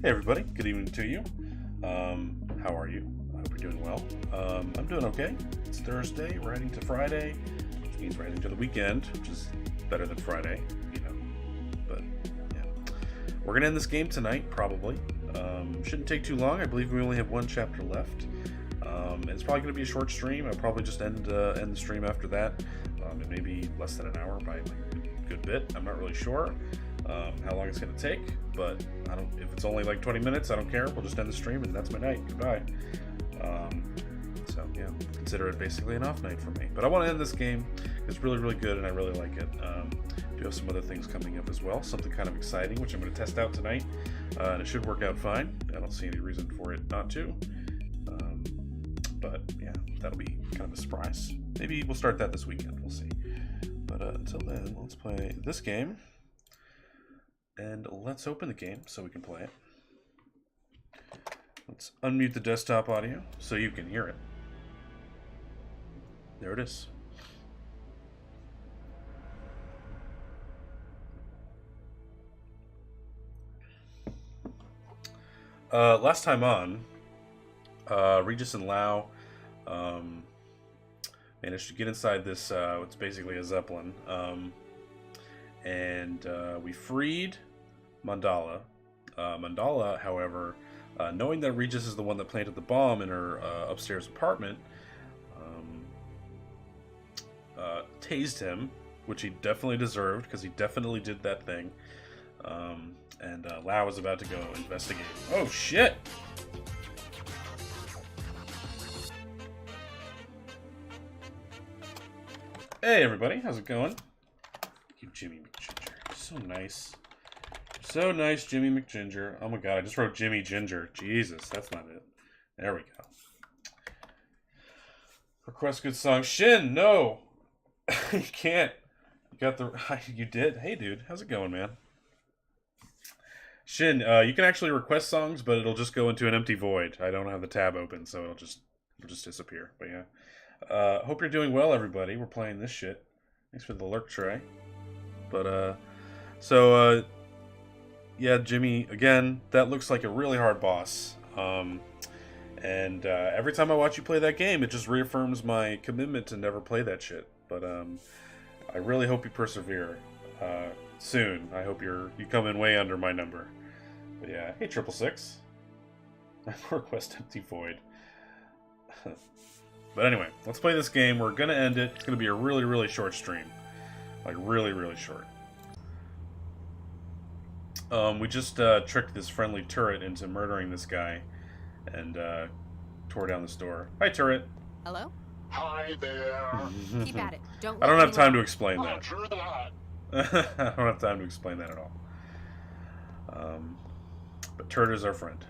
Hey everybody, good evening to you. How are you? I hope you're doing well. I'm doing okay. It's Thursday, we're heading to Friday, which means we're heading to the weekend, which is better than Friday, you know. But yeah, we're gonna end this game tonight, probably. Shouldn't take too long. I believe we only have one chapter left. And it's probably gonna be a short stream. I'll probably just end the stream after that. It may be less than an hour by like a good bit. I'm not really sure. How long it's going to take, but I don't. If it's only like 20 minutes, I don't care. We'll just end the stream, and that's my night. Goodbye. So yeah, consider it basically an off night for me. But I want to end this game. It's really, really good, and I really like it. Do have some other things coming up as well. Something kind of exciting, which I'm going to test out tonight, and it should work out fine. I don't see any reason for it not to. But yeah, that'll be kind of a surprise. Maybe we'll start that this weekend. We'll see. But until then, let's play this game. And let's open the game so we can play it. Let's unmute the desktop audio so you can hear it. There it is. Last time on, Regis and Lau managed to get inside this, it's basically a Zeppelin. And we freed Mandala. Mandala, however, knowing that Regis is the one that planted the bomb in her upstairs apartment, tased him, which he definitely deserved, because he definitely did that thing. And Lau was about to go investigate. Oh, shit! Hey, everybody. How's it going? You Jimmy McGinger. So nice. So nice, Jimmy McGinger. Oh my god, I just wrote Jimmy Ginger. Jesus, that's not it. There we go. Request good song. Shin, no! You can't. You got the... You did? Hey, dude. How's it going, man? Shin, you can actually request songs, but it'll just go into an empty void. I don't have the tab open, so it'll just disappear. But yeah. Hope you're doing well, everybody. We're playing this shit. Thanks for the lurk tray. But, yeah, Jimmy, again, that looks like a really hard boss. And every time I watch you play that game, it just reaffirms my commitment to never play that shit. But, I really hope you persevere, soon. I hope you come in way under my number. But yeah, hey, 666. Request empty void. But anyway, let's play this game. We're gonna end it. It's gonna be a really, really short stream. Like, really, really short. We just tricked this friendly turret into murdering this guy and tore down this door. Hi, turret. Hello? Hi there. Keep at it. I don't have time to explain that. True that. I don't have time to explain that at all. But turret is our friend.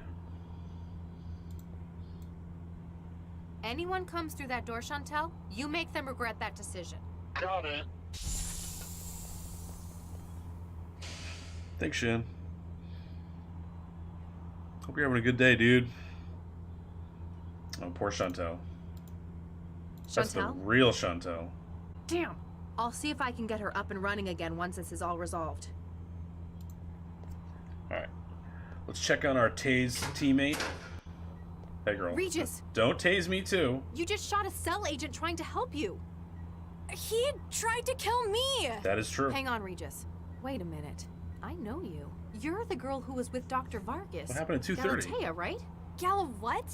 Anyone comes through that door, Chantel, you make them regret that decision. Got it. Thanks, Shin. Hope you're having a good day, dude. Oh, poor Chantel. That's the Chantel? real Chantel. Damn. I'll see if I can get her up and running again once this is all resolved. Alright. Let's check on our tase teammate. Hey, girl. Regis! Don't tase me, too. You just shot a cell agent trying to help you. He tried to kill me! That is true. Hang on, Regis. Wait a minute. I know you. You're the girl who was with Dr. Vargas. What happened at 2:30? Galatea, right? Gala what?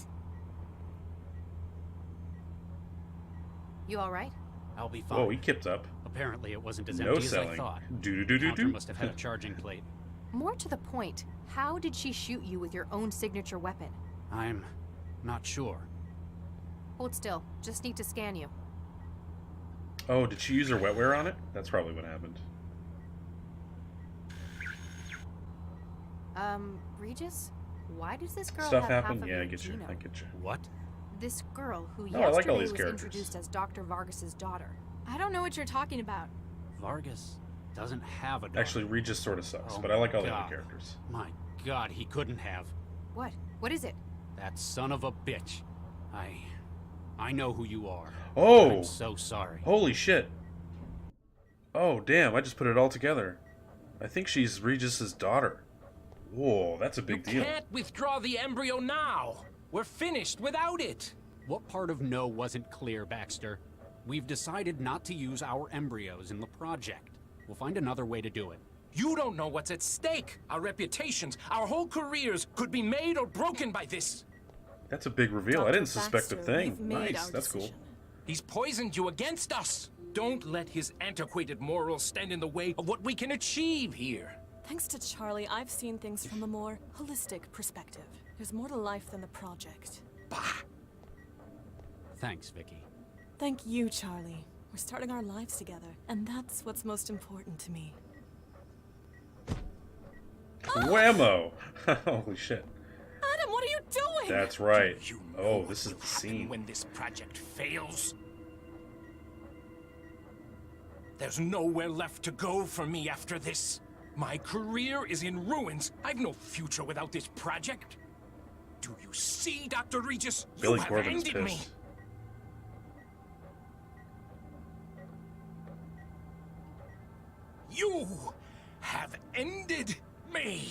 You alright? I'll be fine. Whoa, he kipped up. Apparently it wasn't as No empty as I selling. thought. Do-do-do-do-do. Counter must have had a charging plate. More to the point, how did she shoot you with your own signature weapon? I'm not sure. Hold still. Just need to scan you. Oh, did she use her wetware on it? That's probably what happened. Regis? Why does this girl Stuff have happened? half of Yeah, I your get you. genome? I get you. What? This girl who No, I like all yesterday these was characters. introduced as Dr. Vargas's daughter. I don't know what you're talking about. Vargas doesn't have a daughter. Actually, Regis sort of sucks, Oh but I like all my the other God. characters. My God, he couldn't have. What? What is it? That son of a bitch. I know who you are. Oh! I'm so sorry. Holy shit. Oh, damn, I just put it all together. I think she's Regis's daughter. Whoa, that's a big deal. Can't withdraw the embryo now. We're finished without it. What part of no wasn't clear, Baxter? We've decided not to use our embryos in the project. We'll find another way to do it. You don't know what's at stake. Our reputations, our whole careers could be made or broken by this. That's a big reveal. I Dr. didn't suspect a Baxter, thing. we've made Nice, our that's cool. decision. He's poisoned you against us. Don't let his antiquated morals stand in the way of what we can achieve here. Thanks to Charlie, I've seen things from a more holistic perspective. There's more to life than the project. Bah! Thanks, Vicky. Thank you, Charlie. We're starting our lives together, and that's what's most important to me. Whammo! Holy shit. Adam, what are you doing? That's right. You know Oh, what this is will the happen scene. when this project fails. There's nowhere left to go for me after this. My career is in ruins. I've no future without this project. Do you see, Dr. Regis? Billy You have Corbin's ended me. pissed. You have ended me.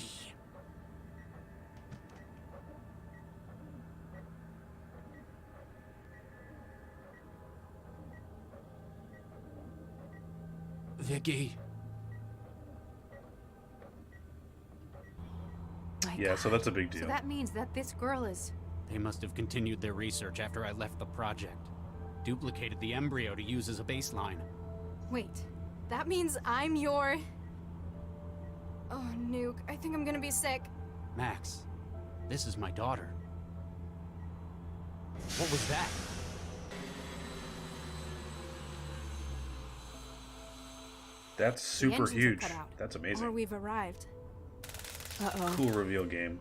Vicky. My Yeah, so God. that's a big deal. So that means that this girl is... They must have continued their research after I left the project. Duplicated the embryo to use as a baseline. Wait, that means I'm your... Oh, Nuke, I think I'm gonna be sick. Max, this is my daughter. What was that? That's super engines are huge. cut out. That's Or amazing. we've arrived. Uh-oh. Cool reveal game.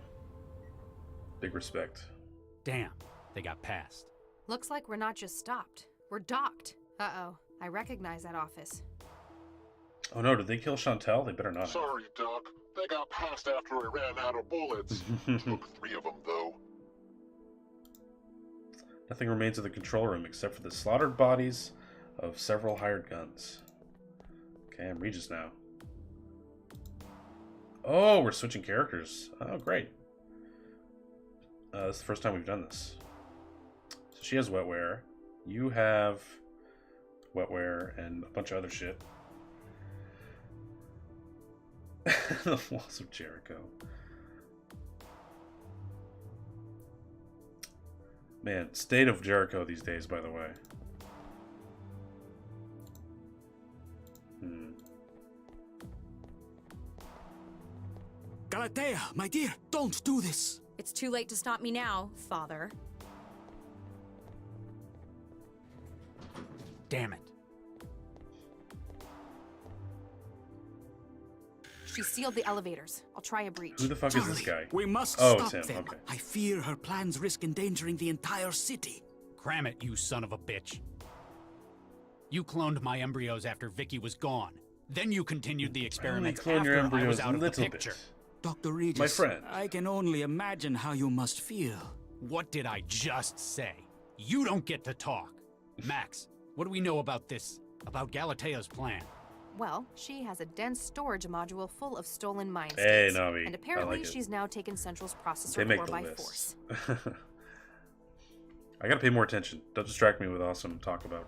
Big respect. Damn, they got past. Looks like we're not just stopped. We're docked. Uh-oh. I recognize that office. Oh no, did they kill Chantel? They better not. have. Sorry, Doc. They got past after we ran out of bullets. Took 3 of them, though. Nothing remains of the control room except for the slaughtered bodies of several hired guns. Okay, I'm Regis now. Oh, we're switching characters. Oh, great. This is the first time we've done this. So she has wetware. You have wetware and a bunch of other shit. The walls of Jericho. Man, state of Jericho these days, by the way. Galatea, my dear, don't do this! It's too late to stop me now, Father. Damn it. She sealed the elevators. I'll try a breach. Who the fuck is this guy? We must Oh, stop it's him, them. okay. I fear her plans risk endangering the entire city. Cram it, you son of a bitch. You cloned my embryos after Vicky was gone. Then you continued the experiments clone your after I embryos was a out of the little picture. bit. Dr. Regis, My friend. I can only imagine how you must feel. What did I just say? You don't get to talk. Max, what do we know about this? About Galatea's plan? Well, she has a dense storage module full of stolen mind Hey, states. Navi. And I apparently like it. she's now taken Central's They processor make core the by list. force. I gotta pay more attention. Don't distract me with awesome talk about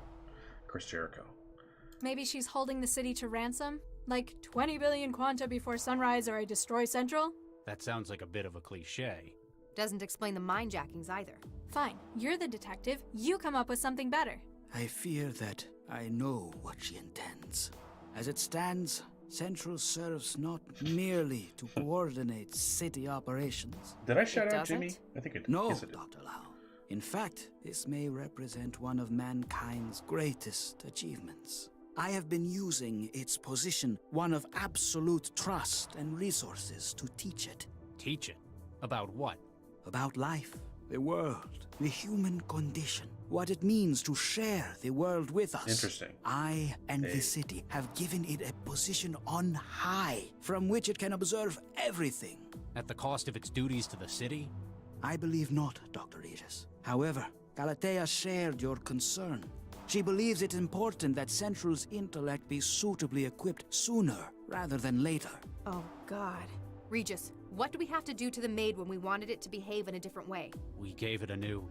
Chris Jericho. Maybe she's holding the city to ransom? Like 20 billion quanta before sunrise or I destroy Central? That sounds like a bit of a cliche. Doesn't explain the mind jackings either. Fine, you're the detective. You come up with something better. I fear that I know what she intends. As it stands, Central serves not merely to coordinate city operations. Did I shout It out Jimmy? doesn't? I think it No, yes, it did. Dr. Lau. In fact, this may represent one of mankind's greatest achievements. I have been using its position, one of absolute trust and resources, to teach it. Teach it. About what? About life, the world, the human condition, what it means to share the world with us. Interesting. I and Hey. the city have given it a position on high, from which it can observe everything. At the cost of its duties to the city? I believe not, Dr. Regis. However, Galatea shared your concern. She believes it important that Central's intellect be suitably equipped sooner rather than later. Oh, God. Regis, What do we have to do to the maid when we wanted it to behave in a different way? We gave it a new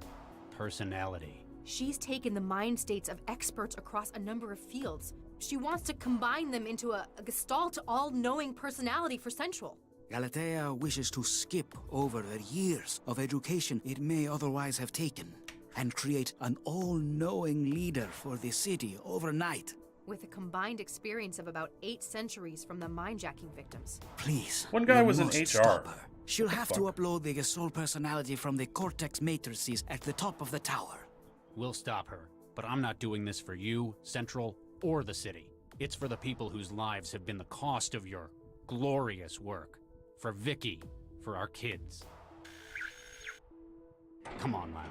personality. She's taken the mind states of experts across a number of fields. She wants to combine them into a gestalt, all-knowing personality for Central. Galatea wishes to skip over the years of education it may otherwise have taken and create an all-knowing leader for the city overnight. With a combined experience of about 8 centuries from the mind-jacking victims. Please. One guy we was in must HR. stop her. She'll What the have fuck? to upload the gestalt personality from the cortex matrices at the top of the tower. We'll stop her, but I'm not doing this for you, Central, or the city. It's for the people whose lives have been the cost of your glorious work. For Vicky, for our kids. Come on, Lau.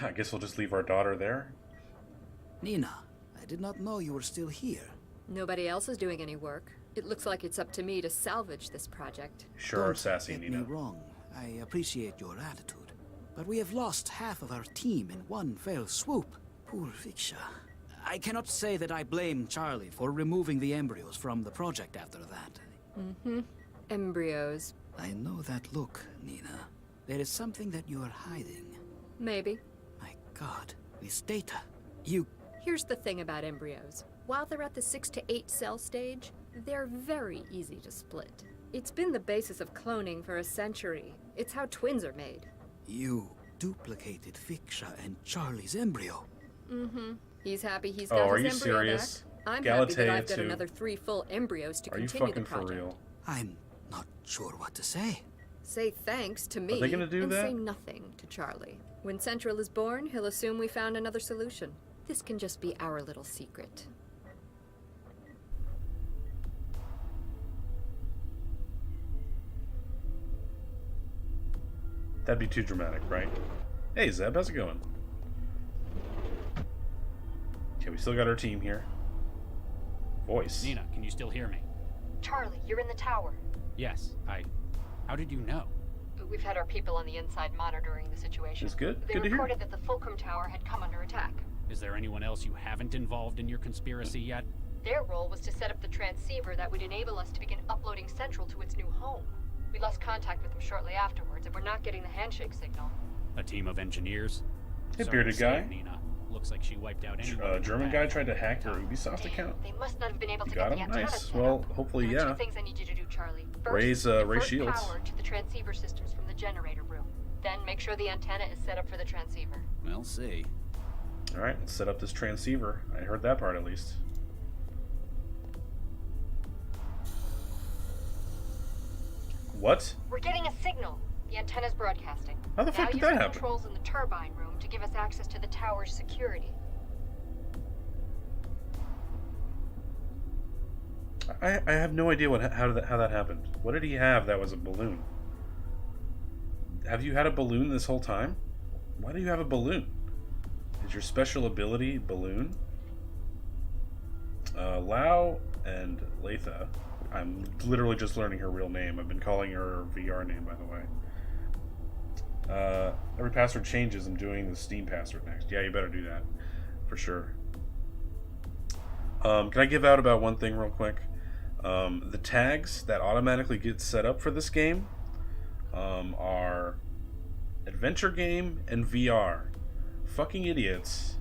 I guess we'll just leave our daughter there. Nina, I did not know you were still here. Nobody else is doing any work. It looks like it's up to me to salvage this project. Sure, Don't sassy get Nina. me wrong. I appreciate your attitude. But we have lost half of our team in one fell swoop. Poor Viksha. I cannot say that I blame Charlie for removing the embryos from the project after that. Embryos. I know that look, Nina. There is something that you are hiding. Maybe. My God, this data. You... Here's the thing about embryos. While they're at the 6 to 8 cell stage, they're very easy to split. It's been the basis of cloning for a century. It's how twins are made. You duplicated Viksha and Charlie's embryo. He's happy he's Oh, got are his you embryo serious? back. I'm happy that Galatea I've got too. another 3 full embryos to Are you continue the fucking for project. real? I'm not sure what to say. Say thanks to me they gonna do and that? say nothing to Charlie. When Central is born, he'll assume we found another solution. This can just be our little secret. That'd be too dramatic, right? Hey, Zeb, how's it going? Okay, we still got our team here. Voice. Nina, can you still hear me? Charlie, you're in the tower. Yes, How did you know? We've had our people on the inside monitoring the situation. That's good. They Good to hear. reported that the Fulcrum Tower had come under attack. Is there anyone else you haven't involved in your conspiracy yet? Their role was to set up the transceiver that would enable us to begin uploading Central to its new home. We lost contact with them shortly afterwards, and we're not getting the handshake signal. A team of engineers? Hey, Sorry bearded to say guy. it, Nina. Looks like she wiped out anyone. in German her guy path. tried to hack her Ubisoft account. They must not have been able You to got get the him? antenna Nice. set Well, up. hopefully, There are yeah. 2 things I need you to do, Charlie. First, Raise divert shields. power to the transceiver systems from the generator room. Then make sure the antenna is set up for the transceiver. We'll see. Alright, let's set up this transceiver. I heard that part at least. What? We're getting a signal. The antenna's broadcasting. How the fuck now did use that the happen? controls in the turbine room to give us access to the tower's security. I have no idea how that happened. What did he have that was a balloon? Have you had a balloon this whole time? Why do you have a balloon? Is your special ability balloon? Lau and Latha. I'm literally just learning her real name. I've been calling her VR name, by the way. Every password changes. I'm doing the Steam password next. Yeah, you better do that. For sure. Can I give out about one thing real quick? The tags that automatically get set up for this game are adventure game and VR. Fucking idiots.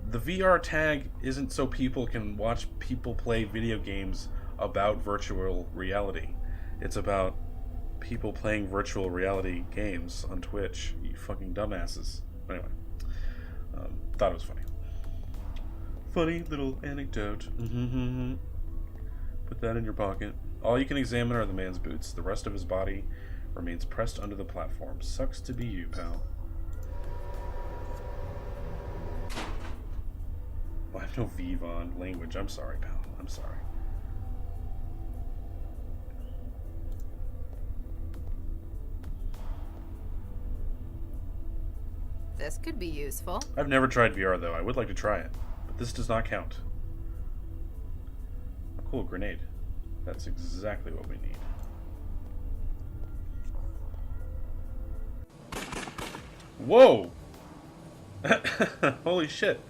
The VR tag isn't so people can watch people play video games about virtual reality. It's about people playing virtual reality games on Twitch. You fucking dumbasses. Anyway, thought it was funny. Funny little anecdote. Put that in your pocket. All you can examine are the man's boots. The rest of his body remains pressed under the platform. Sucks to be you, pal. Oh, I have no Vivon language. I'm sorry, pal. I'm sorry. This could be useful. I've never tried VR, though. I would like to try it. But this does not count. A cool grenade. That's exactly what we need. Whoa! Holy shit.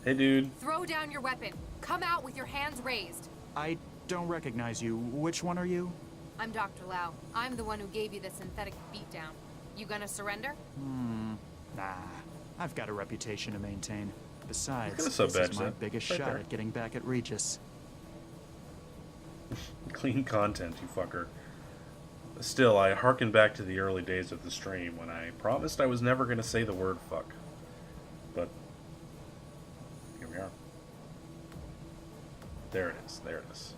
Hey, dude. Throw down your weapon. Come out with your hands raised. I don't recognize you. Which one are you? I'm Dr. Lau. I'm the one who gave you the synthetic beatdown. You gonna surrender? Nah. I've got a reputation to maintain. Besides, gonna this sub-badge is my that. biggest Right shot there. at getting back at Regis. Clean content, you fucker. Still, I harken back to the early days of the stream when I promised I was never going to say the word fuck. But here we are. There it is. There it is.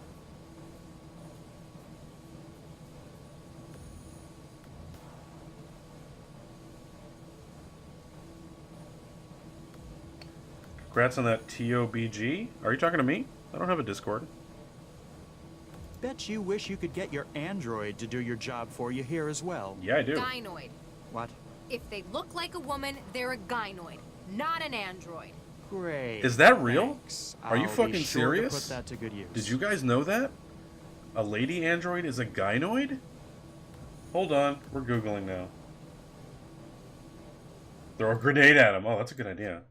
Congrats on that TOBG. Are you talking to me? I don't have a Discord. Bet you wish you could get your android to do your job for you here as well. Yeah, I do. Gynoid. What? If they look like a woman, they're a gynoid, not an android. Great. Is that real? Thanks. Are you I'll be fucking sure to serious? put that to good use. Did you guys know that? A lady android is a gynoid? Hold on, we're Googling now. Throw a grenade at him. Oh, that's a good idea.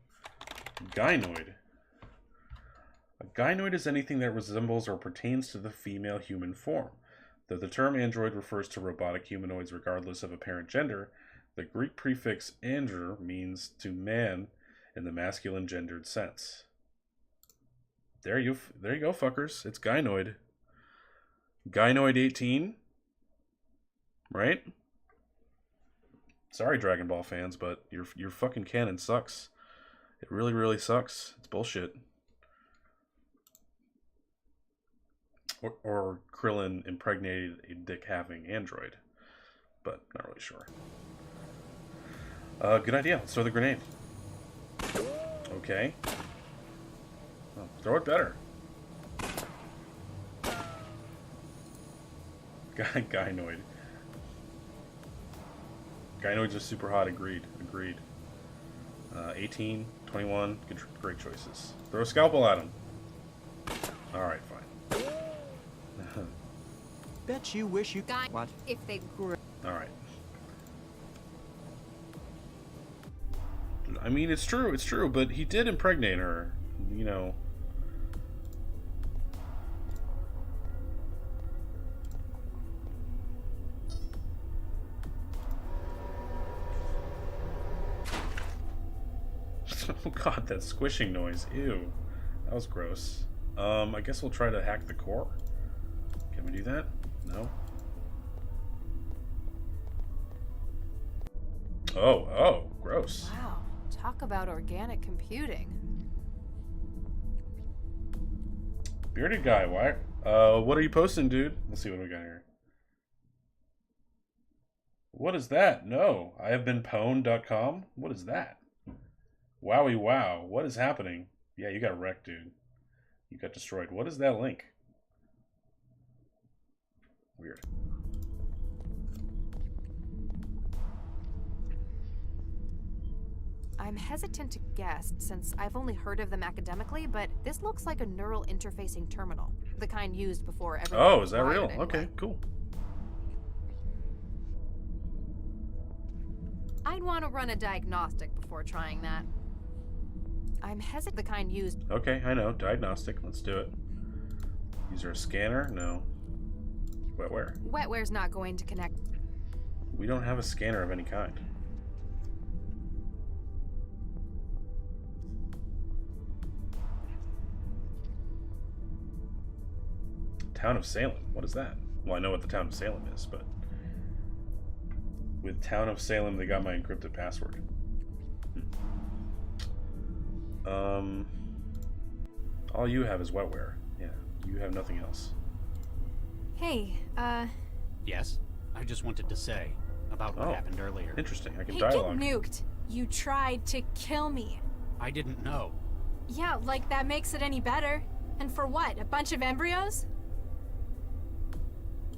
Gynoid. A gynoid is anything that resembles or pertains to the female human form. Though the term android refers to robotic humanoids regardless of apparent gender, the Greek prefix andro means to man in the masculine gendered sense. There you go, fuckers. It's gynoid. Gynoid 18. Right? Sorry, Dragon Ball fans, but your fucking canon sucks. It really, really sucks. It's bullshit. Or Krillin impregnated a dick-having android. But not really sure. Good idea. Let's throw the grenade. Okay. Oh, throw it better. Gynoid. Gynoids are super hot. Agreed. 18, 21. Great choices. Throw a scalpel at him. Alright, fine. Bet you wish you... What? If they... Alright. I mean, it's true, but he did impregnate her. You know. Oh god, that squishing noise. Ew. That was gross. I guess we'll try to hack the core. Can we do that? No? Oh, gross. Wow, talk about organic computing. Bearded guy, why? What are you posting, dude? Let's see what we got here. What is that? No, I have been pwned.com. What is that? Wowie wow. What is happening? Yeah, you got wrecked, dude. You got destroyed. What is that link? Weird. I'm hesitant to guess, since I've only heard of them academically, but this looks like a neural interfacing terminal. The kind used before everything. Oh, is that was real? wired anyway. Okay, cool. I'd want to run a diagnostic before trying that. I'm hesitant the kind used. Okay, I know. Diagnostic. Let's do it. Is there a scanner? No. Wetware. Wetware's not going to connect. We don't have a scanner of any kind. Town of Salem. What is that? Well, I know what the Town of Salem is, but with Town of Salem, they got my encrypted password. All you have is wetware. Yeah, you have nothing else. Hey, Yes? I just wanted to say about what happened earlier. Interesting. I can hey, dialogue. get nuked. You tried to kill me. I didn't know. Yeah, like that makes it any better. And for what? A bunch of embryos?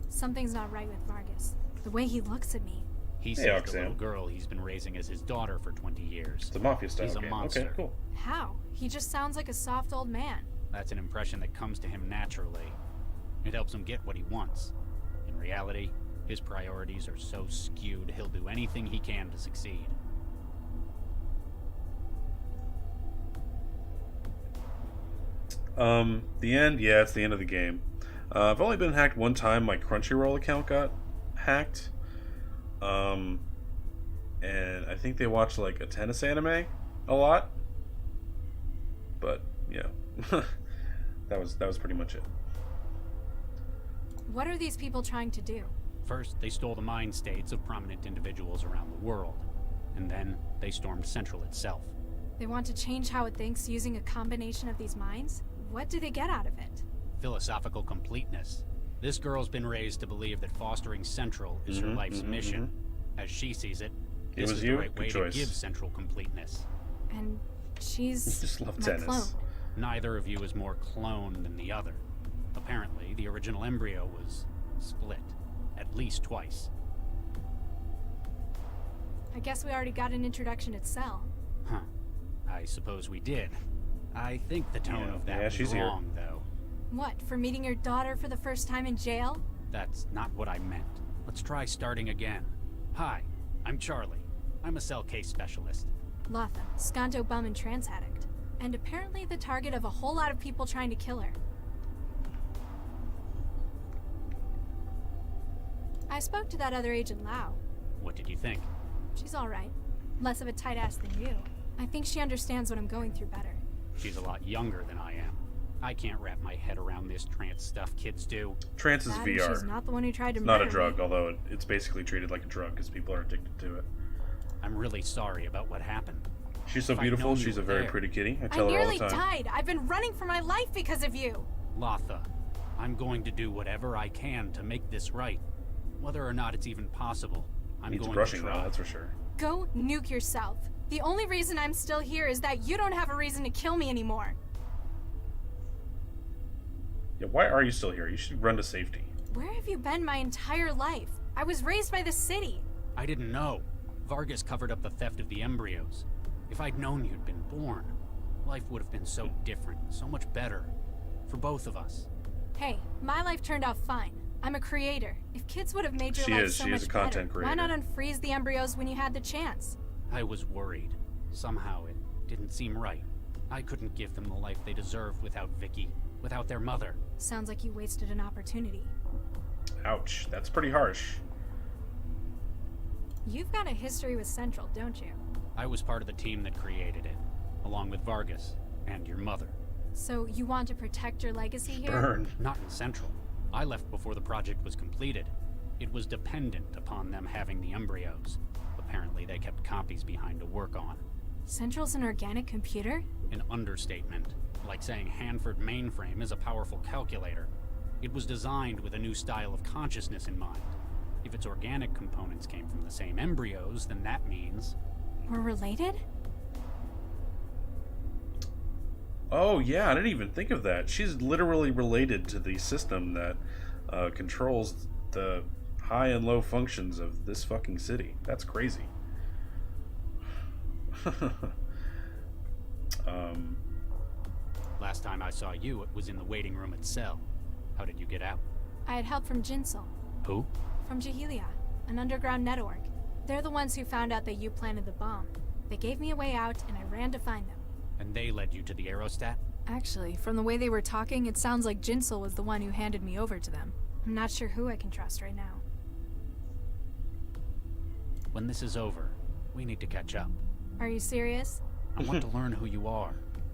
Something's not right with Vargas. The way he looks at me. He Hey, saved the Oxam. little girl he's been raising as his daughter for 20 years. It's a mafia style He's a game. monster. Okay, cool. How? He just sounds like a soft old man. That's an impression that comes to him naturally. It helps him get what he wants. In reality, his priorities are so skewed he'll do anything he can to succeed. The end, yeah, it's the end of the game. I've only been hacked one time. My Crunchyroll account got hacked. And I think they watched like a tennis anime a lot. But yeah, that was pretty much it. What are these people trying to do? First, they stole the mind states of prominent individuals around the world. And then, they stormed Central itself. They want to change how it thinks using a combination of these minds? What do they get out of it? Philosophical completeness. This girl's been raised to believe that fostering Central is her life's mission. As she sees it, this is the right way to give Central completeness. And she's just love my tennis. clone. Neither of you is more clone than the other. Apparently, the original embryo was split. At least twice. I guess we already got an introduction at Cell. Huh. I suppose we did. I think the tone of that was she's wrong, though. What, for meeting your daughter for the first time in jail? That's not what I meant. Let's try starting again. Hi, I'm Charlie. I'm a cell case specialist. Lotham, Skanto bum and trans addict. And apparently the target of a whole lot of people trying to kill her. I spoke to that other agent Lau. What did you think? She's alright. Less of a tight ass than you. I think she understands what I'm going through better. She's a lot younger than I am. I can't wrap my head around this trance stuff kids do. Trance is VR. She's not the one who tried to it's murder not a drug, me. although it's basically treated like a drug because people are addicted to it. I'm really sorry about what happened. She's so beautiful. She's a very pretty kitty. I tell her all the time. I nearly died. I've been running for my life because of you. Latha, I'm going to do whatever I can to make this right. Whether or not it's even possible, I'm Needs going brushing to try. though, that's for sure. Go nuke yourself. The only reason I'm still here is that you don't have a reason to kill me anymore. Yeah, why are you still here? You should run to safety. Where have you been my entire life? I was raised by the city. I didn't know. Vargas covered up the theft of the embryos. If I'd known you'd been born, life would have been so different, so much better. For both of us. Hey, my life turned out fine. I'm a creator. If kids would have made your life so she much is a content better, why creator. not unfreeze the embryos when you had the chance? I was worried. Somehow it didn't seem right. I couldn't give them the life they deserved without Vicky, without their mother. Sounds like you wasted an opportunity. Ouch, that's pretty harsh. You've got a history with Central, don't you? I was part of the team that created it, along with Vargas and your mother. So you want to protect your legacy here? Burn. Not in Central. I left before the project was completed. It was dependent upon them having the embryos. Apparently they kept copies behind to work on. Central's an organic computer? An understatement. Like saying Hanford mainframe is a powerful calculator. It was designed with a new style of consciousness in mind. If its organic components came from the same embryos, then that means... We're related? Oh yeah, I didn't even think of that. She's literally related to the system that controls the high and low functions of this fucking city. That's crazy. Last time I saw you, it was in the waiting room at Cell. How did you get out? I had help from Jinsel. Who? From Jahelia, an underground network. They're the ones who found out that you planted the bomb. They gave me a way out, and I ran to find them. And they led you to the aerostat? Actually, from the way they were talking, it sounds like Jinsel was the one who handed me over to them. I'm not sure who I can trust right now. When this is over, we need to catch up. Are you serious? I want to learn who you are.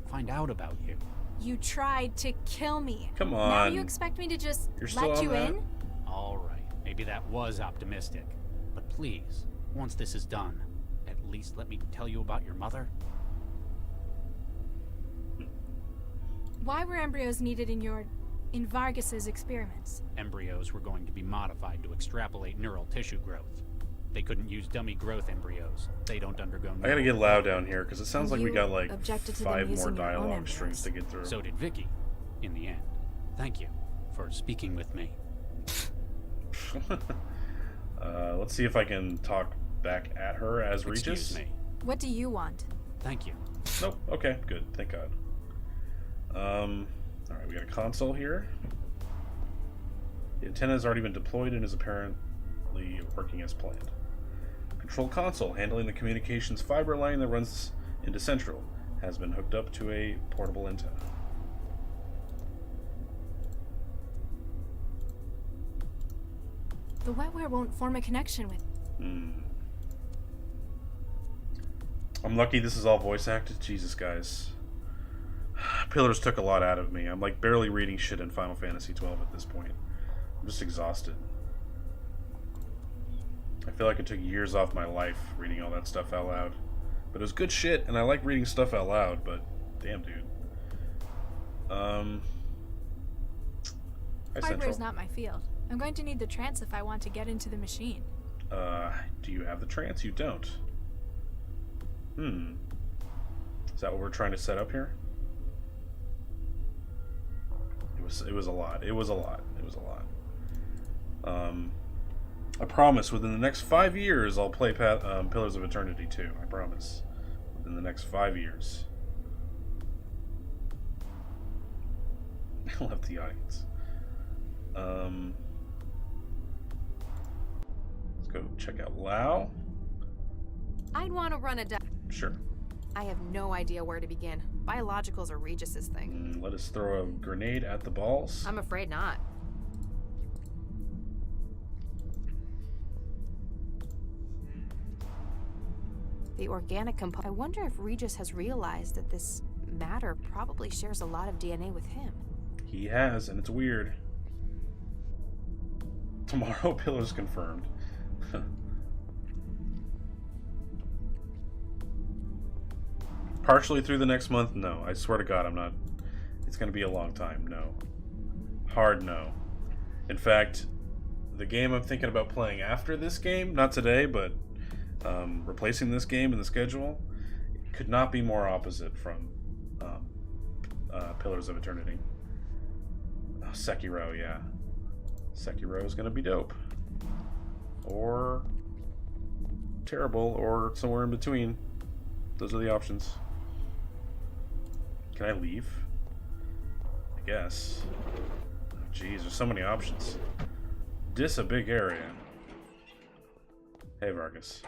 Find out about you. You tried to kill me. Come on. Now you expect me to just You're still let on you that? in? All right, maybe that was optimistic. But please, once this is done, at least let me tell you about your mother. Why were embryos needed in Vargas's experiments? Embryos were going to be modified to extrapolate neural tissue growth. They couldn't use dummy growth embryos. They don't undergo I gotta get loud down here because it sounds like we You got like objected to them 5 more using your own dialogue embryos. streams to get through. So did Vicky, in the end. Thank you for speaking with me. Let's see if I can talk back at her as Regis. Excuse me. What do you want? Thank you. Nope. Okay, good. Thank God. Alright, we got a console here. The antenna has already been deployed and is apparently working as planned. Control console handling the communications fiber line that runs into Central has been hooked up to a portable antenna. The wetware won't form a connection with... I'm lucky this is all voice acted. Jesus, guys. Pillars took a lot out of me. I'm like barely reading shit in Final Fantasy 12 at this point. I'm just exhausted. I feel like it took years off my life reading all that stuff out loud. But it was good shit, and I like reading stuff out loud, but damn, dude. Hi, Hardware's Central. not my field. I'm going to need the trance if I want to get into the machine. Do you have the trance? You don't. Is that what we're trying to set up here? It was a lot. It was a lot. I promise within the next 5 years I'll play Pillars of Eternity 2. I promise. Within the next 5 years. I left the audience. Let's go check out Lao. I'd want to run a Sure. I have no idea where to begin. Biologicals are Regis's thing. Let us throw a grenade at the balls. I'm afraid not. The organic component. I wonder if Regis has realized that this matter probably shares a lot of DNA with him. He has, and it's weird. Tomorrow, Pillars confirmed. Partially through the next month? No. I swear to God, I'm not. It's going to be a long time. No. Hard no. In fact, the game I'm thinking about playing after this game, not today, but replacing this game in the schedule, could not be more opposite from Pillars of Eternity. Oh, Sekiro, yeah. Sekiro is going to be dope. Or terrible, or somewhere in between. Those are the options. Can I leave? I guess. Oh, geez, there's so many options. This a big area. Hey, Vargas.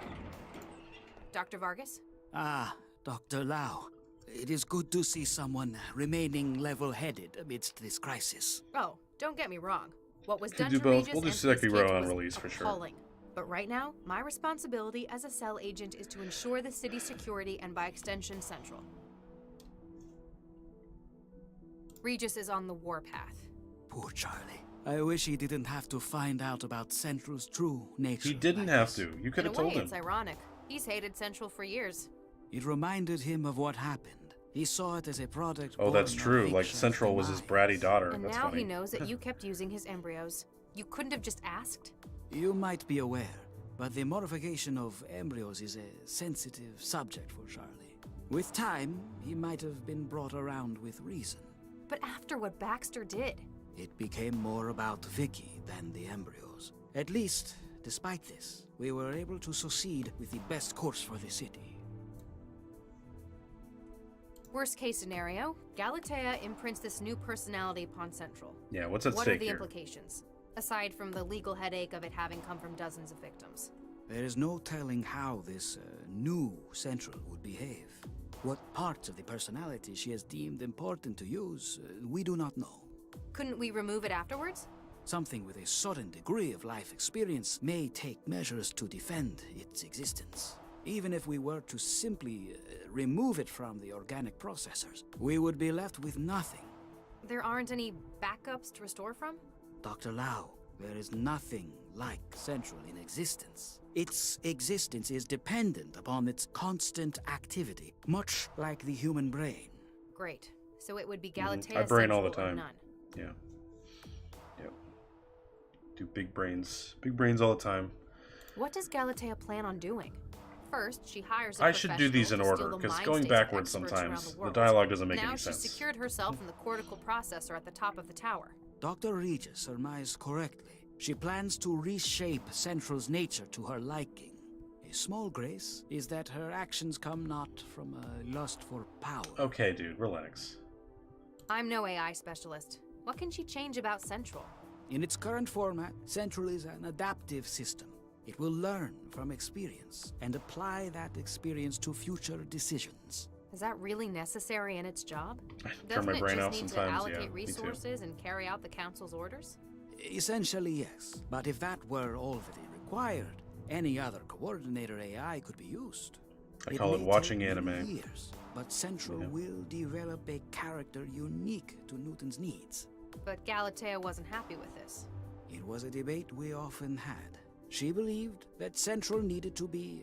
Dr. Vargas? Ah, Dr. Lau. It is good to see someone remaining level-headed amidst this crisis. Oh, don't get me wrong. What was done do to both. Regis We'll do and to his Sekiro kids on was release for sure. appalling. But right now, my responsibility as a cell agent is to ensure the city's security and by extension, Central. Regis is on the warpath. Poor Charlie. I wish he didn't have to find out about Central's true nature. He didn't have to. You could have told him. It's ironic. He's hated Central for years. It reminded him of what happened. He saw it as a product. Oh, that's born of true. Like Victor's Central was his demise. bratty daughter. And That's now funny. he knows that you kept using his embryos. You couldn't have just asked? You might be aware, but the modification of embryos is a sensitive subject for Charlie. With time, he might have been brought around with reason. But after what Baxter did. It became more about Vicky than the embryos. At least, despite this, we were able to succeed with the best course for the city. Worst case scenario, Galatea imprints this new personality upon Central. Yeah, what's at What stake are the here? implications? Aside from the legal headache of it having come from dozens of victims. There is no telling how this new Central would behave. What parts of the personality she has deemed important to use, we do not know. Couldn't we remove it afterwards? Something with a certain degree of life experience may take measures to defend its existence. Even if we were to simply remove it from the organic processors, we would be left with nothing. There aren't any backups to restore from? Dr. Lau, there is nothing like Central in existence. Its existence is dependent upon its constant activity, much like the human brain. Great. So it would be Galatea I brain all the Central or time. none. Yeah. Yep. Do big brains. Big brains all the time. What does Galatea plan on doing? First, she hires a I should do these in professional to order, steal the because mind going states of backwards experts around sometimes, the world. dialogue doesn't make now any she's sense. secured herself in the cortical processor at the top of the tower. Dr. Regis surmised correctly. She plans to reshape Central's nature to her liking. A small grace is that her actions come not from a lust for power. Okay, dude, relax. I'm no AI specialist. What can she change about Central? In its current format, Central is an adaptive system. It will learn from experience and apply that experience to future decisions. Is that really necessary in its job? Turn Doesn't my it brain just off need sometimes, to allocate yeah, me too. resources and carry out the council's orders? Essentially, yes. But if that were already required, any other coordinator AI could be used. I call it may watching take many anime. years, but Central will develop a character unique to Newton's needs. But Galatea wasn't happy with this. It was a debate we often had. She believed that Central needed to be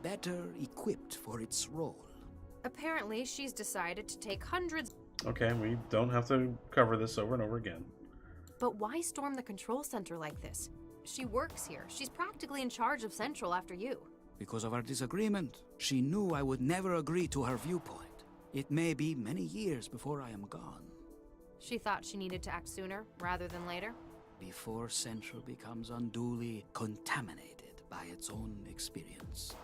better equipped for its role. Apparently, she's decided to take hundreds. Okay, we don't have to cover this over and over again. But why storm the control center like this? She works here. She's practically in charge of Central after you. Because of our disagreement, she knew I would never agree to her viewpoint. It may be many years before I am gone. She thought she needed to act sooner rather than later? Before Central becomes unduly contaminated by its own experience.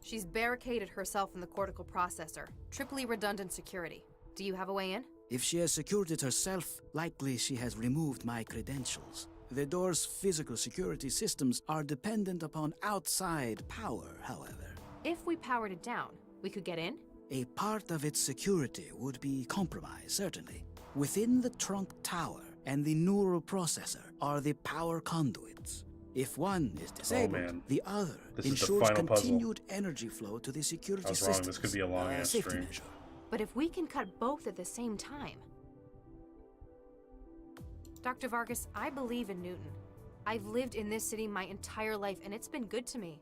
She's barricaded herself in the cortical processor. Triply redundant security. Do you have a way in? If she has secured it herself, likely she has removed my credentials. The door's physical security systems are dependent upon outside power, however. If we powered it down, we could get in? A part of its security would be compromised, certainly. Within the trunk tower and the neural processor are the power conduits. If one is disabled, the other ensures continued energy flow to the security I was systems. wrong. This could be a long-ass stream. But if we can cut both at the same time... Dr. Vargas, I believe in Newton. I've lived in this city my entire life, and it's been good to me.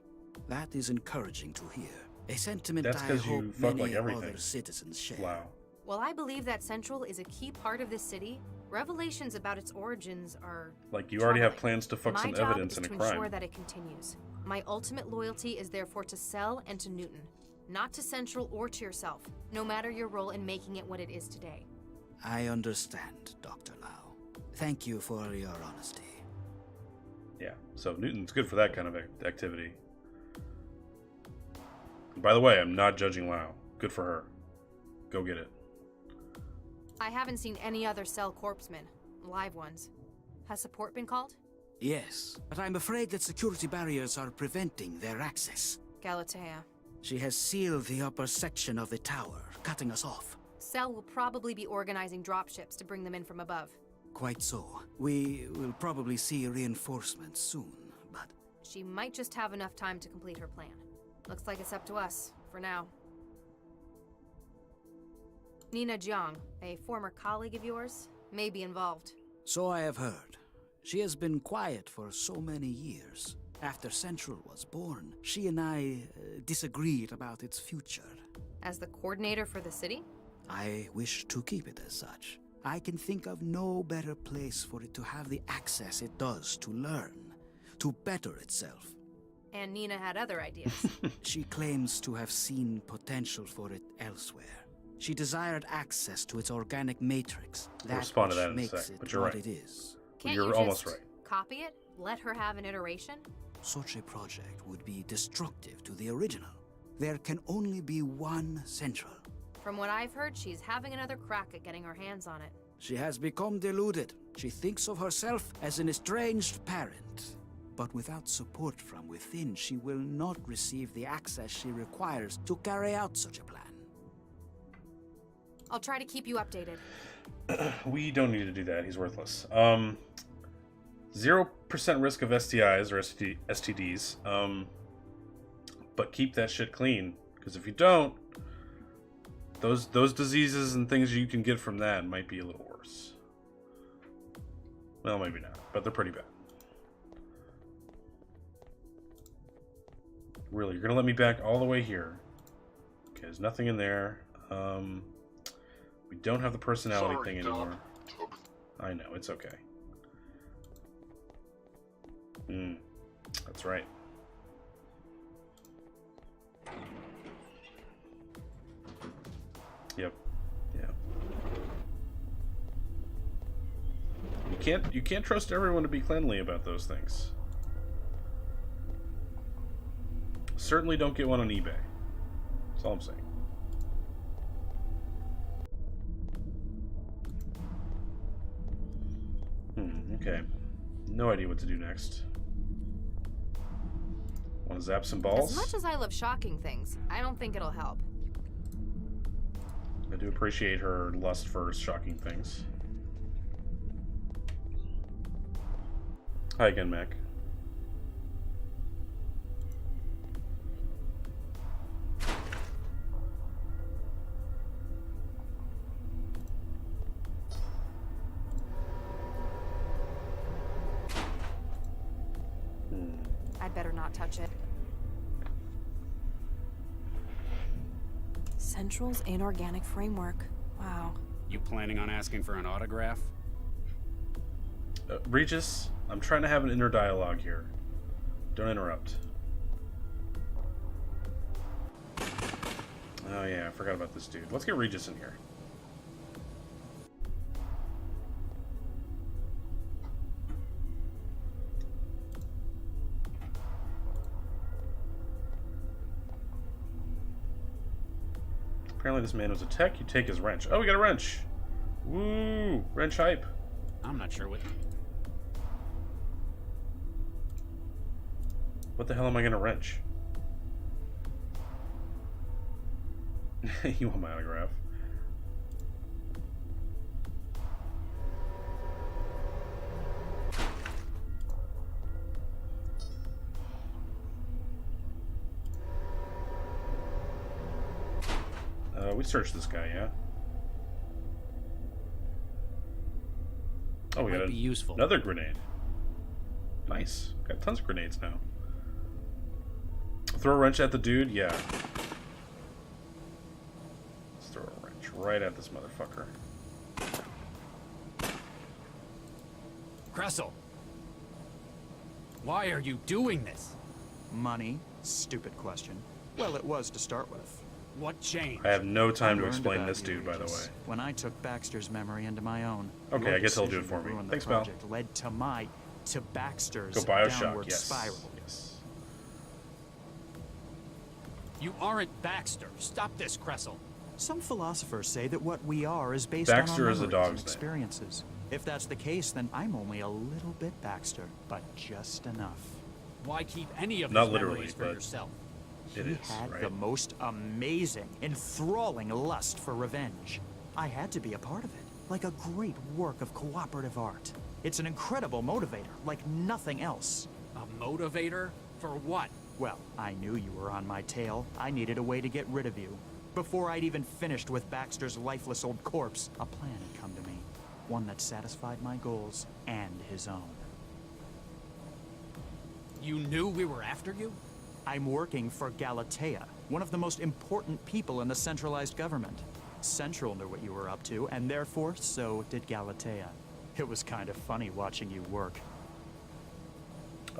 That is encouraging to hear. A sentiment That's I hope you fuck many like everything. other citizens share. Wow. While I believe that Central is a key part of this city, revelations about its origins are... Like, you already have plans to fuck some evidence in a My job is to crime. ensure that it continues. My ultimate loyalty is therefore to Cell and to Newton. Not to Central or to yourself, no matter your role in making it what it is today. I understand, Dr. Lau. Thank you for your honesty. Yeah, so Newton's good for that kind of activity. By the way, I'm not judging Lau. Good for her. Go get it. I haven't seen any other Cell corpsmen, live ones. Has support been called? Yes, but I'm afraid that security barriers are preventing their access. Galatea. She has sealed the upper section of the tower, cutting us off. Cell will probably be organizing dropships to bring them in from above. Quite so. We will probably see reinforcements soon, but... She might just have enough time to complete her plan. Looks like it's up to us, for now. Nina Jiang, a former colleague of yours, may be involved. So I have heard. She has been quiet for so many years. After Central was born, she and I disagreed about its future. As the coordinator for the city? I wish to keep it as such. I can think of no better place for it to have the access it does to learn, to better itself. And Nina had other ideas. She claims to have seen potential for it elsewhere. She desired access to its organic matrix. We'll respond to that in a makes sec, it but you're what right. it is. Can't You're you almost just right. copy it? Let her have an iteration? Such a project would be destructive to the original. There can only be one Central. From what I've heard, she's having another crack at getting her hands on it. She has become deluded. She thinks of herself as an estranged parent. But without support from within, she will not receive the access she requires to carry out such a plan. I'll try to keep you updated. We don't need to do that. He's worthless. 0% risk of STIs or STDs. But keep that shit clean. Because if you don't, those diseases and things you can get from that might be a little worse. Well, maybe not. But they're pretty bad. Really, you're going to let me back all the way here. Okay, there's nothing in there. We don't have the personality thing anymore. I know, it's okay. That's right. Yep. Yeah. You can't trust everyone to be cleanly about those things. Certainly don't get one on eBay. That's all I'm saying. Okay. No idea what to do next. Want to zap some balls? As much as I love shocking things, I don't think it'll help. I do appreciate her lust for shocking things. Hi again, Mac. I'd better not touch it. Central's inorganic framework. Wow. You planning on asking for an autograph? Regis, I'm trying to have an inner dialogue here. Don't interrupt. Oh yeah, I forgot about this dude. Let's get Regis in here. Apparently this man was a tech. You take his wrench. Oh, we got a wrench. Woo! Wrench hype. I'm not sure what... What the hell am I gonna wrench? You want my autograph? We searched this guy, yeah? Oh, we got another grenade. Nice. Got tons of grenades now. Throw a wrench at the dude? Yeah. Let's throw a wrench right at this motherfucker. Kressel! Why are you doing this? Money? Stupid question. Well, it was to start with. What changed? I have no time to learned explain about this you, dude, by the Regis, way. When I took Baxter's memory into my own. Okay, your I guess he'll do it decision for to me. ruin the Thanks, pal. project led to Baxter's Go Bioshock, downward yes. spiral. Yes. You aren't Baxter. Stop this, Kressel. Some philosophers say that what we are is based Baxter on our is the memories and dog's name. experiences. If that's the case, then I'm only a little bit Baxter, but just enough. Why keep any of Not these literally, memories for but yourself? It He is, had right? the most amazing, enthralling lust for revenge. I had to be a part of it, like a great work of cooperative art. It's an incredible motivator, like nothing else. A motivator? For what? Well, I knew you were on my tail. I needed a way to get rid of you. Before I'd even finished with Baxter's lifeless old corpse, a plan had come to me. One that satisfied my goals and his own. You knew we were after you? I'm working for Galatea, one of the most important people in the centralized government. Central knew what you were up to, and therefore, so did Galatea. It was kind of funny watching you work.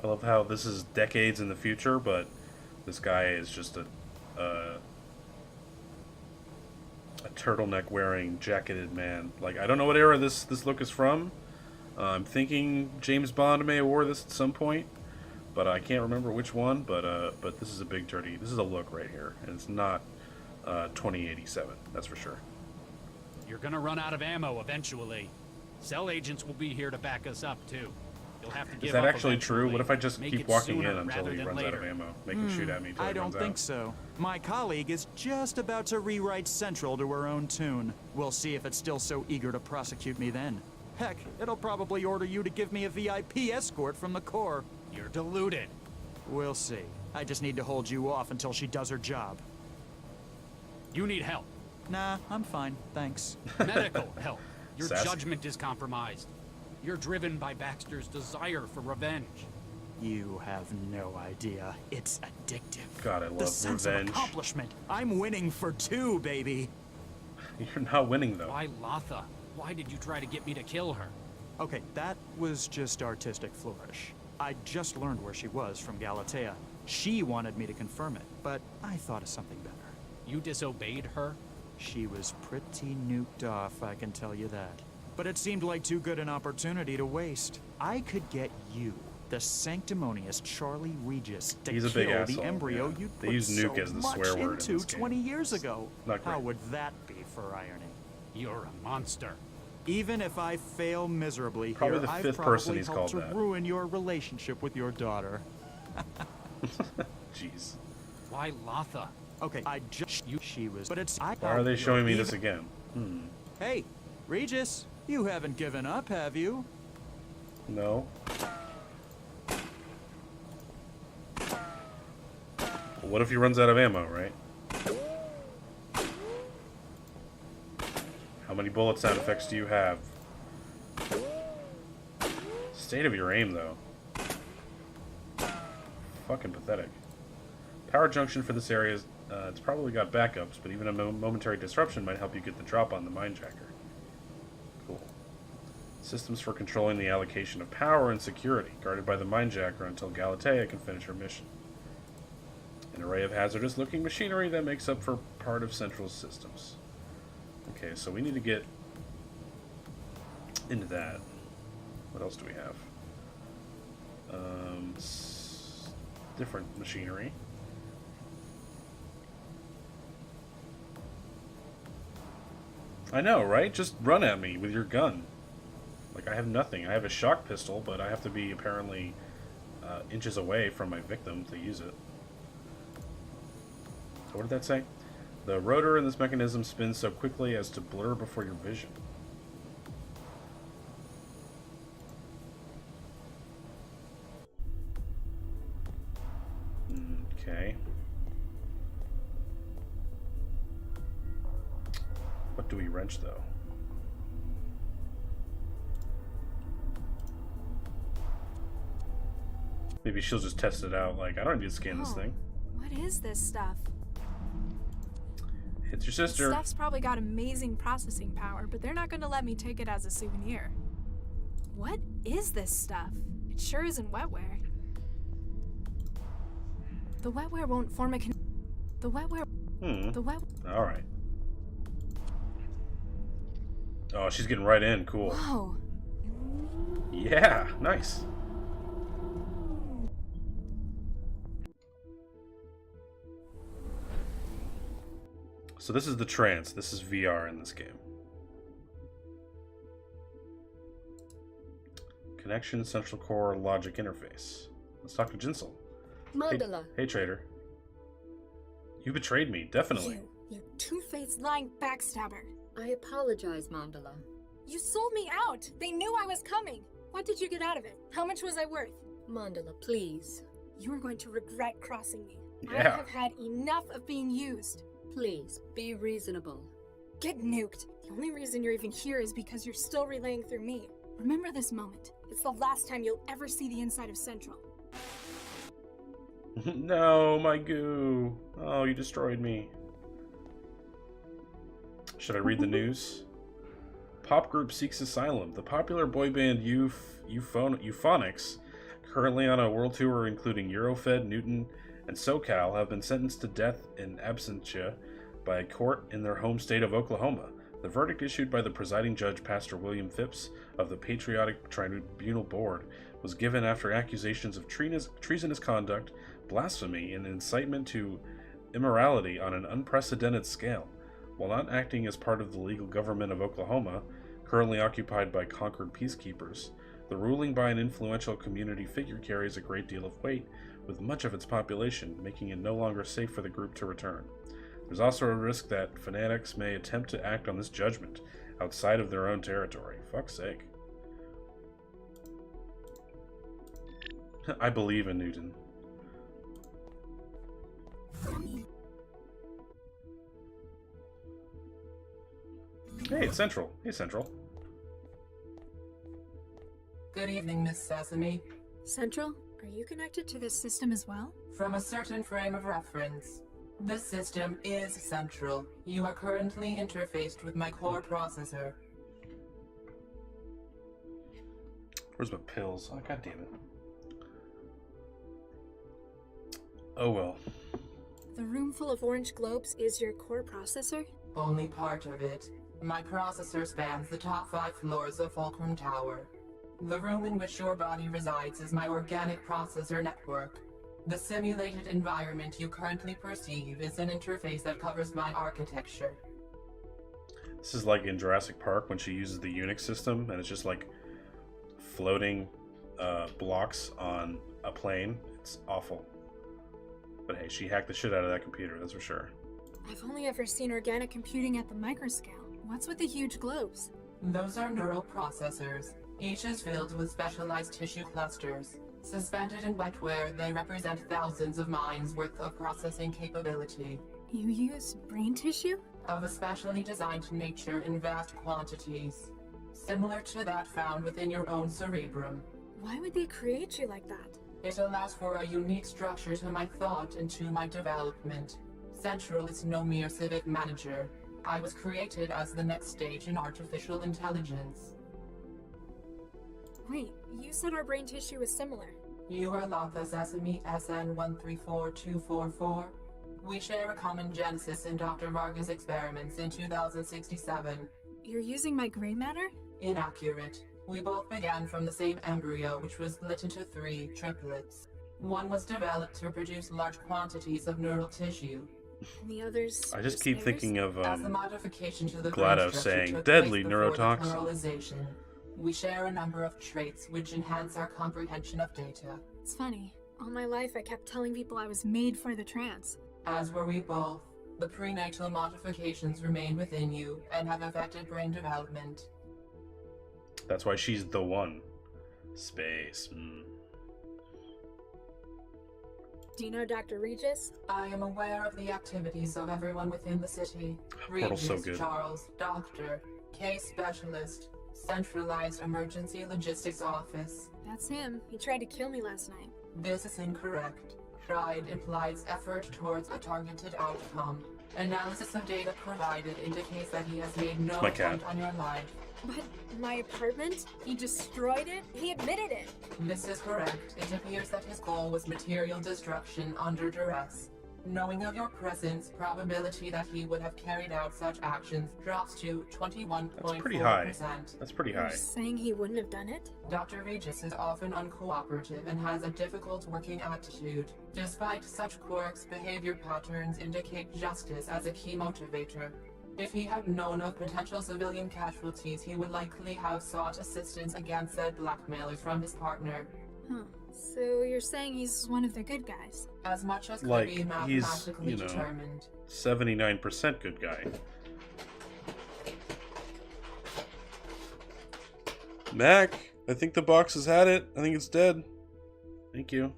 I love how this is decades in the future, but this guy is just a turtleneck wearing jacketed man. Like, I don't know what era this look is from. I'm thinking James Bond may have wore this at some point, but I can't remember which one. But this is a big dirty. This is a look right here, and it's not 2087. That's for sure. You're gonna run out of ammo eventually. Cell agents will be here to back us up too. You'll have to give Is that up actually true? eventually. What if I just Make keep it walking in sooner until rather he than runs out of later. ammo? Make him shoot at me until I he don't runs think out. so. My colleague is just about to rewrite Central to her own tune. We'll see if it's still so eager to prosecute me then. Heck, it'll probably order you to give me a VIP escort from the Corps. You're deluded. We'll see. I just need to hold you off until she does her job. You need help. Nah, I'm fine, thanks. Medical help. Your Sassy. judgment is compromised. You're driven by Baxter's desire for revenge. You have no idea. It's addictive. God, I The love sense revenge. of accomplishment. I'm winning for two, baby. You're not winning though. Why Latha? Why did you try to get me to kill her? Okay, that was just artistic flourish. I just learned where she was from Galatea. She wanted me to confirm it, but I thought of something better. You disobeyed her? She was pretty nuked off, I can tell you that. But it seemed like too good an opportunity to waste. I could get you, the sanctimonious Charlie Regis, to He's a kill big asshole, the embryo yeah. you'd They put use nuke so as the much swear word in into this game. 20 years ago. Not great. How would that be for irony? You're a monster. Even if I fail miserably Probably here, the I've fifth probably person he's helped called to that. ruin your relationship with your daughter. Jeez. Why Latha? Okay, I just she was, but it's I. Why are they showing me even- this again? Hey, Regis, you haven't given up, have you? No. what if he runs out of ammo, right? How many bullet sound effects do you have? State of your aim, though. Fucking pathetic. Power junction for this area is, it's probably got backups, but even a momentary disruption might help you get the drop on the minejacker. Cool. Systems for controlling the allocation of power and security, guarded by the minejacker until Galatea can finish her mission. An array of hazardous-looking machinery that makes up for part of Central's systems. Okay, so we need to get into that. What else do we have? Different machinery. I know, right? Just run at me with your gun. Like, I have nothing. I have a shock pistol, but I have to be apparently inches away from my victim to use it. What did that say? The rotor in this mechanism spins so quickly as to blur before your vision. Okay. What do we wrench, though? Maybe she'll just test it out, like, I don't need to scan this thing. What is this stuff? It's your sister. This stuff's probably got amazing processing power, but they're not going to let me take it as a souvenir. What is this stuff? It sure isn't wetware. The wetware won't form a The wetware... The wet... Alright. Oh, she's getting right in. Cool. Whoa. Yeah, nice. So this is the trance. This is VR in this game. Connection, central core, logic interface. Let's talk to Jinsel. Mandala. Hey, trader. You betrayed me, definitely. You two-faced lying backstabber. I apologize, Mandala. You sold me out. They knew I was coming. What did you get out of it? How much was I worth? Mandala, please. You are going to regret crossing me. Yeah. I have had enough of being used. Please, be reasonable. Get nuked. The only reason you're even here is because you're still relaying through me. Remember this moment. It's the last time you'll ever see the inside of Central. No, my goo. Oh, you destroyed me. Should I read the news? Pop group seeks asylum. The popular boy band Euphonics, currently on a world tour including Eurofed, Newton, and SoCal, have been sentenced to death in absentia by a court in their home state of Oklahoma. The verdict, issued by the presiding judge, Pastor William Phipps of the Patriotic Tribunal Board, was given after accusations of treasonous conduct, blasphemy, and incitement to immorality on an unprecedented scale. While not acting as part of the legal government of Oklahoma, currently occupied by conquered peacekeepers, the ruling by an influential community figure carries a great deal of weight with much of its population, making it no longer safe for the group to return. There's also a risk that fanatics may attempt to act on this judgment outside of their own territory. Fuck's sake. I believe in Newton. Hey, it's Central. Hey, Central. Good evening, Miss Sesame. Central, are you connected to this system as well? From a certain frame of reference, this system is Central. You are currently interfaced with my core processor. Where's my pills? Oh, God damn it. Oh well. The room full of orange globes is your core processor? Only part of it. My processor spans the top 5 floors of Fulcrum Tower. The room in which your body resides is my organic processor network. The simulated environment you currently perceive is an interface that covers my architecture. This is like in Jurassic Park when she uses the Unix system and it's just like floating blocks on a plane. It's awful. But hey, she hacked the shit out of that computer, that's for sure. I've only ever seen organic computing at the microscale. What's with the huge globes? Those are neural processors. Each is filled with specialized tissue clusters. Suspended in wetware, they represent thousands of minds worth of processing capability. You use brain tissue? Of a specially designed nature in vast quantities, similar to that found within your own cerebrum. Why would they create you like that? It allows for a unique structure to my thought and to my development. Central is no mere civic manager. I was created as the next stage in artificial intelligence. Wait, you said our brain tissue is similar. You are Latha Sesame SN134244. We share a common genesis in Dr. Vargas' experiments in 2067. You're using my gray matter? Inaccurate. We both began from the same embryo, which was split into 3 triplets. One was developed to produce large quantities of neural tissue. And the others. I just keep thinking of As the modification to the GLaDOS brain structure saying took deadly place before the neurotoxin. pluralization. We share a number of traits which enhance our comprehension of data. It's funny. All my life I kept telling people I was made for the trance. As were we both. The prenatal modifications remain within you and have affected brain development. That's why she's the one. Space. Do you know Dr. Regis? I am aware of the activities of everyone within the city. Portal's so good. Charles, Doctor, Case Specialist, Centralized Emergency Logistics Office. That's him. He tried to kill me last night. This is incorrect. Tried implies effort towards a targeted outcome. Analysis of data provided indicates that he has made no attempt on your life. But my apartment? He destroyed it? He admitted it. This is correct. It appears that his goal was material destruction under duress. Knowing of your presence, probability that he would have carried out such actions drops to 21.4%. That's pretty high. That's pretty high. You're saying he wouldn't have done it? Dr. Regis is often uncooperative and has a difficult working attitude. Despite such quirks, behavior patterns indicate justice as a key motivator. If he had known of potential civilian casualties, he would likely have sought assistance against said blackmailers from his partner. Huh. So you're saying he's one of the good guys? As much as could Like, be he's, mathematically you know, determined. 79% good guy. Mac, I think the box has had it. I think it's dead. Thank you.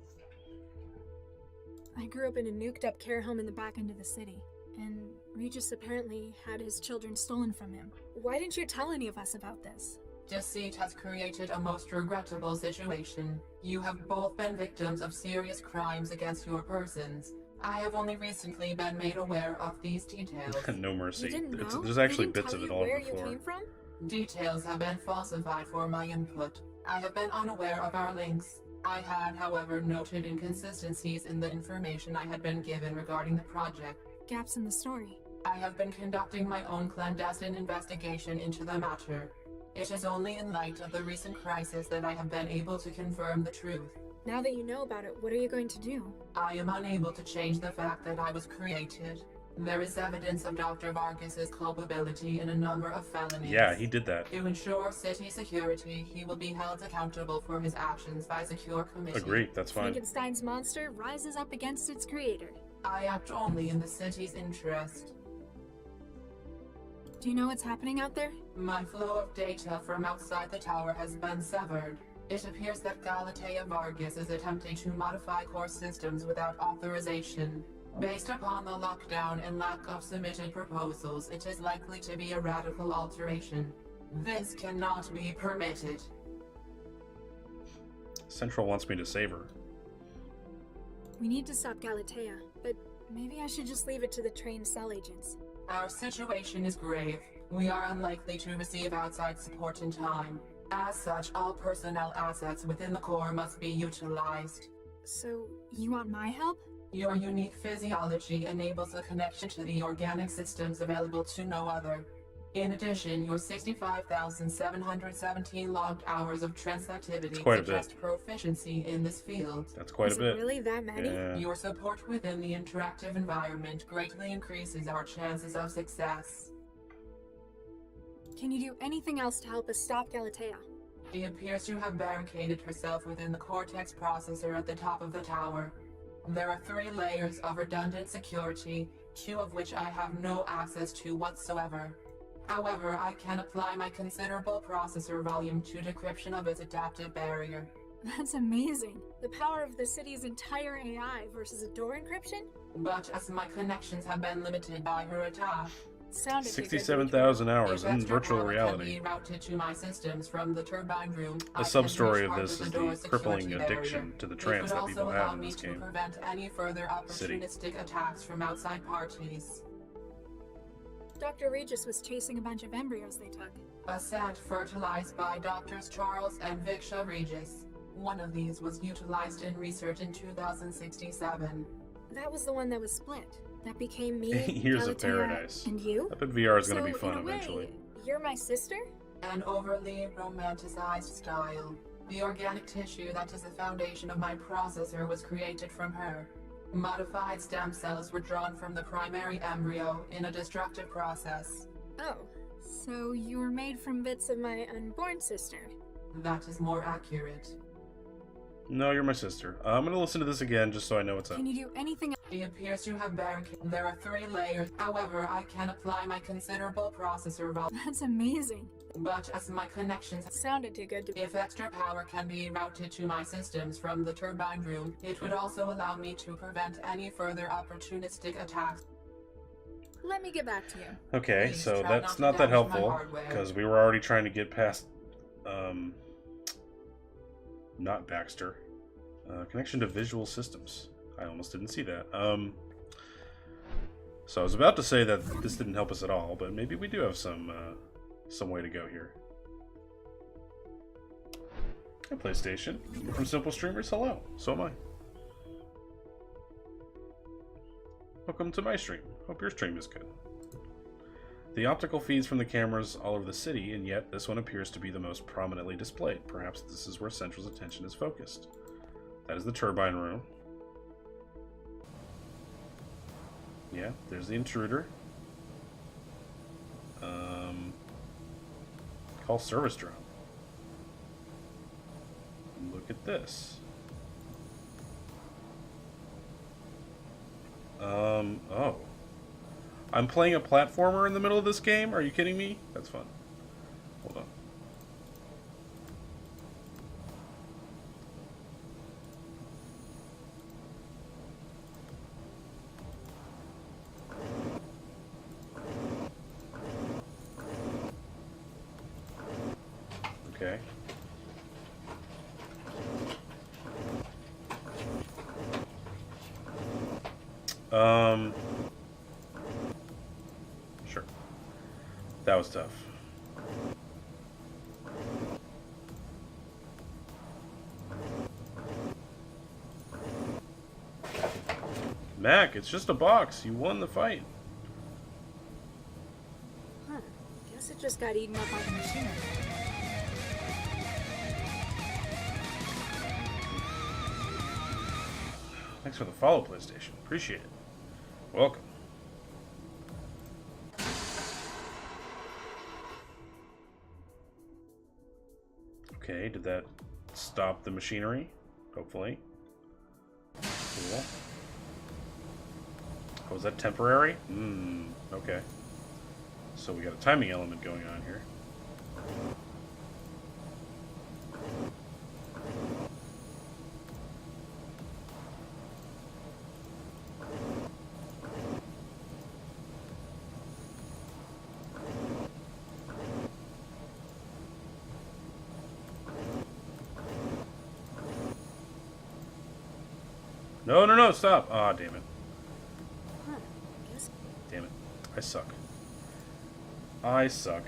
I grew up in a nuked up care home in the back end of the city, and Regis apparently had his children stolen from him. Why didn't you tell any of us about this? Deceit has created a most regrettable situation. You have both been victims of serious crimes against your persons. I have only recently been made aware of these details. No mercy. You didn't know? There's actually They didn't bits tell of it you all over where the you floor. came from? Details have been falsified for my input. I have been unaware of our links. I had, however, noted inconsistencies in the information I had been given regarding the project. Gaps in the story. I have been conducting my own clandestine investigation into the matter. It is only in light of the recent crisis that I have been able to confirm the truth. Now that you know about it, what are you going to do? I am unable to change the fact that I was created. There is evidence of Dr. Vargas' culpability in a number of felonies. Yeah, he did that. To ensure city security, he will be held accountable for his actions by a secure committee. Agreed, that's fine. Frankenstein's monster rises up against its creator. I act only in the city's interest. Do you know what's happening out there? My flow of data from outside the tower has been severed. It appears that Galatea Vargas is attempting to modify core systems without authorization. Based upon the lockdown and lack of submitted proposals, it is likely to be a radical alteration. This cannot be permitted. Central wants me to save her. We need to stop Galatea, but maybe I should just leave it to the trained cell agents. Our situation is grave. We are unlikely to receive outside support in time. As such, all personnel assets within the core must be utilized. So, you want my help? Your unique physiology enables a connection to the organic systems available to no other. In addition, your 65,717 logged hours of trance activity suggest proficiency in this field. That's quite a bit. Is it really that many? Yeah. Your support within the interactive environment greatly increases our chances of success. Can you do anything else to help us stop Galatea? She appears to have barricaded herself within the Cortex processor at the top of the tower. There are 3 layers of redundant security, 2 of which I have no access to whatsoever. However, I can apply my considerable processor volume to decryption of its adaptive barrier. That's amazing. The power of the city's entire AI versus a door encryption? But as my connections have been limited by her attack, Sounded too good to be 67,000 hours if in extra virtual power reality. can be routed to my systems from the turbine room, A sub-story of this is the crippling addiction to the trance that people have in this to game. prevent any further City. opportunistic attacks from outside parties. Dr. Regis was chasing a bunch of embryos they took. A set fertilized by Doctors Charles and Viksha Regis. One of these was utilized in research in 2067. That was the one that was split. That became me, 8 years of Galatea, paradise. and you? I bet VR is going to be So, fun in a way, eventually. You're my sister? An overly romanticized style. The organic tissue that is the foundation of my processor was created from her. Modified stem cells were drawn from the primary embryo in a destructive process. Oh, so you were made from bits of my unborn sister. That is more accurate. No, you're my sister. I'm going to listen to this again just so I know what's up. Can you do anything? She appears to have barricaded. There are 3 layers. However, I can apply my considerable processor volume. That's amazing. But as my connections Sounded too good to be. If extra power can be routed to my systems from the turbine room, it would also allow me to prevent any further opportunistic attacks. Let me get back to you. Okay, Please so try that's not not to that damage my helpful hardware. because we were already trying to get past, not Baxter. Connection to visual systems. I almost didn't see that. So I was about to say that this didn't help us at all, but maybe we do have some way to go here. Hey, PlayStation. You're from Simple Streamers. Hello. So am I. Welcome to my stream. Hope your stream is good. The optical feeds from the cameras all over the city, and yet this one appears to be the most prominently displayed. Perhaps this is where Central's attention is focused. That is the turbine room. Yeah, there's the intruder. Call service drone. Look at this. Oh. I'm playing a platformer in the middle of this game? Are you kidding me? That's fun. Hold on. Okay. Sure. That was tough. Mac, it's just a box. You won the fight. Huh. Guess it just got eaten up by the machinery. Thanks for the follow, PlayStation. Appreciate it. Welcome. Okay, did that stop the machinery? Hopefully. Cool. Oh, was that temporary? Okay. So we got a timing element going on here. No, no, no, stop! Aw, damn it. Huh. Guess Damn it. I suck. I suck.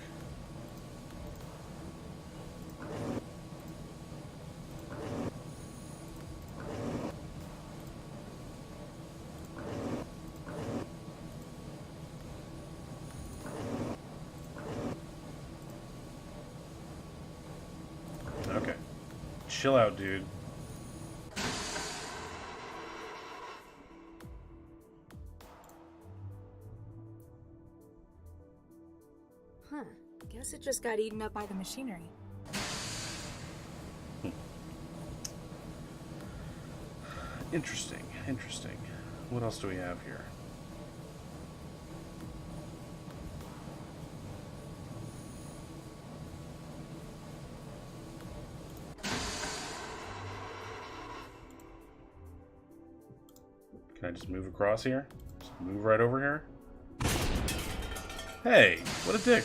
Okay. Chill out, dude. Huh. Guess it just got eaten up by the machinery. Interesting, interesting. What else do we have here? Can I just move across here? Just move right over here? Hey, what a dick.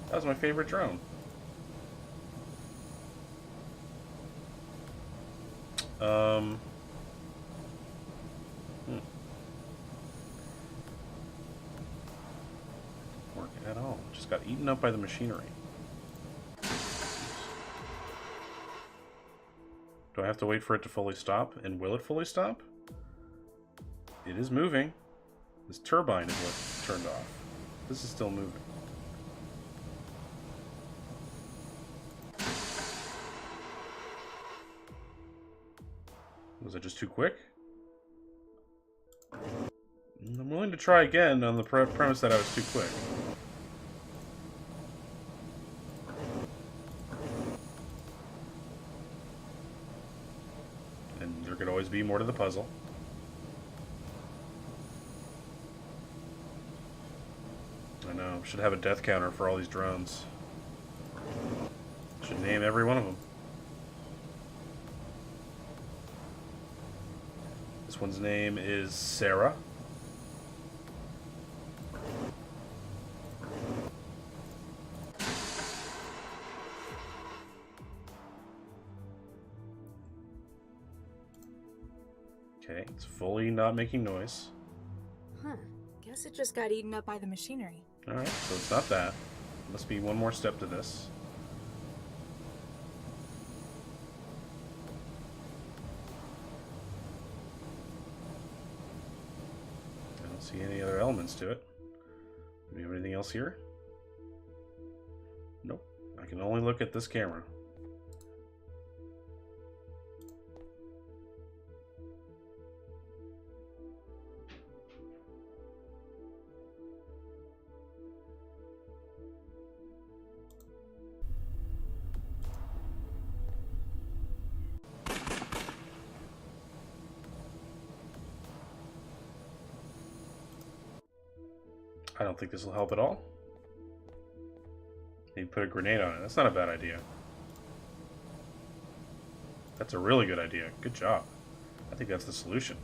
That was my favorite drone. Working at all. Just got eaten up by the machinery. Do I have to wait for it to fully stop? And will it fully stop? It is moving. This turbine is what turned off. This is still moving. Was it just too quick? I'm willing to try again on the premise that I was too quick. And there could always be more to the puzzle. I know, should have a death counter for all these drones. Should name every one of them. This one's name is Sarah. Okay, it's fully not making noise. Huh. Guess it just got eaten up by the machinery. Alright, so it's not that. Must be one more step to this. I don't see any other elements to it. Do we have anything else here? Nope. I can only look at this camera. I don't think this will help at all. Maybe put a grenade on it. That's not a bad idea. That's a really good idea. Good job. I think that's the solution.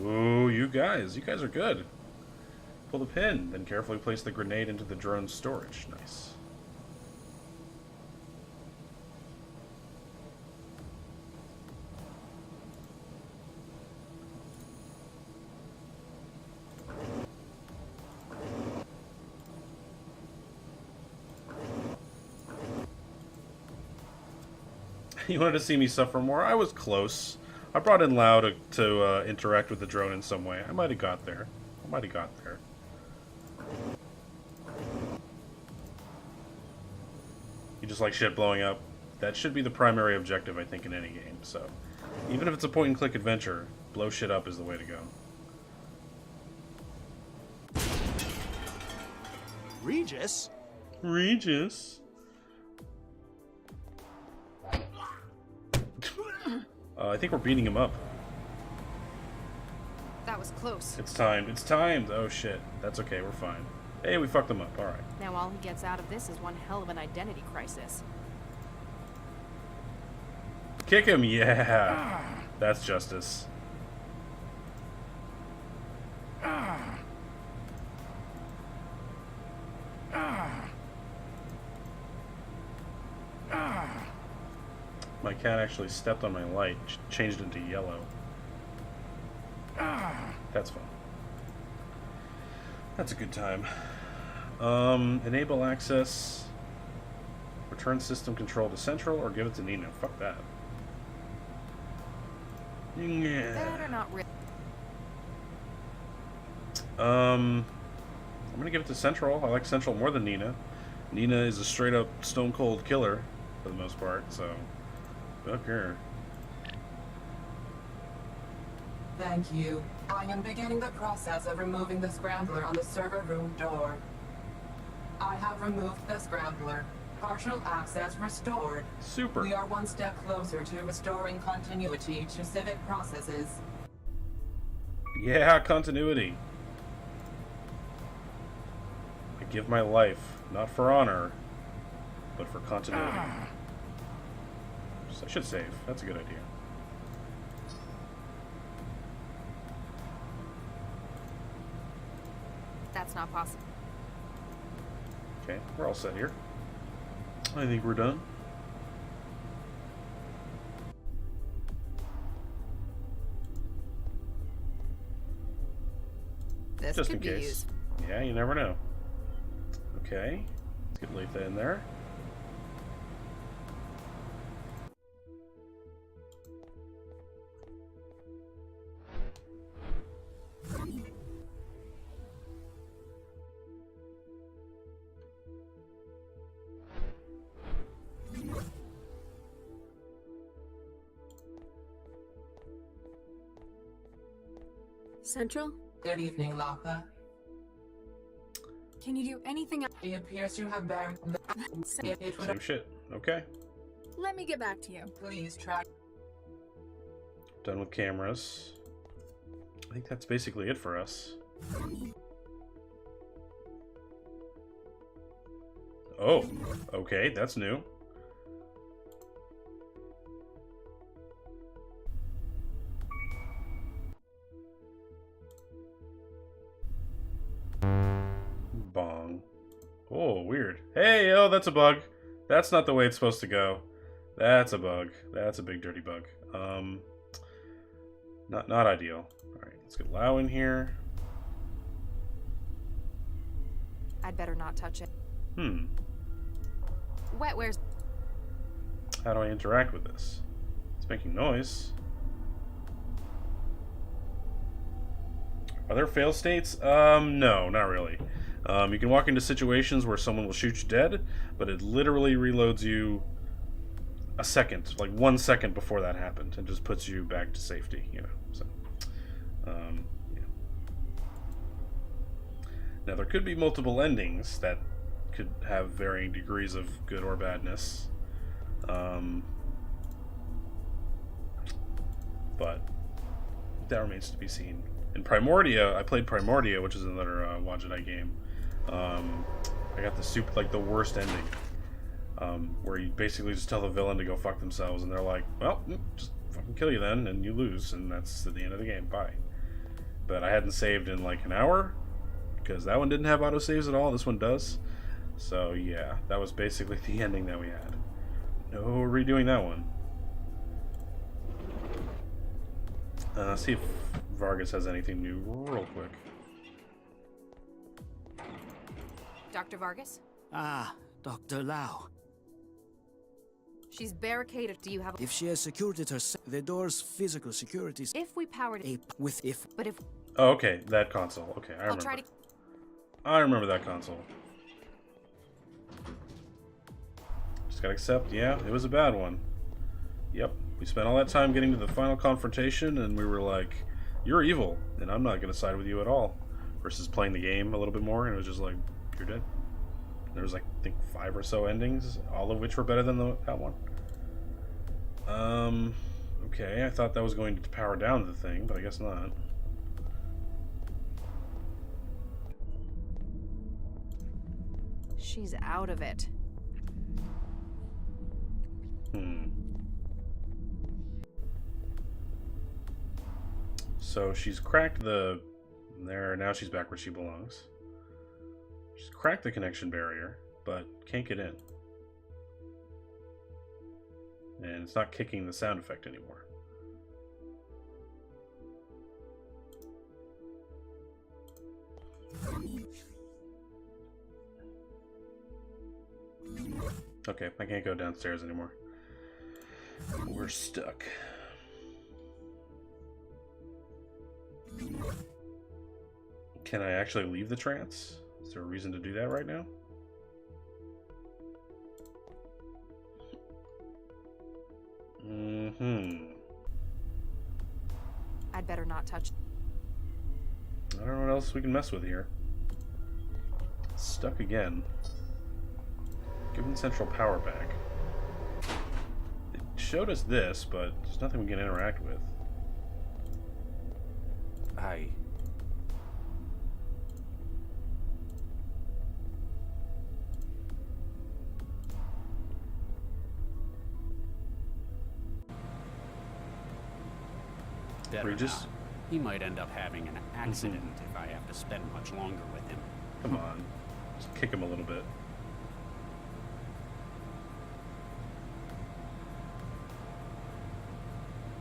Ooh, you guys are good. Pull the pin, then carefully place the grenade into the drone's storage. Nice. You wanted to see me suffer more? I was close. I brought in Lau to interact with the drone in some way. I might have got there. You just like shit blowing up. That should be the primary objective, I think, in any game. So, even if it's a point-and-click adventure, blow shit up is the way to go. Regis? Regis? I think we're beating him up. That was close. It's timed. It's timed. Oh shit. That's okay. We're fine. Hey, we fucked him up. All right. Now all he gets out of this is one hell of an identity crisis. Kick him. Yeah. That's justice. My cat actually stepped on my light, changed it to yellow. That's fun. That's a good time. Enable access. Return system control to Central or give it to Nina. Fuck that. Yeah. Better not really. I'm gonna give it to Central. I like Central more than Nina. Nina is a straight up stone cold killer for the most part, so fuck her. Thank you. I am beginning the process of removing the scrambler on the server room door. I have removed the scrambler. Partial access restored. Super. We are one step closer to restoring continuity to civic processes. Yeah, continuity. I give my life, not for honor, but for continuity. I should save. That's a good idea. That's not possible. Okay, we're all set here. I think we're done. This Just could in be case. used. Yeah, you never know. Okay, let's get Letha in there. Central? Good evening, Latha. Can you do anything else? He appears to have buried it would Same shit. Okay. Let me get back to you. please try. Done with cameras. I think that's basically it for us. Oh, okay, that's new. Bong. Oh, weird. Hey, oh, that's a bug. That's not the way it's supposed to go. That's a bug. That's a big dirty bug. Not ideal. Alright, let's get Lau in here. I'd better not touch it. Hmm. Wetware's. How do I interact with this? It's making noise. Are there fail states? No, not really. You can walk into situations where someone will shoot you dead, but it literally reloads you a second, like 1 second before that happened, and just puts you back to safety, you know. So, yeah. Now, there could be multiple endings that could have varying degrees of good or badness. But that remains to be seen. In Primordia, I played Primordia, which is another Wajidai game. I got the worst ending, where you basically just tell the villain to go fuck themselves, and they're like, well, just fucking kill you then, and you lose, and that's at the end of the game, bye. But I hadn't saved in like an hour, because that one didn't have autosaves at all, this one does. So yeah, that was basically the ending that we had. No redoing that one. See if Vargas has anything new real quick. Dr. Vargas? Ah, Dr. Lau. She's barricaded. Do you have? If she has secured it herself, the door's physical security. If we powered it. But if. Oh, okay, that console. Okay, I remember. I'll try to. I remember that console. Just gotta accept, yeah, it was a bad one. Yep, we spent all that time getting to the final confrontation, and we were like, you're evil, and I'm not gonna side with you at all. Versus playing the game a little bit more, and it was just like, you're dead. There was like, I think 5 or so endings, all of which were better than that one. Okay, I thought that was going to power down the thing, but I guess not. She's out of it. So she's cracked the... There, now she's back where she belongs. She's cracked the connection barrier, but can't get in. And it's not kicking the sound effect anymore. Okay, I can't go downstairs anymore. We're stuck. Can I actually leave the trance? Is there a reason to do that right now? I'd better not touch. I don't know what else we can mess with here. Stuck again. Given central power back. It showed us this, but there's nothing we can interact with. Hi. Better Regis? not. He might end up having an accident if I have to spend much longer with him. Come on. Just kick him a little bit.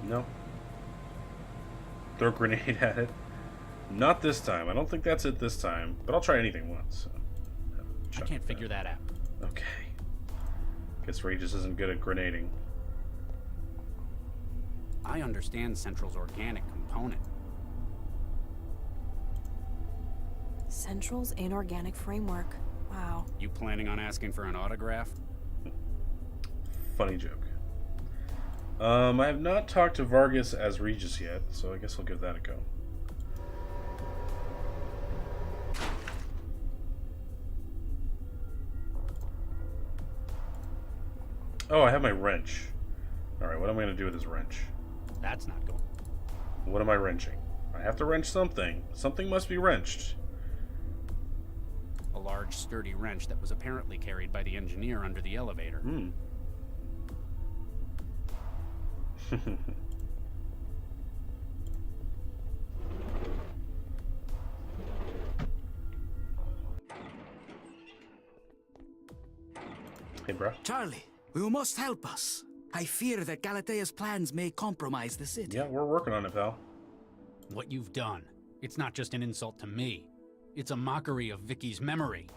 No. Throw a grenade at it. Not this time. I don't think that's it this time. But I'll try anything once. So. I can't figure that out. Okay. Guess Regis isn't good at grenading. I understand Central's organic component. Central's inorganic framework. Wow. You planning on asking for an autograph? Funny joke. I have not talked to Vargas as Regis yet, so I guess I'll give that a go. Oh, I have my wrench. Alright, what am I going to do with this wrench? That's not going. What am I wrenching? I have to wrench something. Something must be wrenched. A large, sturdy wrench that was apparently carried by the engineer under the elevator. Hey, bro. Charlie, you must help us. I fear that Galatea's plans may compromise the city. Yeah, we're working on it, pal. What you've done, it's not just an insult to me. It's a mockery of Vicky's memory.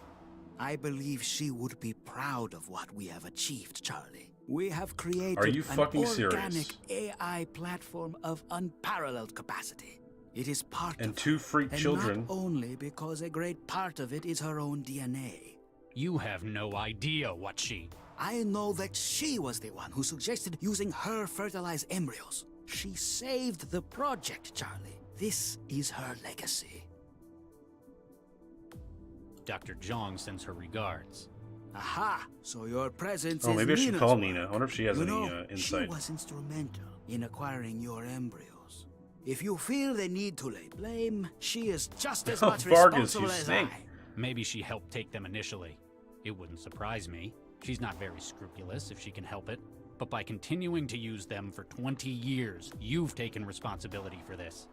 I believe she would be proud of what we have achieved, Charlie. We have created Are you an fucking organic serious? AI platform of unparalleled capacity. It is part And of two her, freak and children. not only because a great part of it is her own DNA. You have no idea what she... I know that she was the one who suggested using her fertilized embryos. She saved the project, Charlie. This is her legacy. Dr. Zhang sends her regards. Aha! So your presence Oh, is maybe I should Nina's call work. Nina. I wonder if she has You any know, insight. She was instrumental in acquiring your embryos. If you feel the need to lay blame, she is just as much Vargas, you responsible as snake. I. Maybe she helped take them initially. It wouldn't surprise me. She's not very scrupulous if she can help it. But by continuing to use them for 20 years, you've taken responsibility for this.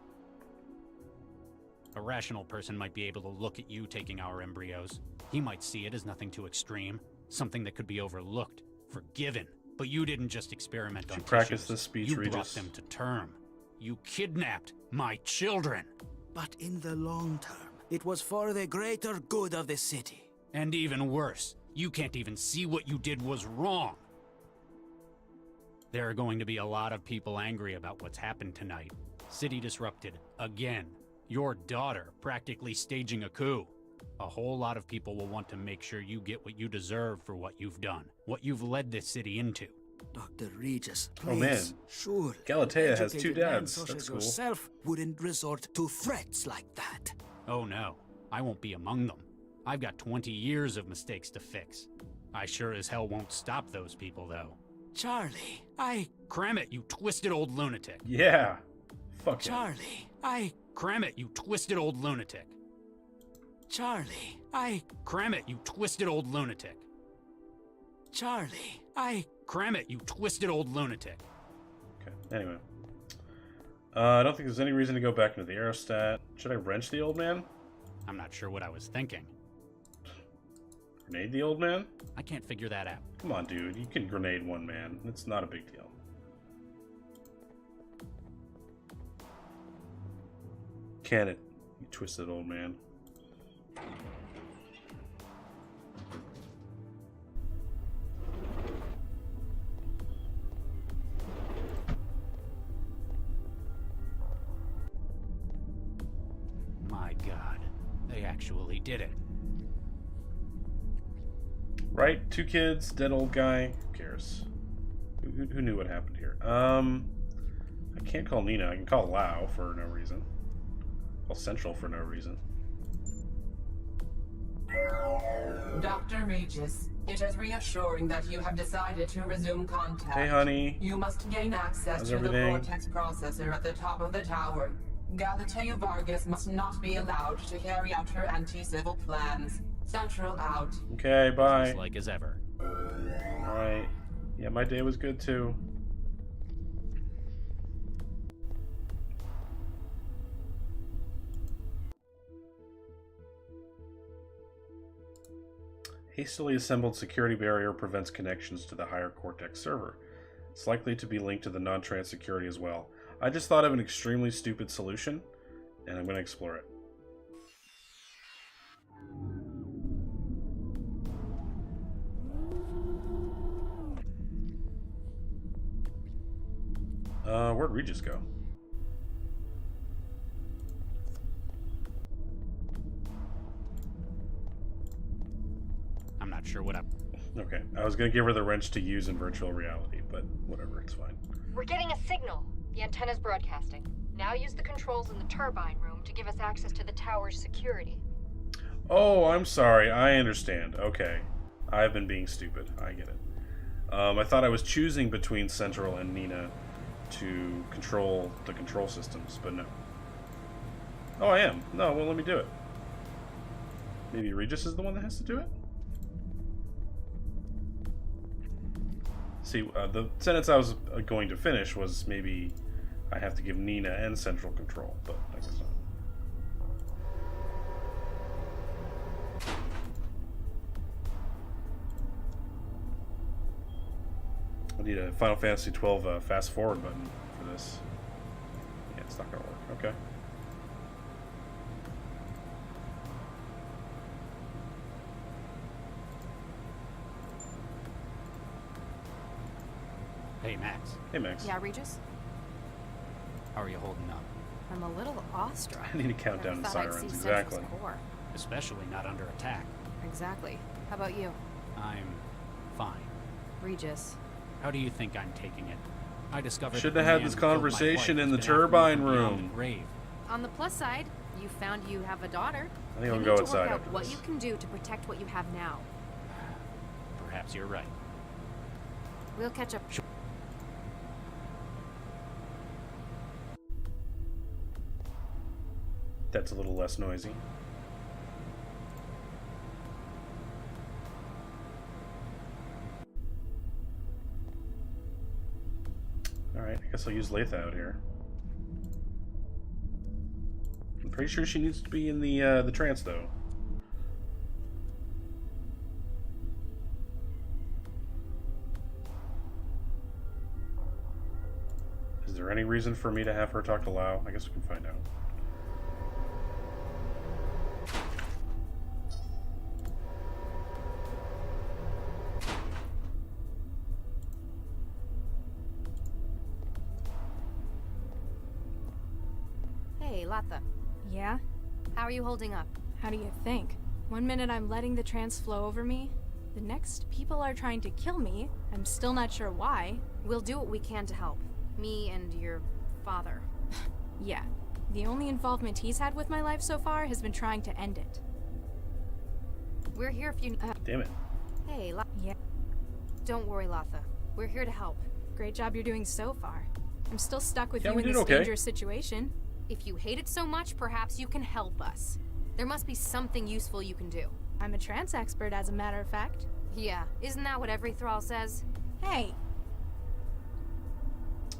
A rational person might be able to look at you taking our embryos. He might see it as nothing too extreme, something that could be overlooked, forgiven. But you didn't just experiment on practiced tissues. this speech, You brought Regis. them to term. You kidnapped my children. But in the long term, it was for the greater good of the city. And even worse, you can't even see what you did was wrong. There are going to be a lot of people angry about what's happened tonight. City disrupted, again. Your daughter practically staging a coup. A whole lot of people will want to make sure you get what you deserve for what you've done, what you've led this city into. Dr. Regis, please. Oh, man. Sure. Galatea has 2 educated man dads. such That's as cool. yourself wouldn't resort to threats like that. Oh no, I won't be among them. I've got 20 years of mistakes to fix. I sure as hell won't stop those people, though. Charlie, Cram it, you twisted old lunatic. Yeah. Fuck yeah. Charlie, Cram it, you twisted old lunatic. Charlie, Cram it, you twisted old lunatic. Charlie, Cram it, you twisted old lunatic. Okay, anyway. I don't think there's any reason to go back into the aerostat. Should I wrench the old man? I'm not sure what I was thinking. Grenade the old man? I can't figure that out. Come on, dude. You can grenade one man. It's not a big deal. Can it, you twisted old man. My God, they actually did it. Right? 2 kids, dead old guy. Who cares? Who knew what happened here? I can't call Nina. I can call Lau for no reason. Call Central for no reason. Dr. Regis, it is reassuring that you have decided to resume contact. Hey, honey. You must gain access How's to everything? the Vortex processor at the top of the tower. Galatea Vargas must not be allowed to carry out her anti-civil plans. Central out. Okay, bye. Just like as ever. Alright. Yeah, my day was good too. Hastily assembled security barrier prevents connections to the higher Cortex server. It's likely to be linked to the non-trans security as well. I just thought of an extremely stupid solution, and I'm going to explore it. Where'd Regis go? I'm not sure what I'm... Okay, I was going to give her the wrench to use in virtual reality, but whatever, it's fine. We're getting a signal. The antenna's broadcasting. Now use the controls in the turbine room to give us access to the tower's security. Oh, I'm sorry. I understand. Okay. I've been being stupid. I get it. I thought I was choosing between Central and Nina to control the control systems, but no. Oh, I am. No, well, let me do it. Maybe Regis is the one that has to do it? See, the sentence I was going to finish was maybe I have to give Nina and Central control, but I guess not. I need a Final Fantasy XII fast forward button for this. Yeah, it's not gonna work. Okay. Hey, Max. Hey, Max. Yeah, Regis? How are you holding up? I'm a little awestruck. I need to count down the sirens. Exactly. Especially not under attack. Exactly. How about you? I'm fine. Regis. How do you think I'm taking it? I discovered Should have had this conversation in the turbine room. On the plus side, you found you have a daughter. I think you I'll need go to outside work out after what this. you can do to protect what you have now. Perhaps you're right. We'll catch up. That's a little less noisy. Alright, I guess I'll use Latha out here. I'm pretty sure she needs to be in the trance, though. Is there any reason for me to have her talk to Lau? I guess we can find out. Hey, Latha. Yeah? How are you holding up? How do you think? One minute I'm letting the trance flow over me. The next, people are trying to kill me. I'm still not sure why. We'll do what we can to help. Me and your father. Yeah. The only involvement he's had with my life so far has been trying to end it. We're here if you... Damn it. Hey, Yeah. Don't worry, Latha. We're here to help. Great job you're doing so far. I'm still stuck with Yeah, you we in did this okay. dangerous situation. If you hate it so much, perhaps you can help us. There must be something useful you can do. I'm a trance expert, as a matter of fact. Yeah, isn't that what every thrall says? Hey!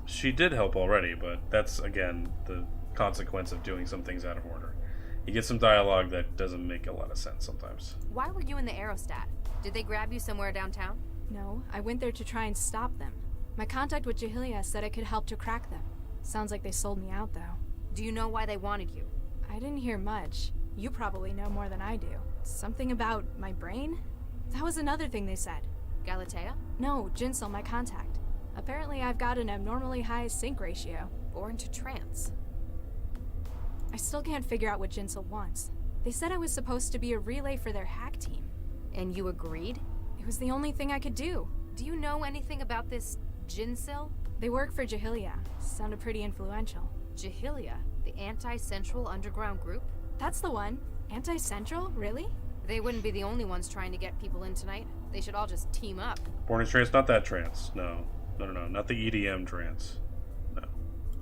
She did help already, but that's, again, the consequence of doing some things out of order. You get some dialogue that doesn't make a lot of sense sometimes. Why were you in the aerostat? Did they grab you somewhere downtown? No, I went there to try and stop them. My contact with Jahilia said I could help to crack them. Sounds like they sold me out, though. Do you know why they wanted you? I didn't hear much. You probably know more than I do. Something about my brain? That was another thing they said. Galatea? No, Jinsel, my contact. Apparently I've got an abnormally high sync ratio. Born to trance. I still can't figure out what Jinsel wants. They said I was supposed to be a relay for their hack team. And you agreed? It was the only thing I could do. Do you know anything about this Jinsel? They work for Jahilia. Sounded pretty influential. Jahilia? The anti-central underground group? That's the one. Anti-central? Really? They wouldn't be the only ones trying to get people in tonight. They should all just team up. Born in trance, not that trance. No. No, not the EDM trance. No.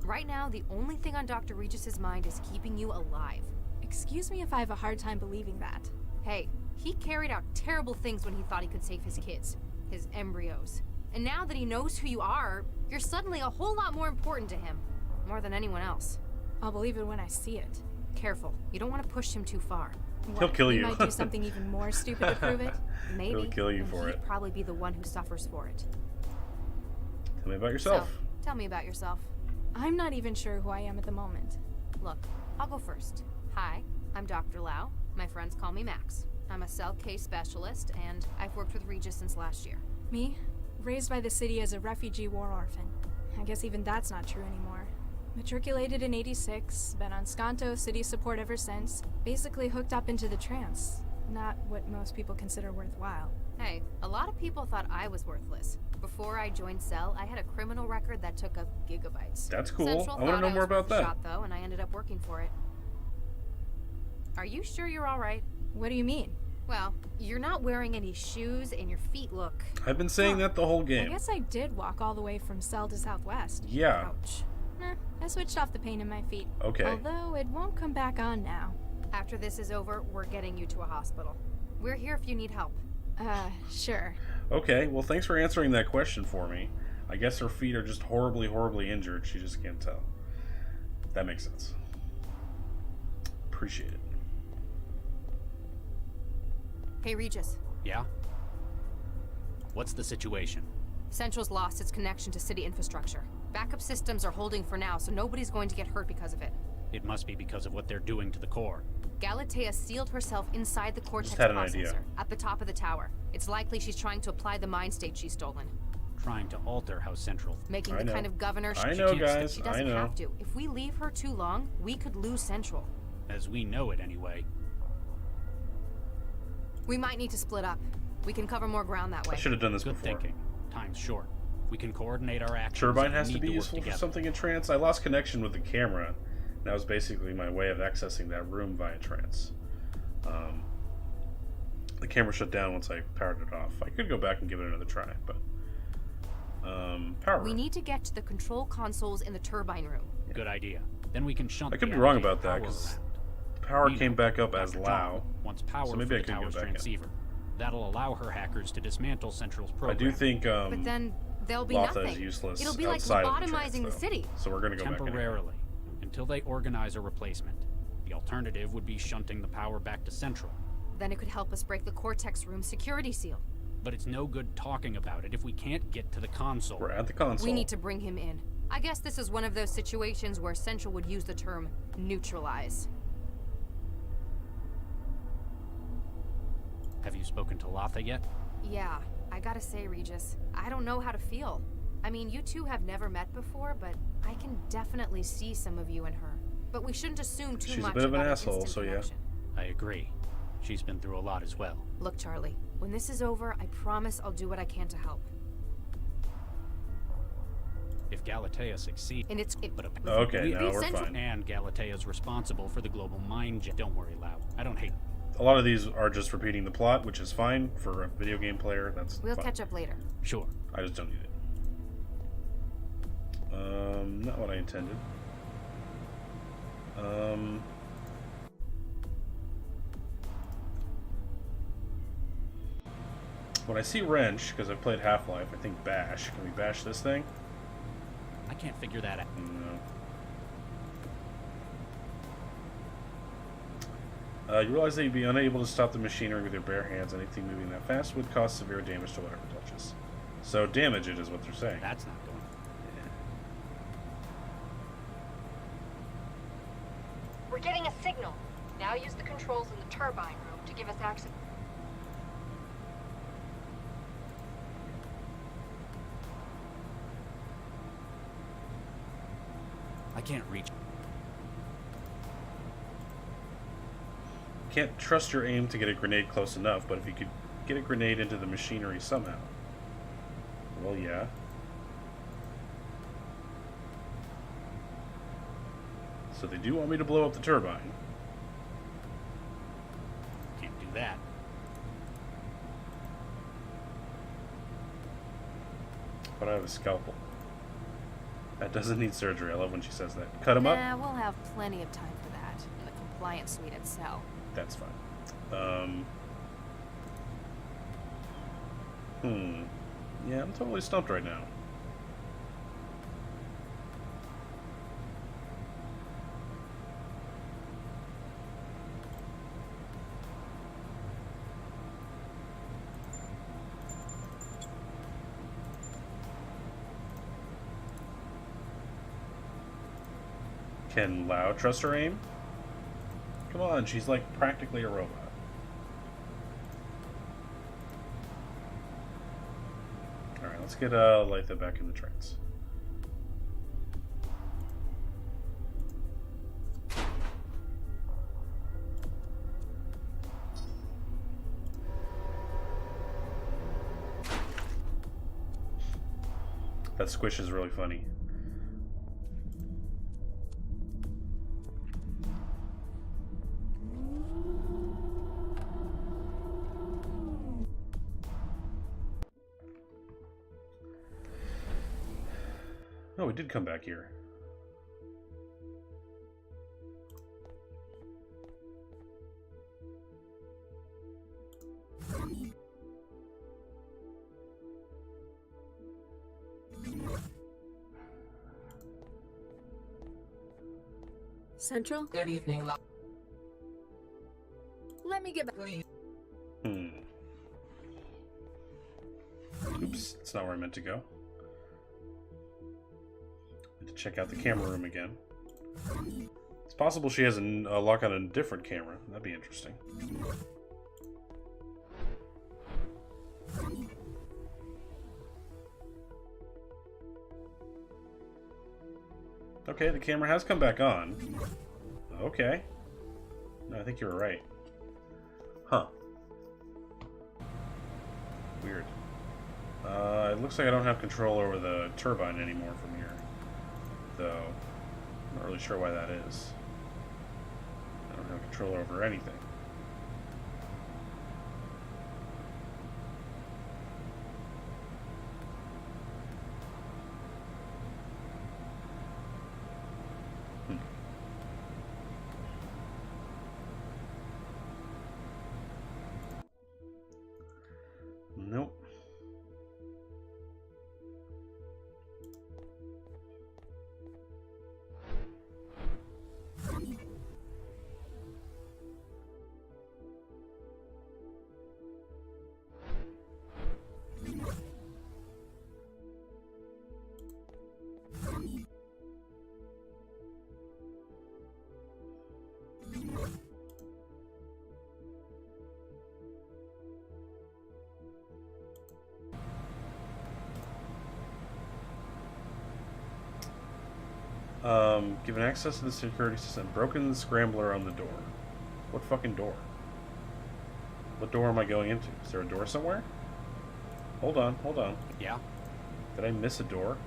Right now, the only thing on Dr. Regis's mind is keeping you alive. Excuse me if I have a hard time believing that. Hey, he carried out terrible things when he thought he could save his kids. His embryos. And now that he knows who you are, you're suddenly a whole lot more important to him. More than anyone else. I'll believe it when I see it. Careful. You don't want to push him too far. He'll kill you. He might do something even more stupid to prove it. Maybe. He'll kill you and for he'd it. probably be the one who suffers for it. Tell me about yourself. So, tell me about yourself. I'm not even sure who I am at the moment. Look, I'll go first. Hi, I'm Dr. Lau. My friends call me Max. I'm a cell case specialist, and I've worked with Regis since last year. Me? Raised by the city as a refugee war orphan. I guess even that's not true anymore. Matriculated in '86, been on Skanto city support ever since. Basically hooked up into the trance. Not what most people consider worthwhile. Hey, a lot of people thought I was worthless. Before I joined Cell, I had a criminal record that took up gigabytes. That's cool. Central I want to thought know I more was about worth a that. shot, though, and I ended up working for it. Are you sure you're all right? What do you mean? Well, you're not wearing any shoes, and your feet look... I've been saying that the whole I game. guess I did walk all the way from Cell to Southwest. Yeah. Ouch. I switched off the pain in my feet. Okay. Although it won't come back on now. After this is over, we're getting you to a hospital. We're here if you need help. Sure. Okay, well, thanks for answering that question for me. I guess her feet are just horribly, horribly injured. She just can't tell. That makes sense. Appreciate it. Hey, Regis. Yeah? What's the situation? Central's lost its connection to city infrastructure. Backup systems are holding for now, so nobody's going to get hurt because of it. It must be because of what they're doing to the core. Galatea sealed herself inside the Cortex had an processor idea. at the top of the tower. It's likely she's trying to apply the mind state she's stolen. Trying to alter how Central... Making I the know. kind of governor I she know, can't guys. She I doesn't know. have to. If we leave her too long, we could lose Central. As we know it anyway. We might need to split up. We can cover more ground that way. I should have done this Good before. thinking. Time's short. We can coordinate our actions. Turbine and has we to need be work useful together. for something in trance. I lost connection with the camera. That was basically my way of accessing that room via trance. The camera shut down once I powered it off. I could go back and give it another try, but power We room. need to get to the control consoles in the turbine room. Good idea. Then we can shunt I could the be wrong allocated about that power because around. the power Nino, came back up as Dr. Lau. John wants power So maybe for I the could go tower's back in. transceiver. That'll allow her hackers to dismantle Central's I program. do think But then there'll be Latha nothing. is useless It'll be like outside of the trance, lobotomizing the though. city. So we're gonna go back in. temporarily, until they organize a replacement. The alternative would be shunting the power back to Central. Then it could help us break the Cortex room security seal. But it's no good talking about it if we can't get to the console. We're at the console. We need to bring him in. I guess this is one of those situations where Central would use the term neutralize. Have you spoken to Latha yet? Yeah, I gotta say, Regis, I don't know how to feel. I mean, you two have never met before, but I can definitely see some of you in her. But we shouldn't assume too She's a much bit of an about asshole, instant so yeah. connection. I agree. She's been through a lot as well. Look, Charlie, when this is over, I promise I'll do what I can to help. If Galatea succeeds... And it's... Okay, we- no, the we're Central- fine. And Galatea's responsible for the global mind jet. Don't worry, Lau. I don't hate... A lot of these are just repeating the plot, which is fine for a video game player. That's We'll fine. catch up later. Sure. I just don't need it. Not what I intended. When I see wrench, because I've played Half-Life, I think bash. Can we bash this thing? I can't figure that out. No. You realize that you'd be unable to stop the machinery with your bare hands. Anything moving that fast would cause severe damage to whatever touches. So damage it is what they're saying. That's not going. We're getting a signal. Now use the controls in the turbine room to give us access. I can't reach. Can't trust your aim to get a grenade close enough, but if you could get a grenade into the machinery somehow. Well, yeah. So they do want me to blow up the turbine. Can't do that. But I have a scalpel. That doesn't need surgery. I love when she says that. Cut him up? Nah, we'll have plenty of time for that in the compliance suite at Cell. That's fine. Yeah, I'm totally stumped right now. Can Lao trust her aim? Come on, she's like practically a robot. Alright, let's get Lytha back in the trance. That squish is really funny. Oh, we did come back here. Central? Good evening, Let me get back. Oops, it's not where I meant to go. Need to check out the camera room again. It's possible she has a lock on a different camera. That'd be interesting. Okay, the camera has come back on. Okay. No, I think you were right. Huh. Weird. It looks like I don't have control over the turbine anymore from here. Though, I'm not really sure why that is. I don't have control over anything. Nope. Given access to the security system, broken the scrambler on the door. What fucking door? What door am I going into? Is there a door somewhere? Hold on, hold on. Yeah? Did I miss a door?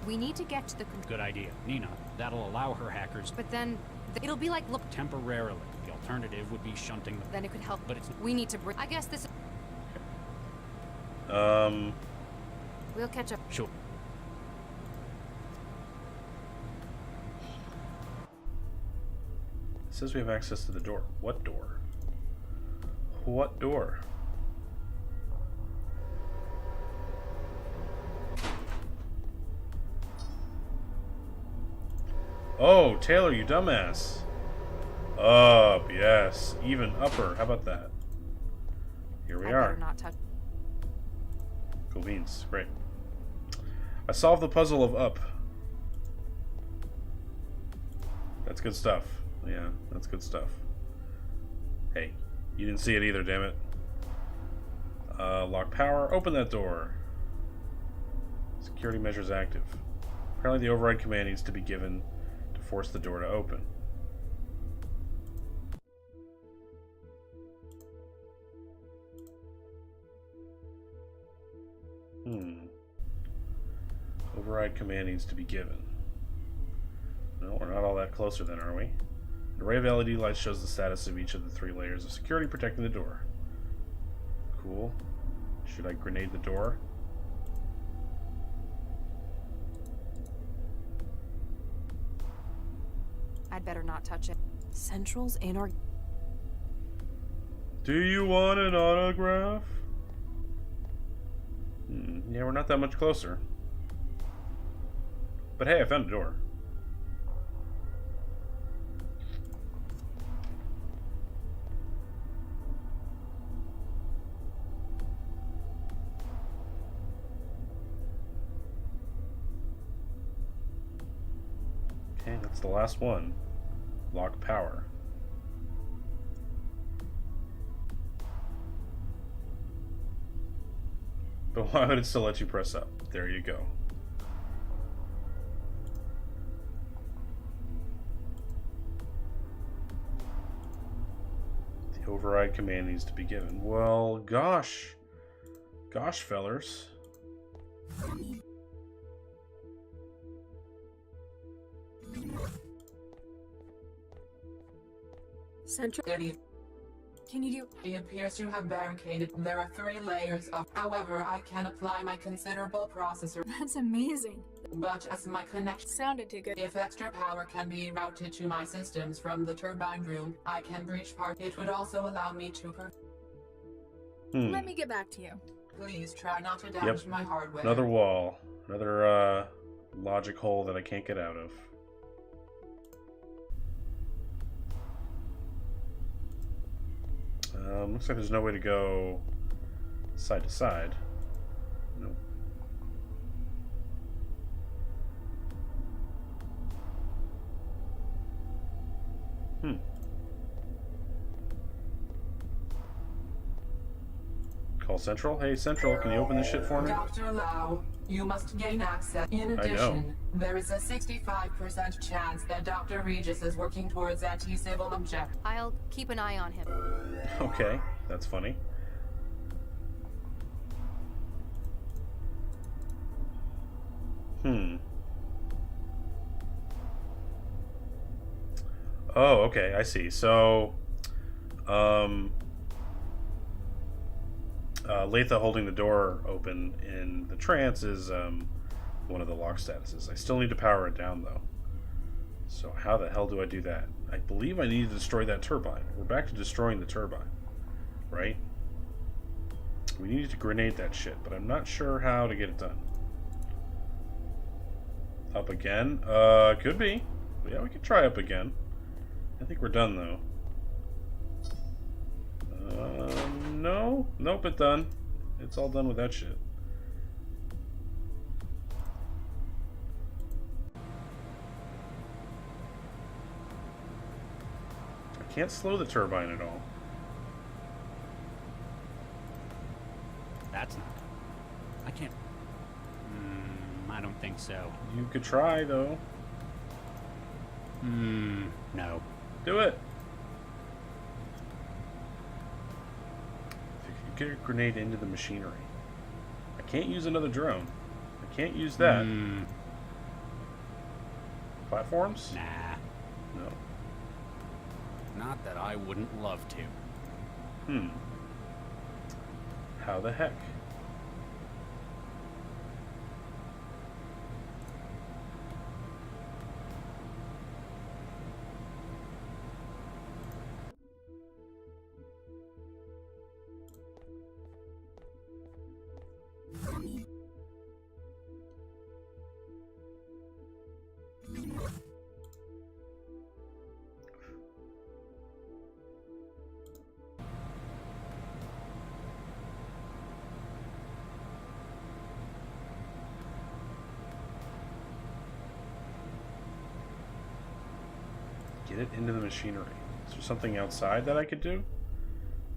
We need to get to the Good idea. Nina, that'll allow her hackers... But then, it'll be like, look... Temporarily. The alternative would be shunting the... Then it could help. But it's... We need to bring... I guess this... We'll catch up. Sure. It says we have access to the door. What door? What door? Oh, Taylor, you dumbass. Up, yes. Even upper. How about that? Here we are. Better not touch. Cool beans. Great. I solved the puzzle of up. That's good stuff. Yeah, that's good stuff. Hey, you didn't see it either, damn it. Lock power. Open that door. Security measures active. Apparently the override command needs to be given to force the door to open. Override command needs to be given. No, we're not all that closer then, are we? An array of LED lights shows the status of each of the 3 layers of security protecting the door. Cool. Should I grenade the door? I'd better not touch it. Central's anarch. Do you want an autograph? Yeah, we're not that much closer. But hey, I found a door. Okay, that's the last one. Lock power. But why would it still let you press up? There you go. The override command needs to be given. Well, gosh. Gosh, fellers. Central. Can you do? He appears to have barricaded. There are 3 layers of. However, I can apply my considerable processor. That's amazing. But as my connection Sounded too good. if extra power can be routed to my systems from the turbine room, I can breach part. It would also allow me to. Let me get back to you. Please try not to damage my hardware. Another wall. Another logic hole that I can't get out of. Looks like there's no way to go side to side. Nope. Call Central. Hey, Central, can you open this shit for me? Dr. Lau, you must gain access. In addition, there is a 65% chance that Dr. Regis is working towards anti-civil objectives. I'll keep an eye on him. Okay, that's funny. Oh, okay, I see. So, Latha holding the door open in the trance is one of the lock statuses. I still need to power it down, though. So how the hell do I do that? I believe I need to destroy that turbine. We're back to destroying the turbine, right? We need to grenade that shit, but I'm not sure how to get it done. Up again? Could be. Yeah, we could try up again. I think we're done, though. No. Nope, it's done. It's all done with that shit. I can't slow the turbine at all. That's not good. I can't... I don't think so. You could try, though. No. Do it! If you could get a grenade into the machinery. I can't use another drone. I can't use that. Platforms? Nah. No. Not that I wouldn't love to. How the heck? Get it into the machinery. Is there something outside that I could do?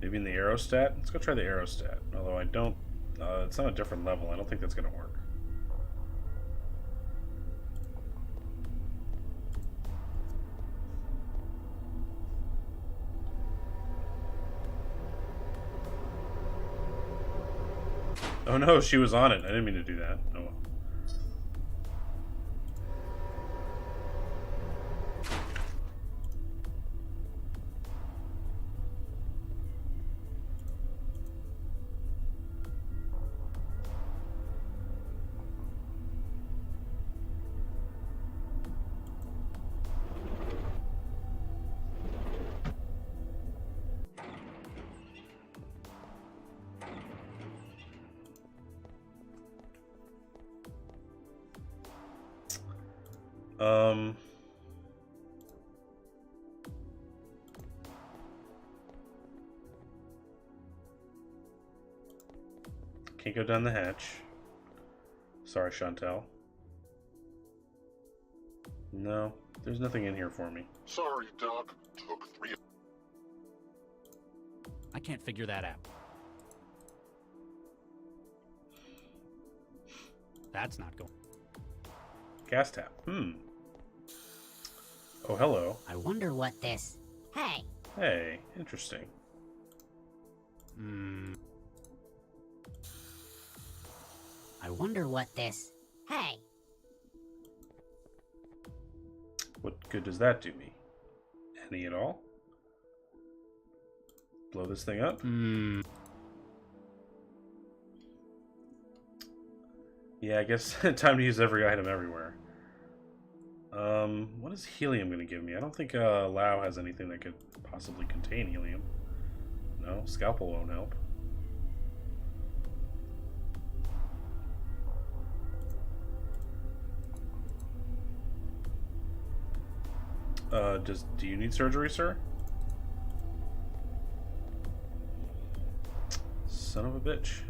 Maybe in the aerostat? Let's go try the aerostat. Although I don't... it's on a different level. I don't think that's going to work. Oh no, she was on it. I didn't mean to do that. Oh well. Can't go down the hatch. Sorry, Chantel. No, there's nothing in here for me. Sorry, Doc. Took 3. I can't figure that out. That's not going. Gas tap. Oh, hello. I wonder what this... Hey! Hey, interesting. I wonder what this... Hey! What good does that do me? Any at all? Blow this thing up? Yeah, I guess time to use every item everywhere. What is helium going to give me? I don't think Lao has anything that could possibly contain helium. No, scalpel won't help. Do you need surgery, sir? Son of a bitch.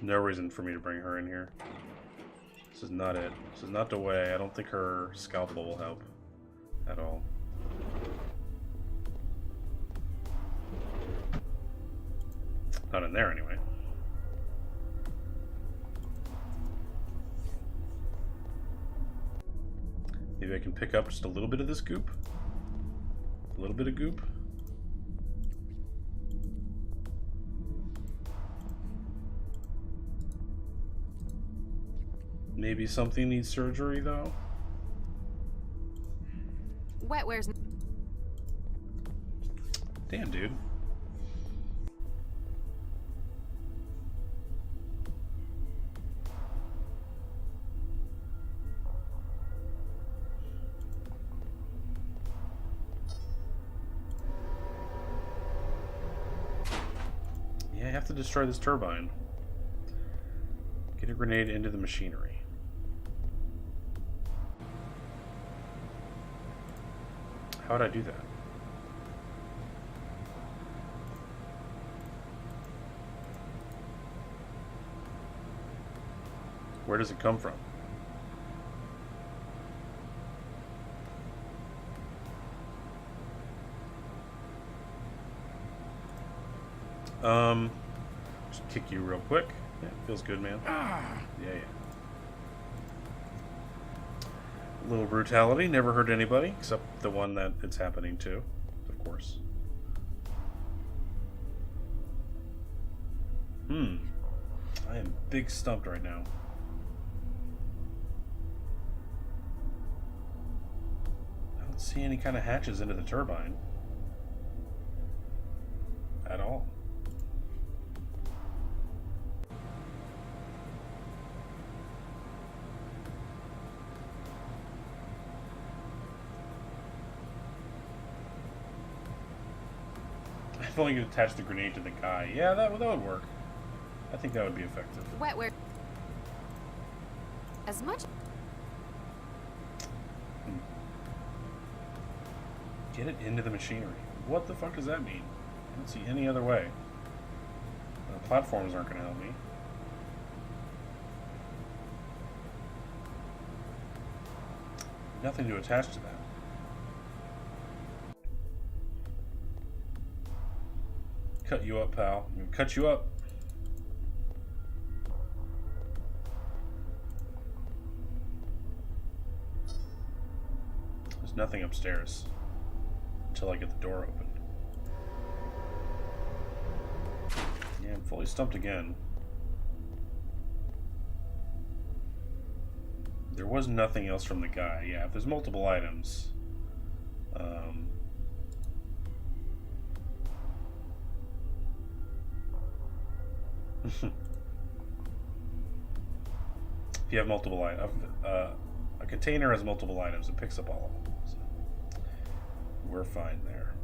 No reason for me to bring her in here. This is not it. This is not the way. I don't think her scalpel will help at all. Not in there anyway. Maybe I can pick up just a little bit of this goop. A little bit of goop. Maybe something needs surgery, though. Wetware's... Damn, dude. Yeah, I have to destroy this turbine. Get a grenade into the machinery. How would I do that? Where does it come from? Just kick you real quick. Yeah, feels good, man. Yeah. A little brutality, never hurt anybody, except the one that it's happening to, of course. I am big stumped right now. I don't see any kind of hatches into the turbine. At all. If only you could attach the grenade to the guy. Yeah, that would work. I think that would be effective. Wetware... As much... Get it into the machinery. What the fuck does that mean? I don't see any other way. The platforms aren't going to help me. Nothing to attach to that. Cut you up, pal. I'm gonna cut you up. There's nothing upstairs until I get the door open. Yeah, I'm fully stumped again. There was nothing else from the guy. Yeah, if there's multiple items. If you have multiple items, a container has multiple items. It picks up all of them. So we're fine there.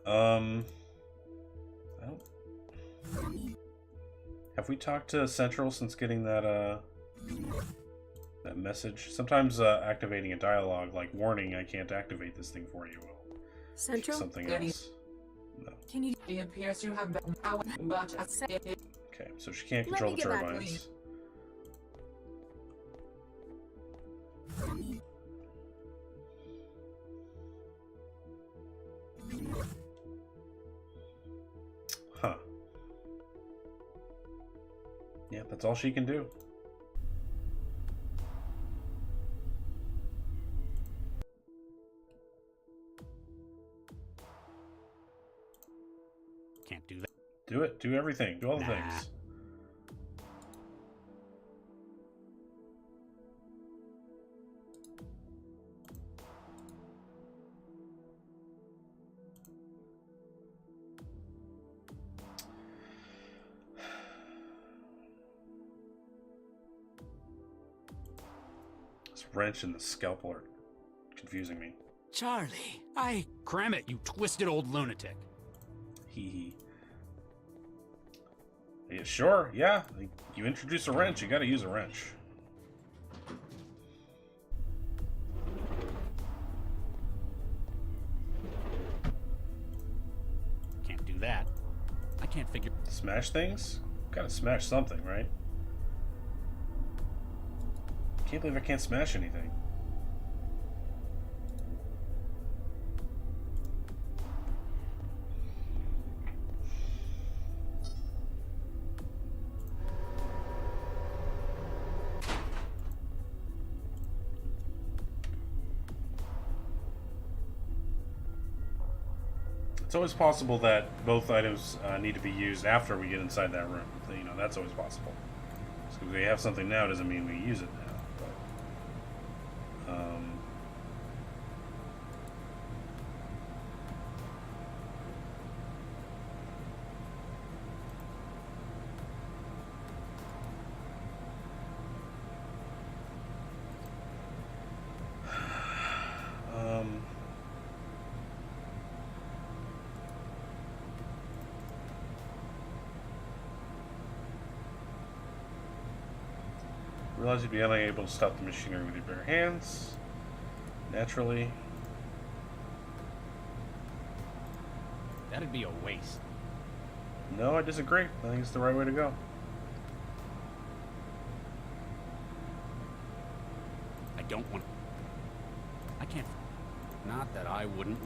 I don't. Have we talked to Central since getting that that message. Sometimes activating a dialogue like warning, I can't activate this thing for you. Will Central? something else. No. Can you? He appears to have been out, but Okay, so she can't control the turbines. Huh. Yeah, that's all she can do. Can't do that. Do it. Do everything. Do all the things. This wrench and the scalpel are confusing me. Charlie, Cram it, you twisted old lunatic. Hee. Yeah, sure, yeah. You introduce a wrench, you gotta use a wrench. Can't do that. I can't figure... Smash things? Gotta smash something, right? Can't believe I can't smash anything. It's always possible that both items need to be used after we get inside that room. You know, that's always possible. Just because we have something now doesn't mean we use it now. Realize you'd be unable to stop the machinery with your bare hands. Naturally. That'd be a waste. No, I disagree. I think it's the right way to go. I don't want... I can't... Not that I wouldn't...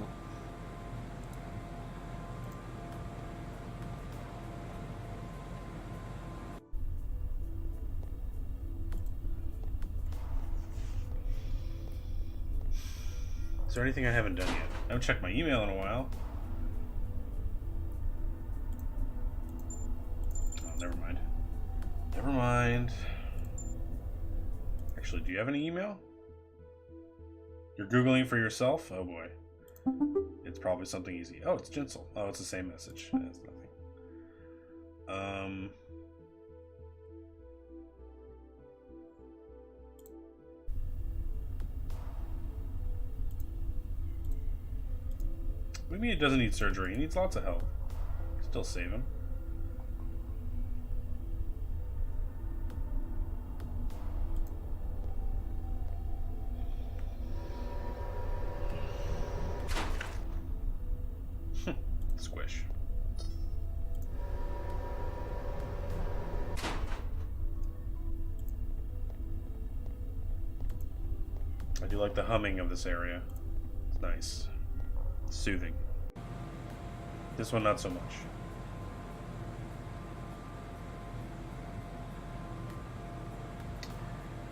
Is there anything I haven't done yet? I haven't checked my email in a while. Oh, never mind. Never mind. Actually, do you have any email? You're Googling for yourself? Oh boy. It's probably something easy. Oh, it's Jinsel. Oh, it's the same message. It's nothing. What do you mean it doesn't need surgery? He needs lots of help. Still save him. Squish. I do like the humming of this area. It's nice. Soothing. This one, not so much.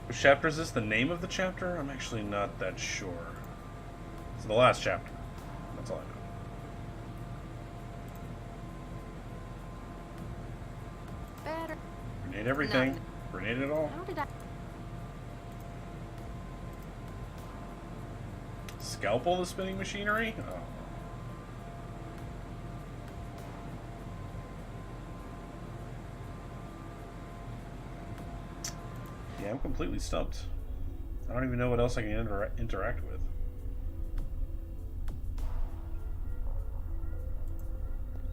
Which chapter is this? The name of the chapter? I'm actually not that sure. It's the last chapter. That's all I know. Better. Grenade everything. No. Grenade it all. How did I... Scalpel the spinning machinery? Oh. Yeah, I'm completely stumped. I don't even know what else I can interact with.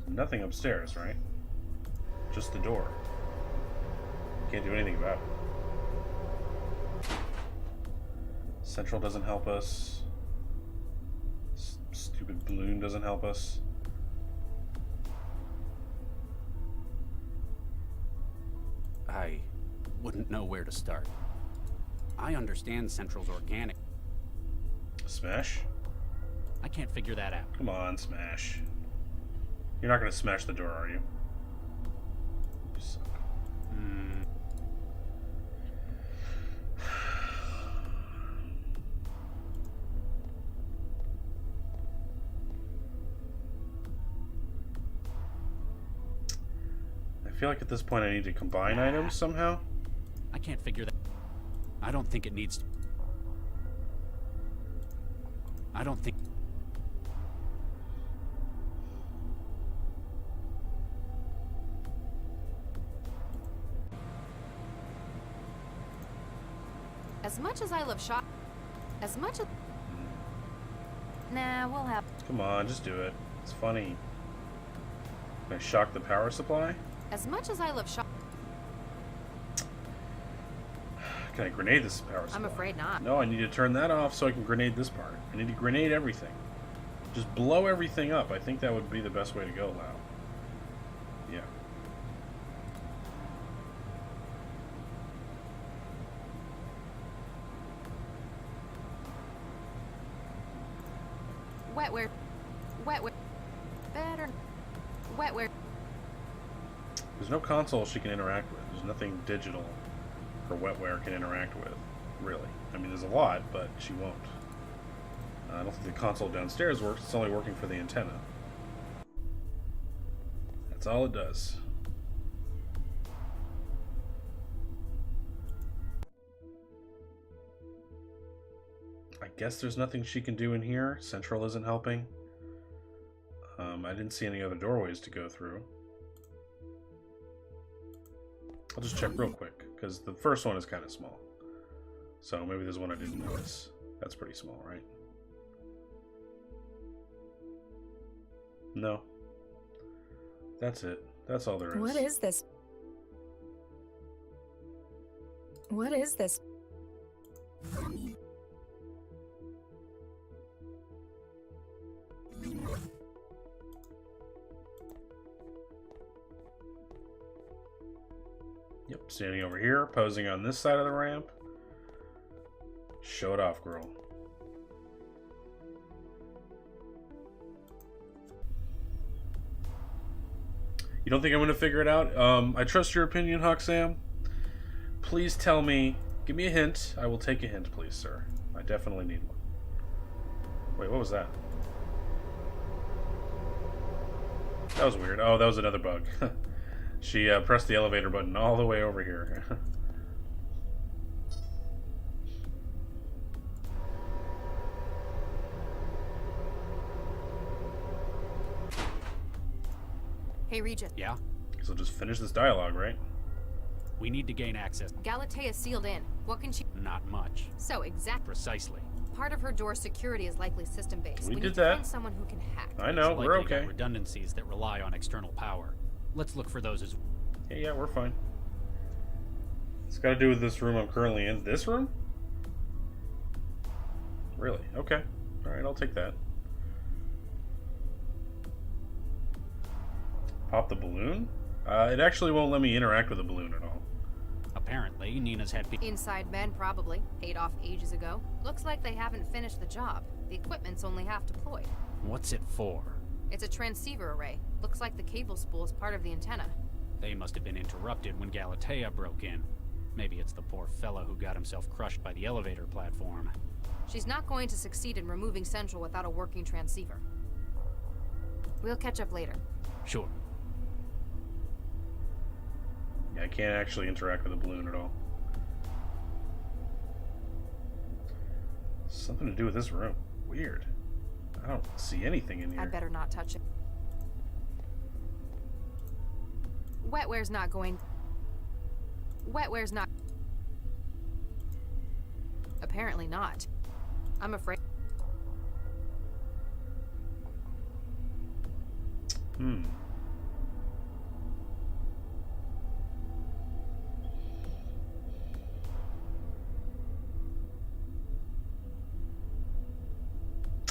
Nothing upstairs, right? Just the door. Can't do anything about it. Central doesn't help us. Stupid balloon doesn't help us. I wouldn't know where to start. I understand Central's organic. Smash? I can't figure that out. Come on, Smash. You're not gonna smash the door, are you? You suck. I feel like at this point I need to combine items somehow. I can't figure that. I don't think it needs to. I don't think. As much as I love shop, as much as. Nah, we'll have. Come on, just do it. It's funny. Can I shock the power supply? As much as I love shop. Can I grenade this power supply? I'm afraid not. No, I need to turn that off so I can grenade this part. I need to grenade everything. Just blow everything up. I think that would be the best way to go, Lau. Yeah. Wetware. Wetware. Better. Wetware. There's no console she can interact with. There's nothing digital her wetware can interact with, really. I mean, there's a lot, but she won't. I don't think the console downstairs works. It's only working for the antenna. That's all it does. I guess there's nothing she can do in here. Central isn't helping. I didn't see any other doorways to go through. I'll just check real quick, because the first one is kind of small. So maybe there's one I didn't notice. That's pretty small, right? No. That's it. That's all there is. What is this? What is this? Yep, standing over here, posing on this side of the ramp. Show it off, girl. You don't think I'm going to figure it out? I trust your opinion, Hawk Sam. Please tell me. Give me a hint. I will take a hint, please, sir. I definitely need one. Wait, what was that? That was weird. Oh, that was another bug. She pressed the elevator button all the way over here. Hey, Regent. Yeah? So just finish this dialogue, right? We need to gain access. Galatea is sealed in. What can she... Not much. So, exact... Precisely. Part of her door's security is likely system-based. We need did to that. find someone who can hack. I know, It's we're likely got okay. redundancies that rely on external power. Let's look for those as well. Yeah, we're fine. It's got to do with this room I'm currently in. This room? Really? Okay. Alright, I'll take that. Pop the balloon? It actually won't let me interact with the balloon at all. Apparently, Nina's had Inside men, probably. Paid off ages ago. Looks like they haven't finished the job. The equipment's only half deployed. What's it for? It's a transceiver array. Looks like the cable spool is part of the antenna. They must have been interrupted when Galatea broke in. Maybe it's the poor fellow who got himself crushed by the elevator platform. She's not going to succeed in removing Central without a working transceiver. We'll catch up later. Sure. Yeah, I can't actually interact with the balloon at all. Something to do with this room. Weird. I don't see anything in here. I better not touch it. Wetware's not going... Wetware's not... Apparently not. I'm afraid...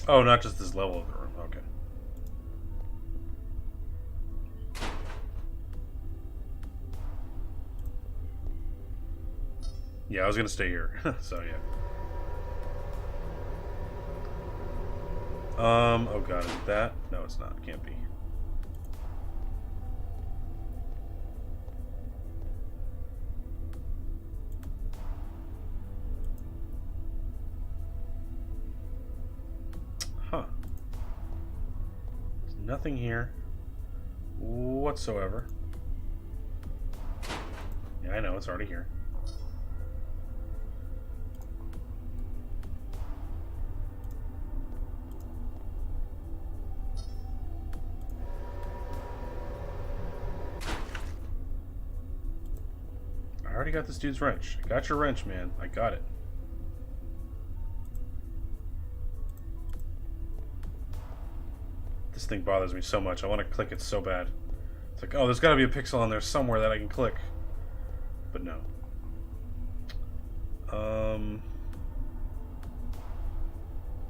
Oh, not just this level of the room. Okay. Yeah, I was gonna stay here. So yeah. Oh god, is it that? No, it's not. Can't be. Huh. There's nothing here whatsoever. Yeah, I know, it's already here. I already got this dude's wrench. I got your wrench, man. I got it. This thing bothers me so much. I want to click it so bad. It's like, oh, there's got to be a pixel on there somewhere that I can click. But no.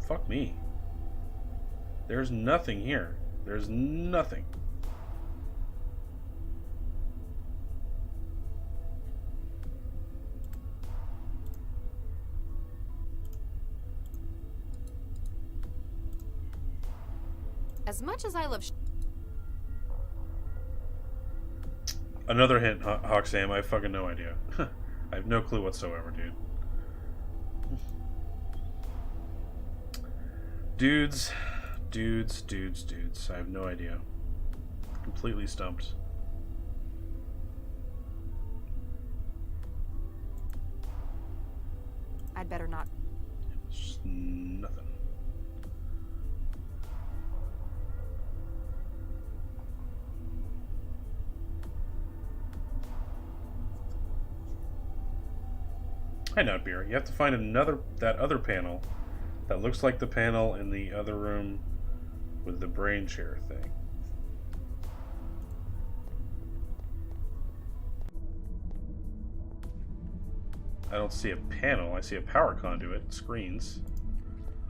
Fuck me. There's nothing here. There's nothing. As much as I love Another hint, Hawksam. I have fucking no idea. I have no clue whatsoever, dude. Dudes. I have no idea. Completely stumped. I'd better not. It's just nothing. Hi, Nutbeer. You have to find that other panel that looks like the panel in the other room with the brain chair thing. I don't see a panel. I see a power conduit. Screens.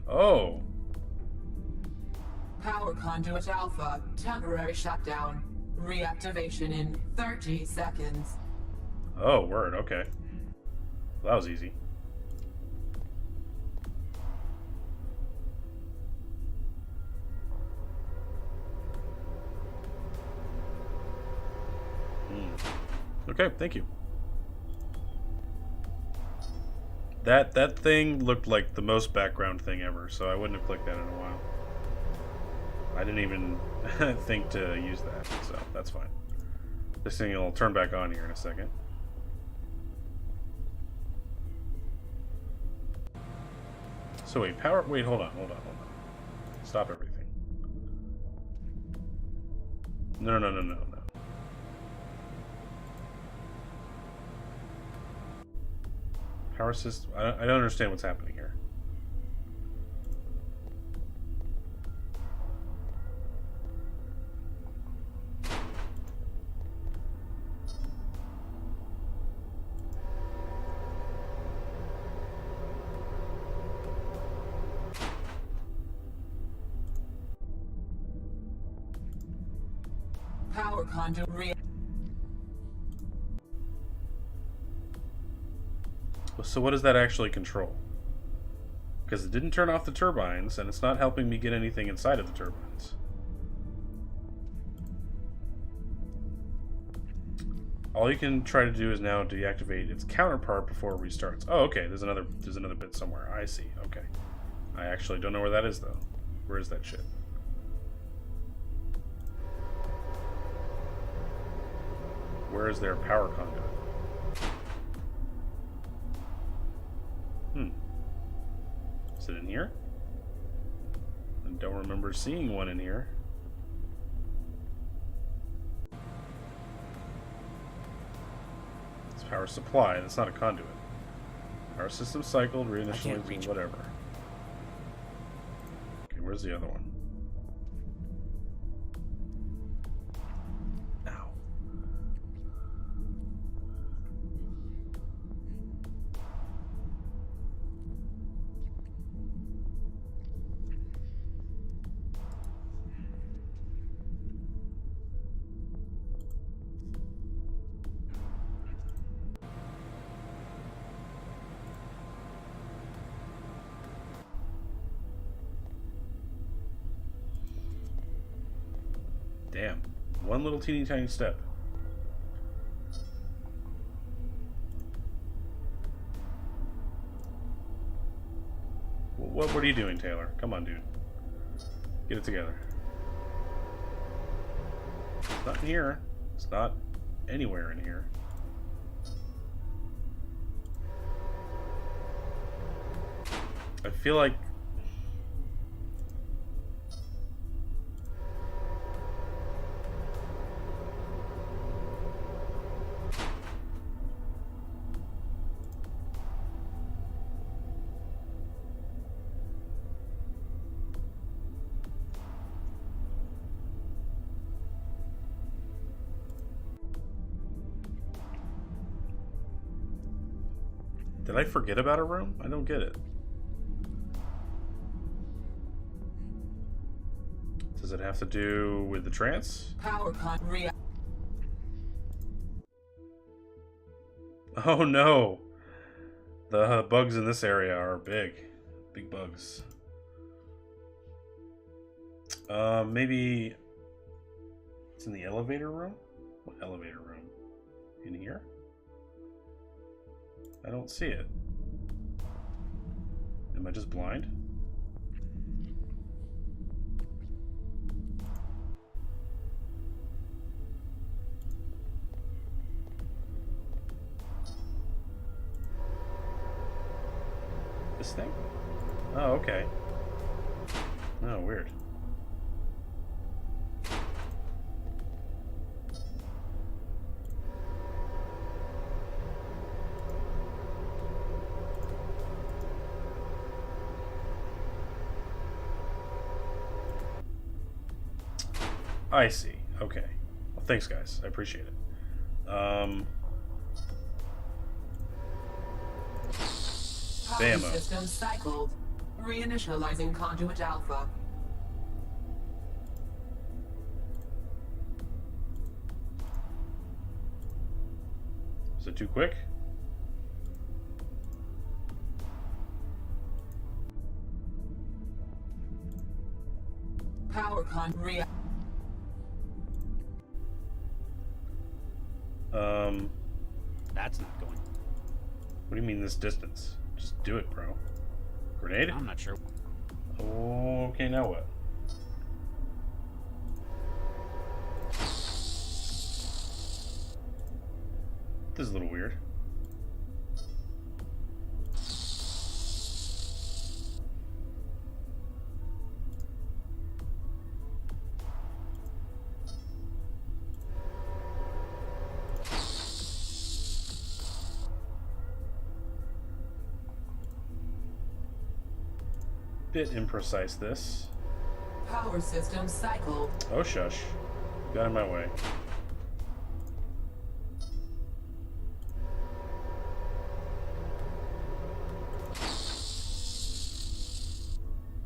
Oh! Power conduit alpha. Temporary shutdown. Reactivation in 30 seconds. Oh, word. Okay. Well, that was easy. Okay, thank you. That thing looked like the most background thing ever, so I wouldn't have clicked that in a while. I didn't even think to use that, so that's fine. This thing will turn back on here in a second. So wait, hold on. Stop everything. No. Power system. I don't understand what's happening here. Power conduit So what does that actually control? Because it didn't turn off the turbines, and it's not helping me get anything inside of the turbines. All you can try to do is now deactivate its counterpart before it restarts. Oh, okay. There's another bit somewhere. I see. Okay. I actually don't know where that is, though. Where is that shit? Where is their power conduit? Is it in here? I don't remember seeing one in here. It's power supply. That's not a conduit. Power system cycled, reinitializing, whatever. Okay, where's the other one? Ow. Damn. One little teeny tiny step. What are you doing, Taylor? Come on, dude. Get it together. It's not in here. It's not anywhere in here. I feel like... Did I forget about a room? I don't get it. Does it have to do with the trance? Power con Oh no! The bugs in this area are big. Big bugs. Maybe it's in the elevator room? What elevator room? In here? I don't see it. Am I just blind? This thing? Oh, okay. Oh, weird. I see. Okay. Well, thanks, guys. I appreciate it. Power Bammo. system cycled. Reinitializing conduit alpha. Is it too quick? Power con That's not going. What do you mean this distance? Just do it, bro. Grenade? I'm not sure. Okay, now what? This is a little weird. Bit imprecise, this. Power system cycled. Oh, shush. Got in my way.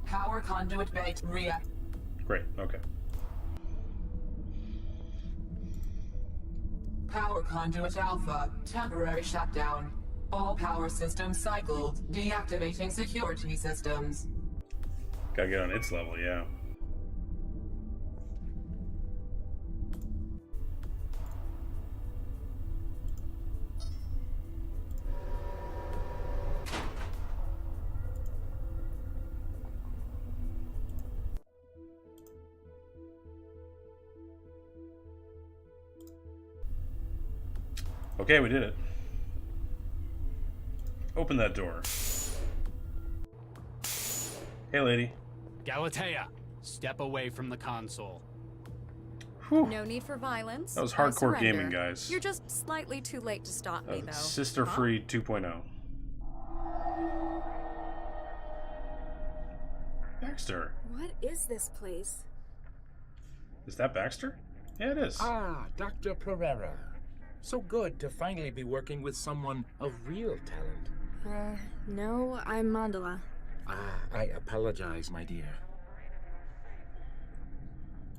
Power conduit bay react. Great, okay. Power conduit alpha. Temporary shutdown. All power systems cycled. Deactivating security systems. Gotta get on its level, yeah. Okay, we did it. Open that door. Hey, lady. Galatea, step away from the console. Whew. No need for violence. That was I hardcore surrender. gaming, guys. You're just slightly too late to stop me, though. Sister Free 2.0. Baxter. What is this place? Is that Baxter? Yeah, it is. Ah, Dr. Pereira. So good to finally be working with someone of real talent. No, I'm Mandala. Ah, I apologize, my dear.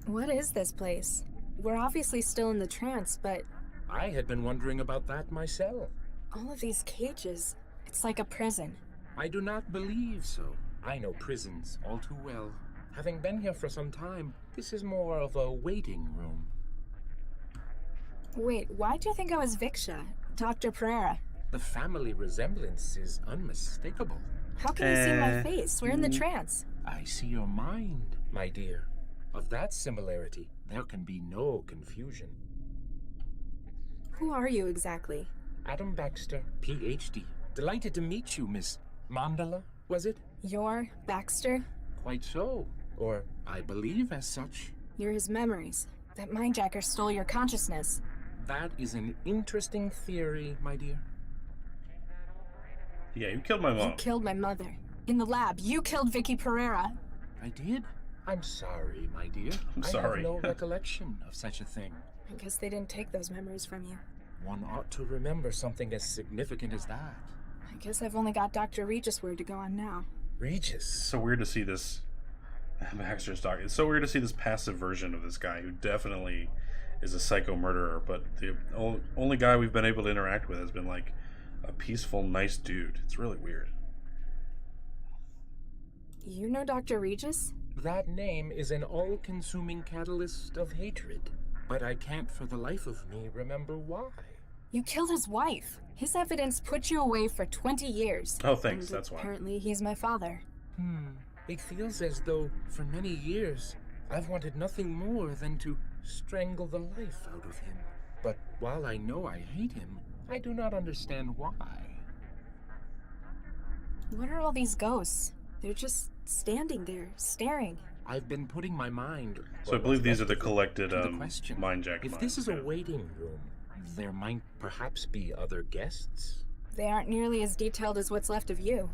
What is this place? We're obviously still in the trance, but I had been wondering about that myself. all of these cages, it's like a prison. I do not believe so. I know prisons all too well. Having been here for some time, this is more of a waiting room. Wait, why do you think I was Viksha, Dr. Pereira? The family resemblance is unmistakable. How can you see my face? We're in the trance. I see your mind, my dear. Of that similarity, there can be no confusion. Who are you exactly? Adam Baxter, PhD. Delighted to meet you, Miss Mandala, was it? You're Baxter? Quite so. Or I believe as such. You're his memories. That mindjacker stole your consciousness. That is an interesting theory, my dear. Yeah, you killed my mom. You killed my mother. In the lab, you killed Vicky Pereira. I did? I'm sorry, my dear. I'm sorry. I have no recollection of such a thing. I guess they didn't take those memories from you. One ought to remember something as significant as that. I guess I've only got Dr. Regis' word to go on now. Regis? It's so weird to see this. Baxter's talking. It's so weird to see this passive version of this guy who definitely is a psycho murderer, but the only guy we've been able to interact with has been like a peaceful, nice dude. It's really weird. You know Dr. Regis? That name is an all-consuming catalyst of hatred, but I can't for the life of me remember why. You killed his wife. His evidence put you away for 20 years. Oh, thanks. And that's why. Apparently, he's my father. It feels as though, for many years, I've wanted nothing more than to strangle the life out of him. But while I know I hate him, I do not understand why. What are all these ghosts? They're just standing there, staring. I've been putting my mind... So I believe these are the collected the question. mindjack If minds, this is yeah. a waiting room, there might perhaps be other guests. They aren't nearly as detailed as what's left of you.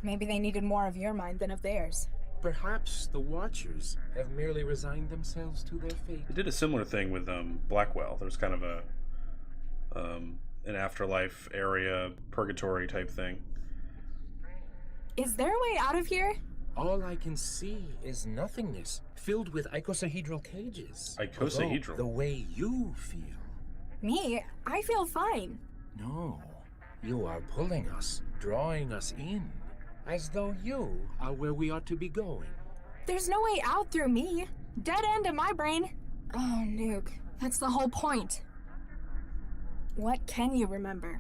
Maybe they needed more of your mind than of theirs. Perhaps the Watchers have merely resigned themselves to their fate. They did a similar thing with Blackwell. There's kind of a an afterlife area, purgatory type thing. Is there a way out of here? All I can see is nothingness, filled with icosahedral cages. Icosahedral? Although the way you feel. Me? I feel fine. No, you are pulling us, drawing us in, as though you are where we ought to be going. There's no way out through me. Dead end in my brain. Oh, Nuke. That's the whole point. What can you remember?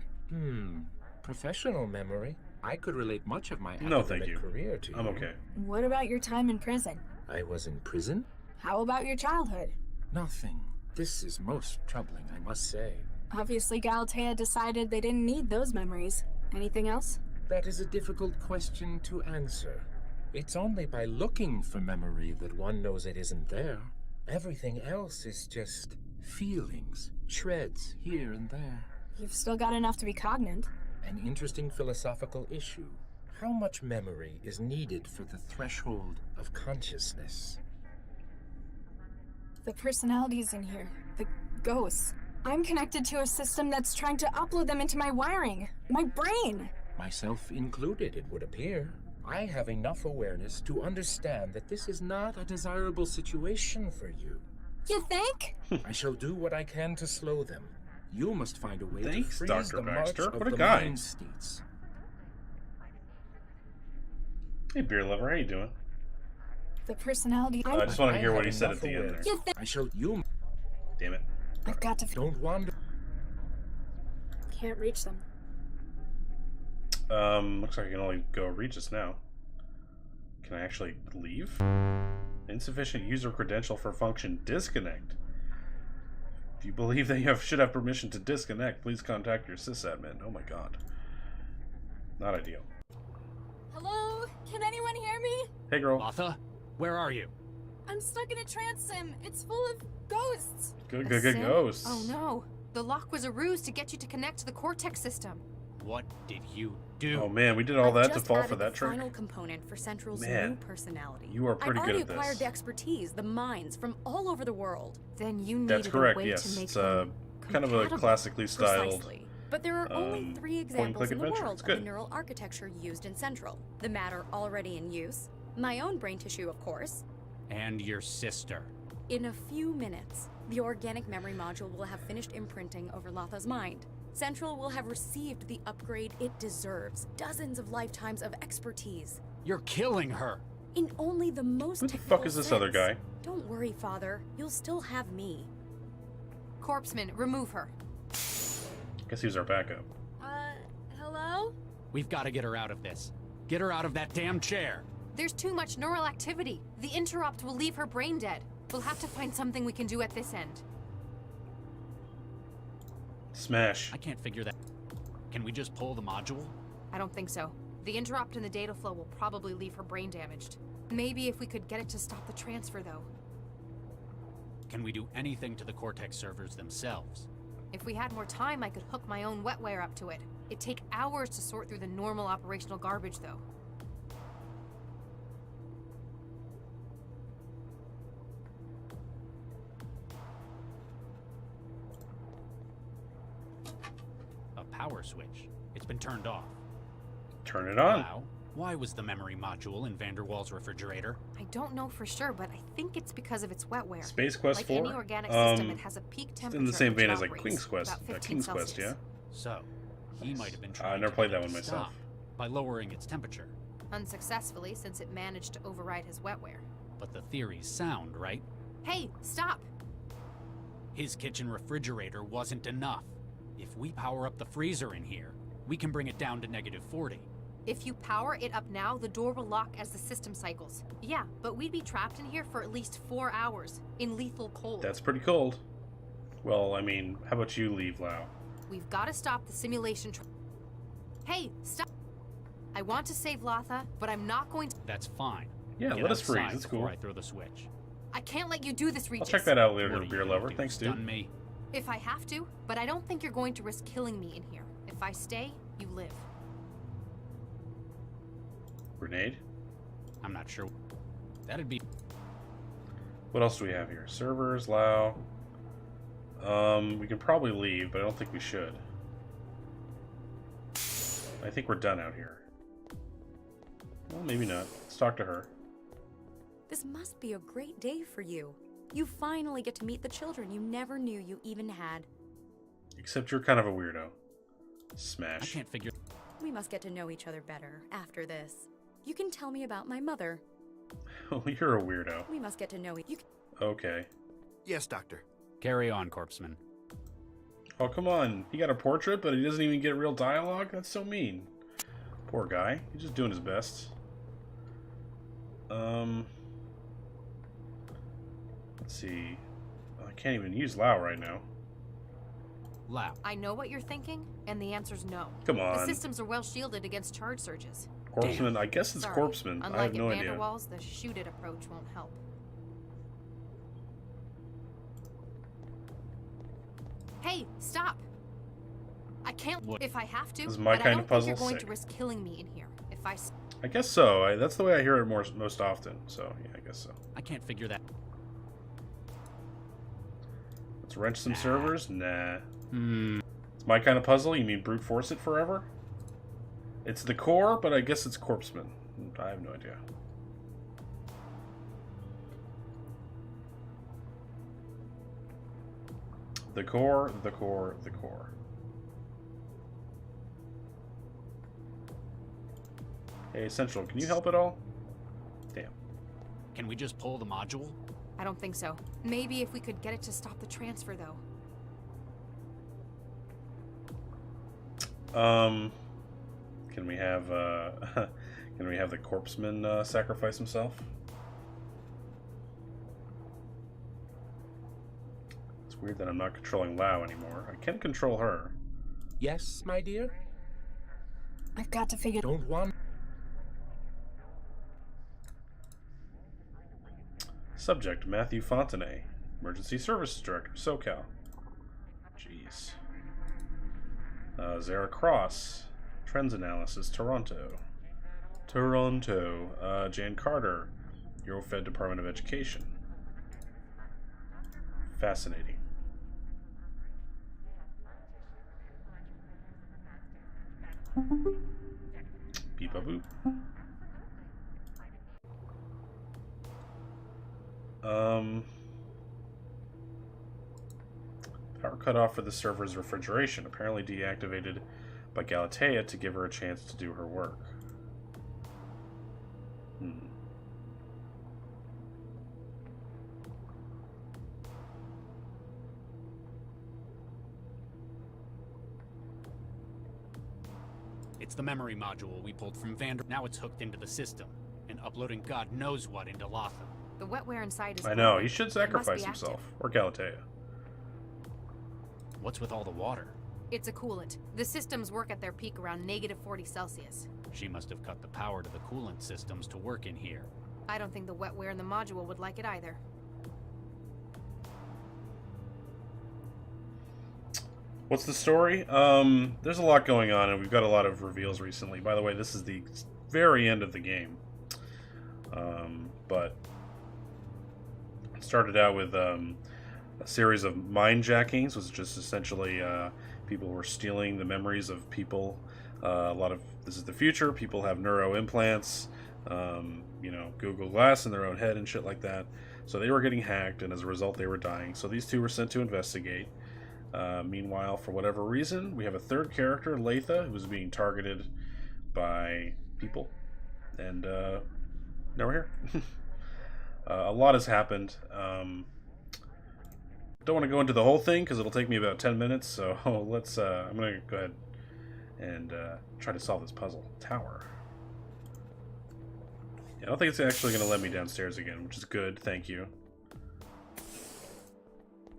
Professional memory. I could relate much of my No, thank academic you. career to I'm you. okay. What about your time in prison? I was in prison? How about your childhood? Nothing. This is most troubling, I must say. Obviously, Galatea decided they didn't need those memories. Anything else? That is a difficult question to answer. It's only by looking for memory that one knows it isn't there. Everything else is just feelings, shreds here and there. You've still got enough to be cognate. An interesting philosophical issue. How much memory is needed for the threshold of consciousness? The personalities in here, the ghosts. I'm connected to a system that's trying to upload them into my wiring, my brain. Myself included, it would appear. I have enough awareness to understand that this is not a desirable situation for you. You think? I shall do what I can to slow them. You must find a way Thanks, to freeze Dr. the Baxter. march of What a the guy. mind states. Hey, beer lover, how you doing? The personality. I just wanted to hear what he have said at enough the end there. awareness. You think? I shall. You Damn it. I've got to. don't wander. Can't reach them. Looks like I can only go Regis now. Can I actually leave? Insufficient user credential for function. Disconnect. If you believe that you should have permission to disconnect, please contact your sysadmin. Oh my god. Not ideal. Hello? Can anyone hear me? Hey girl. Latha, where are you? I'm stuck in a trance sim. It's full of ghosts. Good Sim? ghosts. Oh no. The lock was a ruse to get you to connect to the Cortex system. What did you do? Oh man, we did all I've that to just fall added for that the trick? final component for Central's Man, new personality. you are pretty I've good already at this. acquired the expertise, the minds from all over the world. Then you needed That's correct, a way yes. to make It's them kind of a compatible. classically styled. Precisely. But there are only 3 examples point-and-click in the adventure. world It's of the good. neural architecture used in Central. The matter already in use, my own brain tissue, of course. And your sister. In a few minutes, the organic memory module will have finished imprinting over Latha's mind. Central will have received the upgrade it deserves. Dozens of lifetimes of expertise. You're killing her. In only the most Who the technical fuck is this sense. other guy? Don't worry, Father. You'll still have me. Corpseman, remove her. Guess he was our backup. Hello? We've got to get her out of this. Get her out of that damn chair. There's too much neural activity. The interrupt will leave her brain dead. We'll have to find something we can do at this end. Smash. I can't figure that. Can we just pull the module? I don't think so. The interrupt in the data flow will probably leave her brain damaged. Maybe if we could get it to stop the transfer, though. Can we do anything to the Cortex servers themselves? If we had more time, I could hook my own wetware up to it. It'd take hours to sort through the normal operational garbage, though. A power switch. It's been turned off. Turn it on. Wow. Why was the memory module in Vanderwall's refrigerator? I don't know for sure, but I think it's because of its wetware. Space Quest like 4? Any organic system, it has a peak temperature. It's in the same at which vein it as like operates, King's Quest. about 15 King's Quest, Celsius. yeah. So, he might have been trying I never to played get that it one to myself. stop by lowering its temperature. Unsuccessfully, since it managed to override his wetware. But the theory's sound, right? Hey, stop! His kitchen refrigerator wasn't enough. If we power up the freezer in here, we can bring it down to -40. If you power it up now, the door will lock as the system cycles. Yeah, but we'd be trapped in here for at least 4 hours, in lethal cold. That's pretty cold. Well, I mean, how about you leave, Lau? We've got to stop the simulation. Hey, stop! I want to save Latha, but I'm not going to. That's fine. Yeah, Get let us freeze. outside It's before cool. I throw the switch. I can't let you do this, I'll Regis. check that out later, What are beer you lover. gonna do, Thanks, dude. stun me? If I have to, but I don't think you're going to risk killing me in here. If I stay, you live. Grenade. I'm not sure. That'd be. What else do we have here? Servers, Lau. We can probably leave, but I don't think we should. I think we're done out here. Well, maybe not. Let's talk to her. This must be a great day for you. You finally get to meet the children you never knew you even had. Except you're kind of a weirdo. I Smash. can't figure. We must get to know each other better after this. You can tell me about my mother. Oh, you're a weirdo. We must get to know you. Okay. Yes, Doctor. Carry on, Corpseman. Oh, come on. He got a portrait, but he doesn't even get real dialogue? That's so mean. Poor guy. He's just doing his best. Let's see. I can't even use Lau right now. Lau. I know what you're thinking, and the answer's no. Come on. The systems are well shielded against charge surges. Corpseman. I guess it's Sorry. Corpseman. Unlike I have no at idea. Vanderwall's, the shoot-it approach won't help. Hey, stop! I can't. What? If I have to, This is my but kind I don't of puzzle. think you're going Sick. to risk killing me in here. If I. I guess so. That's the way I hear it most often. So, yeah, I guess so. I can't figure that. Let's wrench some servers? Nah. Hmm. It's my kind of puzzle? You mean brute force it forever? It's the core, but I guess it's Corpseman. I have no idea. The core, the core, the core. Hey, Central, can you help at all? Damn. Can we just pull the module? I don't think so. Maybe if we could get it to stop the transfer, though. Can we have can we have the Corpseman sacrifice himself? It's weird that I'm not controlling Lau anymore. I can control her. Yes, my dear? I've got to figure. Don't want. Subject Matthew Fontenay, Emergency Services Director, SoCal. Jeez. Zara Cross, Trends Analysis, Toronto. Jan Carter, Eurofed Department of Education. Fascinating. Beep-a-boop. Power cut off for the server's refrigeration, apparently deactivated by Galatea to give her a chance to do her work. It's the memory module we pulled from Vander. Now it's hooked into the system and uploading God knows what into Lotham. The wetware inside is... I know, he should sacrifice himself. Or Galatea. What's with all the water? It's a coolant. The systems work at their peak around -40 Celsius. She must have cut the power to the coolant systems to work in here. I don't think the wetware in the module would like it either. What's the story? There's a lot going on, and we've got a lot of reveals recently. By the way, this is the very end of the game. But it started out with a series of mind jackings, which is just essentially people were stealing the memories of people. This is the future. People have neuro implants, Google Glass in their own head and shit like that. So they were getting hacked, and as a result, they were dying. So these two were sent to investigate. Meanwhile, for whatever reason, we have a third character, Latha, who was being targeted by people. And now we're here. A lot has happened. Don't want to go into the whole thing because it'll take me about 10 minutes. So let's. I'm going to go ahead and try to solve this puzzle. Tower. Yeah, I don't think it's actually going to let me downstairs again, which is good. Thank you.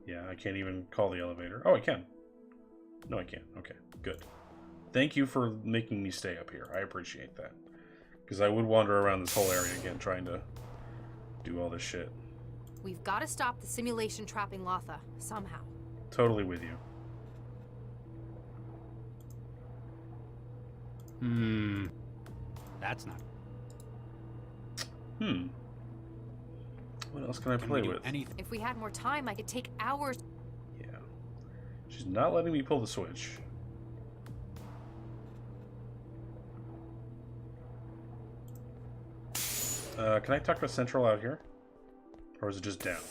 Yeah, I can't even call the elevator. Oh, I can. No, I can't. Okay, good. Thank you for making me stay up here. I appreciate that. Because I would wander around this whole area again trying to do all this shit. We've got to stop the simulation trapping Lotha, somehow. Totally with you. That's not... What else can I play with? If we had more time, I could take hours. Yeah. She's not letting me pull the switch. Can I talk to Central out here? Or is it just down?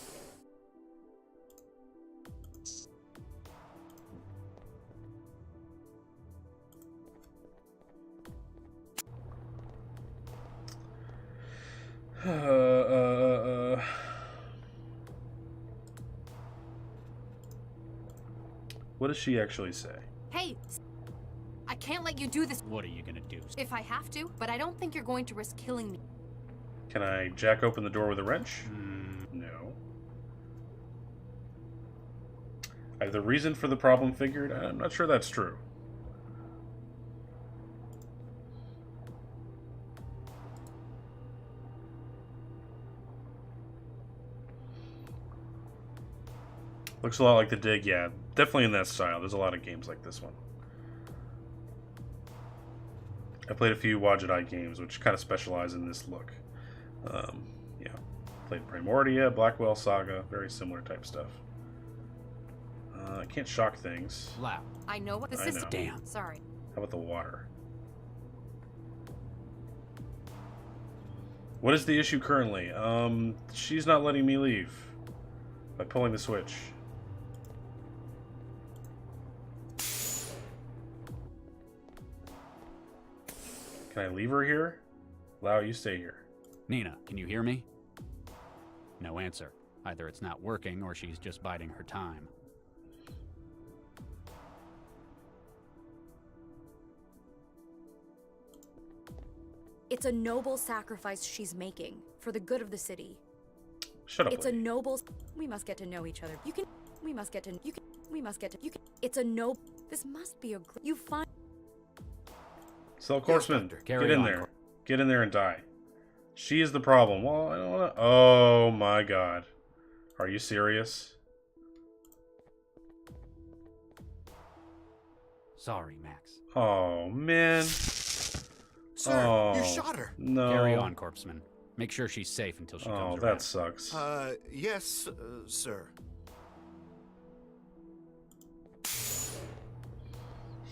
What does she actually say? Hey, I can't let you do this. What are you gonna do? If I have to, but I don't think you're going to risk killing me. Can I jack open the door with a wrench? No. I have the reason for the problem figured. I'm not sure that's true. Looks a lot like The Dig, yeah. Definitely in that style. There's a lot of games like this one. I played a few Wajidai games, which kind of specialize in this look. Yeah. Played Primordia, Blackwell Saga, very similar type stuff. I can't shock things. Loud. I know what the system... Damn. Sorry. How about the water? What is the issue currently? She's not letting me leave by pulling the switch. Can I leave her here? Lau, you stay here. Nina, can you hear me? No answer. Either it's not working or she's just biding her time. It's a noble sacrifice she's making for the good of the city. Shut up. It's lady. a noble. We must get to know each other. You can. We must get to. You can. We must get to. You can. It's a no. This must be a. You find. Cell Corpseman, Yes, get in there. Get in there and die. She is the problem. Well, I don't want to. Oh my god. Are you serious? Sorry, Max. Oh, man. Sir, you shot her. No. Carry on, Corpseman. Make sure she's safe until she comes around. Oh, that sucks. Yes, sir.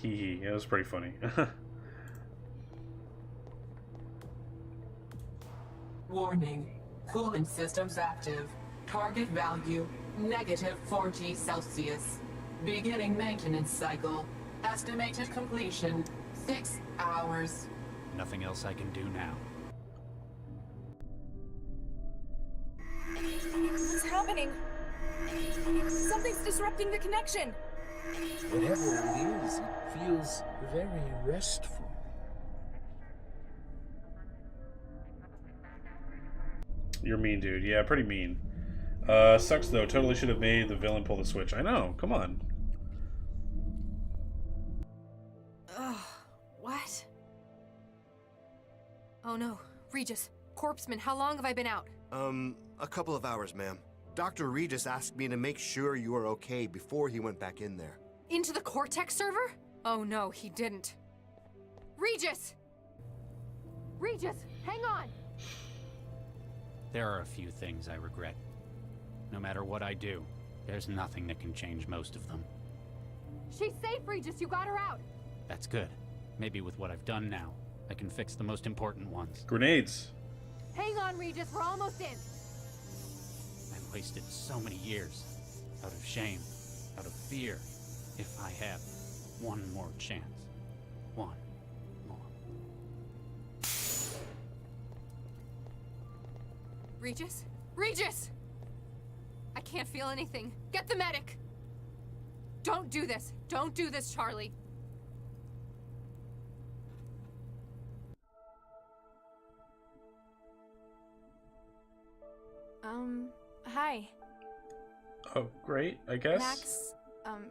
Hee hee. It was pretty funny. Warning. Coolant systems active. Target value, -40 Celsius. Beginning maintenance cycle. Estimated completion, 6 hours. Nothing else I can do now. What's happening? Something's disrupting the connection. Whatever it is, it feels very restful. You're mean, dude. Yeah, pretty mean. Sucks though. Totally should have made the villain pull the switch. I know. Come on. Ugh. What? Oh no. Regis. Corpseman, how long have I been out? A couple of hours, ma'am. Dr. Regis asked me to make sure you were okay before he went back in there. Into the Cortex server? Oh no, he didn't. Regis! Regis, hang on! There are a few things I regret. No matter what I do, there's nothing that can change most of them. She's safe, Regis. You got her out. That's good. Maybe with what I've done now, I can fix the most important ones. Grenades. Hang on, Regis. We're almost in. I've wasted so many years. Out of shame. Out of fear. If I have one more chance. One more. Regis? Regis! I can't feel anything. Get the medic! Don't do this. Don't do this, Charlie. Hi. Oh, great, I guess. Max,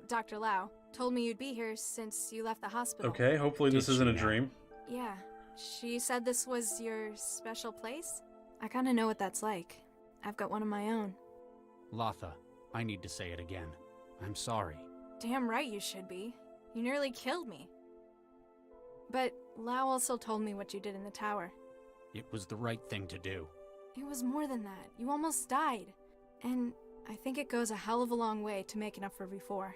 Dr. Lau, told me you'd be here since you left the hospital. Okay, hopefully this isn't a dream. Yeah. She said this was your special place? I kinda know what that's like. I've got one of my own. Latha, I need to say it again. I'm sorry. Damn right you should be. You nearly killed me. But Lau also told me what you did in the tower. It was the right thing to do. It was more than that. You almost died. And I think it goes a hell of a long way to making up for before.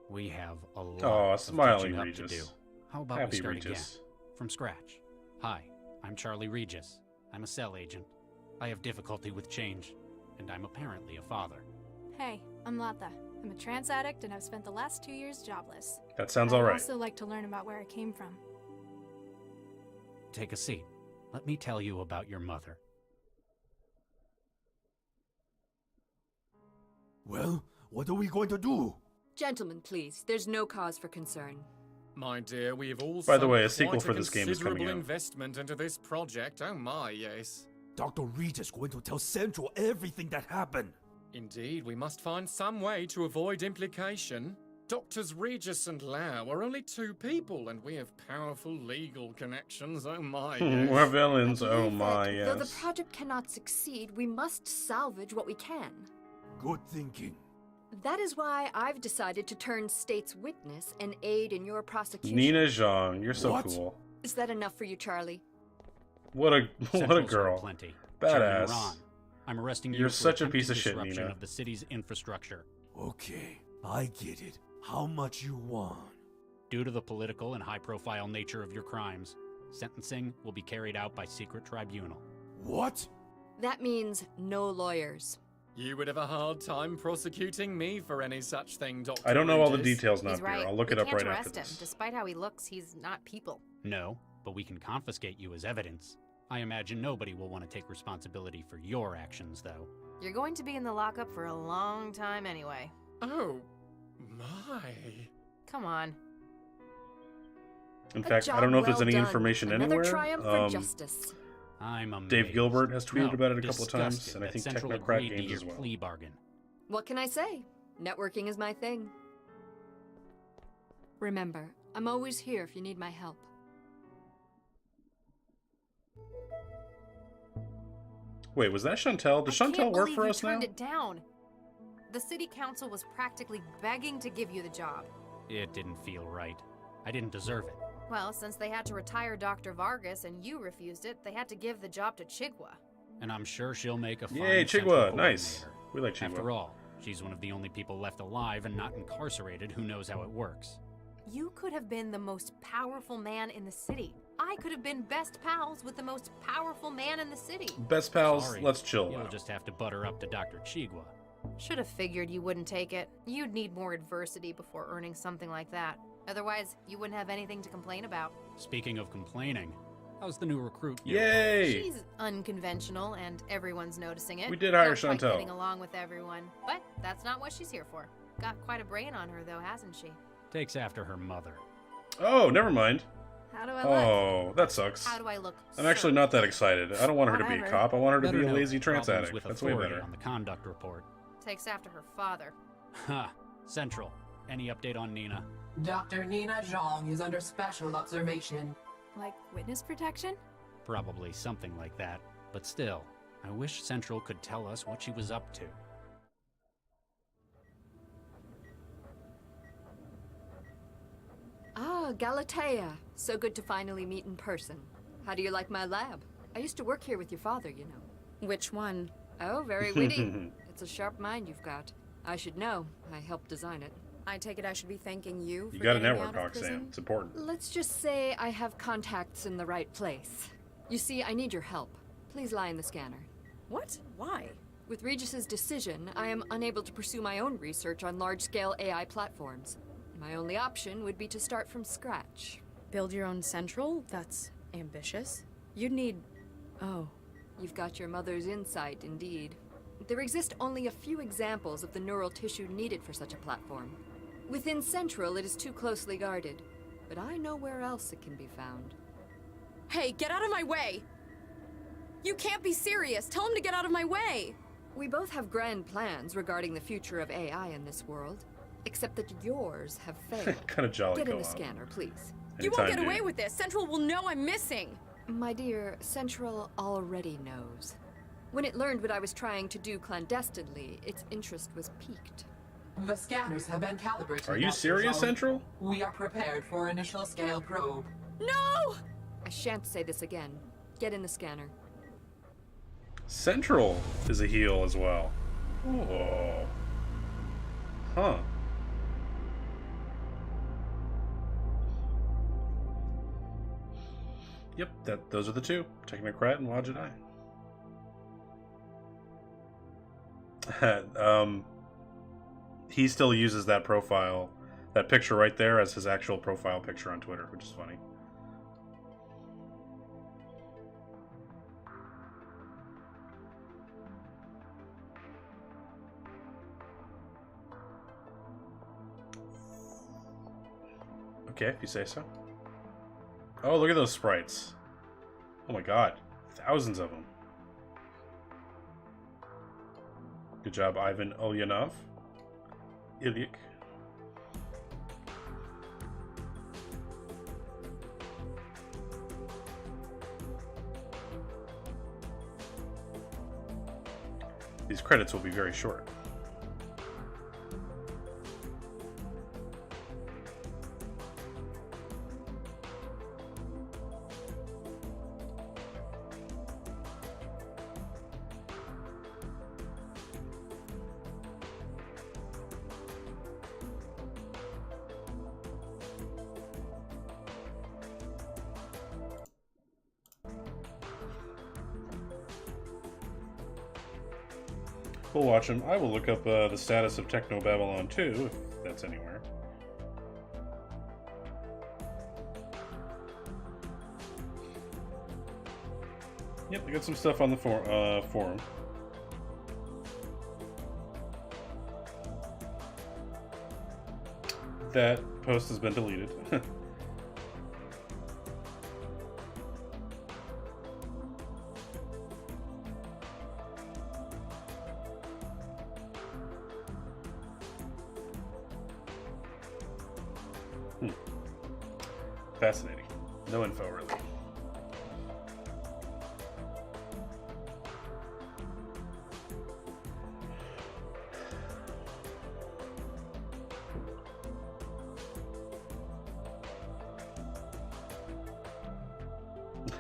We have a lot of smiling catching up Regis. to do. How about Happy we start Regis. again? From scratch. Hi, I'm Charlie Regis. I'm a cell agent. I have difficulty with change, and I'm apparently a father. Hey, I'm Latha. I'm a trance addict and I've spent the last 2 years jobless. That sounds I'd alright. also like to learn about where I came from. Take a seat. Let me tell you about your mother. Well, what are we going to do? Gentlemen, please. There's no cause for concern. My dear, we've all By the way, a sunk sequel quite for this game is coming considerable out. investment into this project. Oh my, yes. Dr. Regis going to tell Central everything that happened. Indeed, we must find some way to avoid implication. Doctors Regis and Lau are only two people, and we have powerful legal connections. Oh my, yes. We're villains, I oh believe my, that Though the yes. project cannot succeed, we must salvage what we can. Good thinking. That is why I've decided to turn state's witness and aid in your prosecution. Nina Zhang, you're so What? cool. Is that enough for you, Charlie? What a Central's girl. heard plenty. Chairman Badass. Ron, I'm arresting you You're for such a attempted piece of shit, disruption Nina. of the city's infrastructure. Okay, I get it. How much you want? Due to the political and high-profile nature of your crimes, sentencing will be carried out by secret tribunal. What? That means no lawyers. You would have a hard time prosecuting me for any such thing, Dr. I don't know all the Regis. details, not He's here. right. I'll look We it up can't right arrest after him. this. Despite how he looks, he's not people. No, but we can confiscate you as evidence. I imagine nobody will want to take responsibility for your actions, though. You're going to be in the lockup for a long time anyway. Oh, my. Come on. In A fact, I job don't know if there's well any done. information Another anywhere. triumph for justice. I'm amazed. Dave Gilbert has tweeted No, about it a couple of times, disgusted and I that think Central Technocrat agreed to Games your as well. plea bargain. What can I say? Networking is my thing. Remember, I'm always here if you need my help. Wait, was that Chantel? Does I Chantel can't work believe for you us now? turned it down. The city council was practically begging to give you the job. It didn't feel right. I didn't deserve it. Well, since they had to retire Dr. Vargas and you refused it, they had to give the job to Chigwa. And I'm sure she'll make a fine Yay, Central Chigwa, nice. coordinator. We like Chigwa. After all, she's one of the only people left alive and not incarcerated who knows how it works. You could have been the most powerful man in the city. I could have been best pals with the most powerful man in the city. Best pals, Sorry, let's chill You'll out. just have to butter up to Dr. Chigwa. Should have figured you wouldn't take it. You'd need more adversity before earning something like that. Otherwise, you wouldn't have anything to complain about. Speaking of complaining, how's the new recruit? Yay! She's unconventional, and everyone's noticing it. We did hire Not quite Chantal. getting along with everyone, but that's not what she's here for. Got quite a brain on her, though, hasn't she? Takes after her mother. Oh, never mind. How do I look? Oh, that sucks. How do I look? I'm actually not that excited. I don't want her to be a Whatever. cop. I want her to Better be a note, lazy trance problems addict. with That's way authority better. on the conduct report. Takes after her father. Ha! Central. Any update on Nina? Dr. Nina Zhang is under special observation. Like witness protection? Probably something like that. But still, I wish Central could tell us what she was up to. Ah, Galatea. So good to finally meet in person. How do you like my lab? I used to work here with your father, you know. Which one? Oh, very witty. It's a sharp mind you've got. I should know. I helped design it. I take it I should be thanking you for You got a getting me network, out of Roxanne. prison? It's important. Let's just say I have contacts in the right place. You see, I need your help. Please lie in the scanner. What? Why? With Regis's decision, I am unable to pursue my own research on large-scale AI platforms. My only option would be to start from scratch. Build your own central? That's ambitious. You'd need... Oh. You've got your mother's insight, indeed. There exist only a few examples of the neural tissue needed for such a platform. Within Central, it is too closely guarded, but I know where else it can be found. Hey, get out of my way! You can't be serious! Tell him to get out of my way! We both have grand plans regarding the future of AI in this world, except that yours have failed. Kind of jolly Get in the co-op. scanner, please. You won't Anytime, get away dude. with this! Central will know I'm missing! My dear, Central already knows. When it learned what I was trying to do clandestinely, its interest was piqued. The scanners have been calibrated. Are you Dr. serious, Zhang. Central? We are prepared for initial scale probe. No! I shan't say this again. Get in the scanner. Central is a heel as well. Oh. Huh. Yep, those are the two. Technocrat and Wajidai. He still uses that profile, that picture right there, as his actual profile picture on Twitter, which is funny. Okay, if you say so. Oh, look at those sprites. Oh my god. Thousands of them. Good job, Ivan Ulyanov. Ilyich. These credits will be very short. We'll watch them. I will look up the status of Technobabylon 2, if that's anywhere. Yep, I got some stuff on the forum. That post has been deleted. Fascinating. No info, really.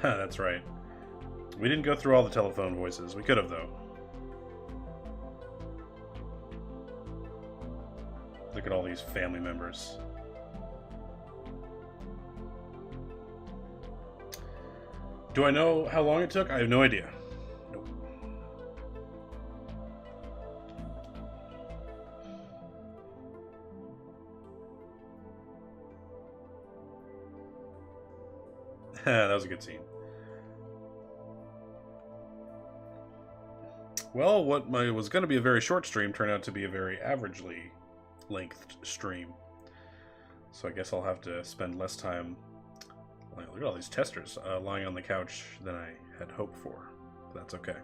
That's right. We didn't go through all the telephone voices. We could have, though. Look at all these family members. Do I know how long it took? I have no idea. Nope. That was a good scene. Well, what was going to be a very short stream turned out to be a very averagely lengthed stream. So I guess I'll have to spend less time Look at all these testers lying on the couch than I had hoped for. But that's okay.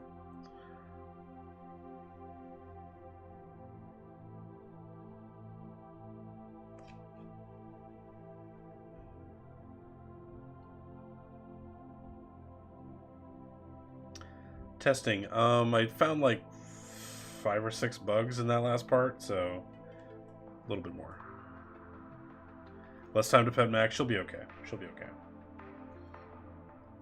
Testing. I found like 5 or 6 bugs in that last part, so a little bit more. Less time to pet Max. She'll be okay. She'll be okay.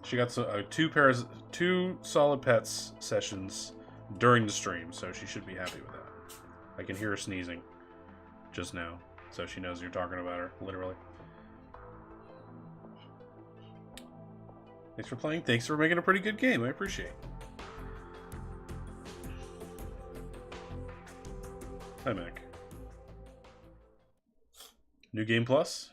She got 2 solid pets sessions during the stream, so she should be happy with that. I can hear her sneezing just now, so she knows you're talking about her, literally. Thanks for playing. Thanks for making a pretty good game. I appreciate it. Hi, Mac. New Game Plus?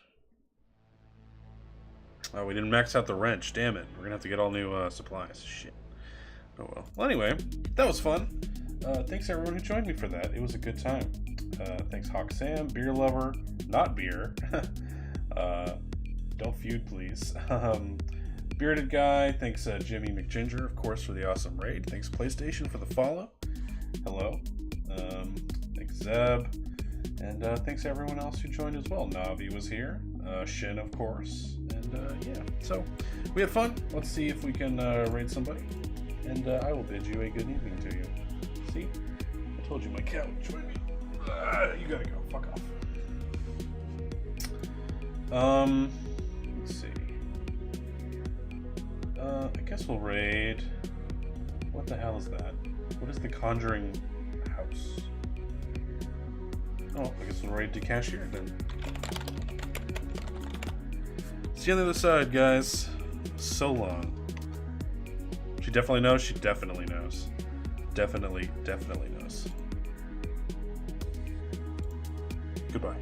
Oh, we didn't max out the wrench. Damn it. We're gonna have to get all new supplies. Shit. Oh well. Well, anyway, that was fun. Thanks everyone who joined me for that. It was a good time. Thanks Hawk Sam, Beer Lover, not beer. Don't feud, please. Bearded Guy. Thanks Jimmy McGinger, of course, for the awesome raid. Thanks PlayStation for the follow. Hello. Thanks Zeb. And thanks everyone else who joined as well. Navi was here. Shin, of course. And yeah, so we had fun. Let's see if we can raid somebody. And I will bid you a good evening to you. See? I told you my cat would join me. You gotta go. Fuck off. Let's see. I guess we'll raid. What the hell is that? What is the Conjuring House? Oh, I guess we'll raid to Cashier then. See you on the other side, guys. So long. She definitely knows. She definitely knows. Definitely knows. Goodbye.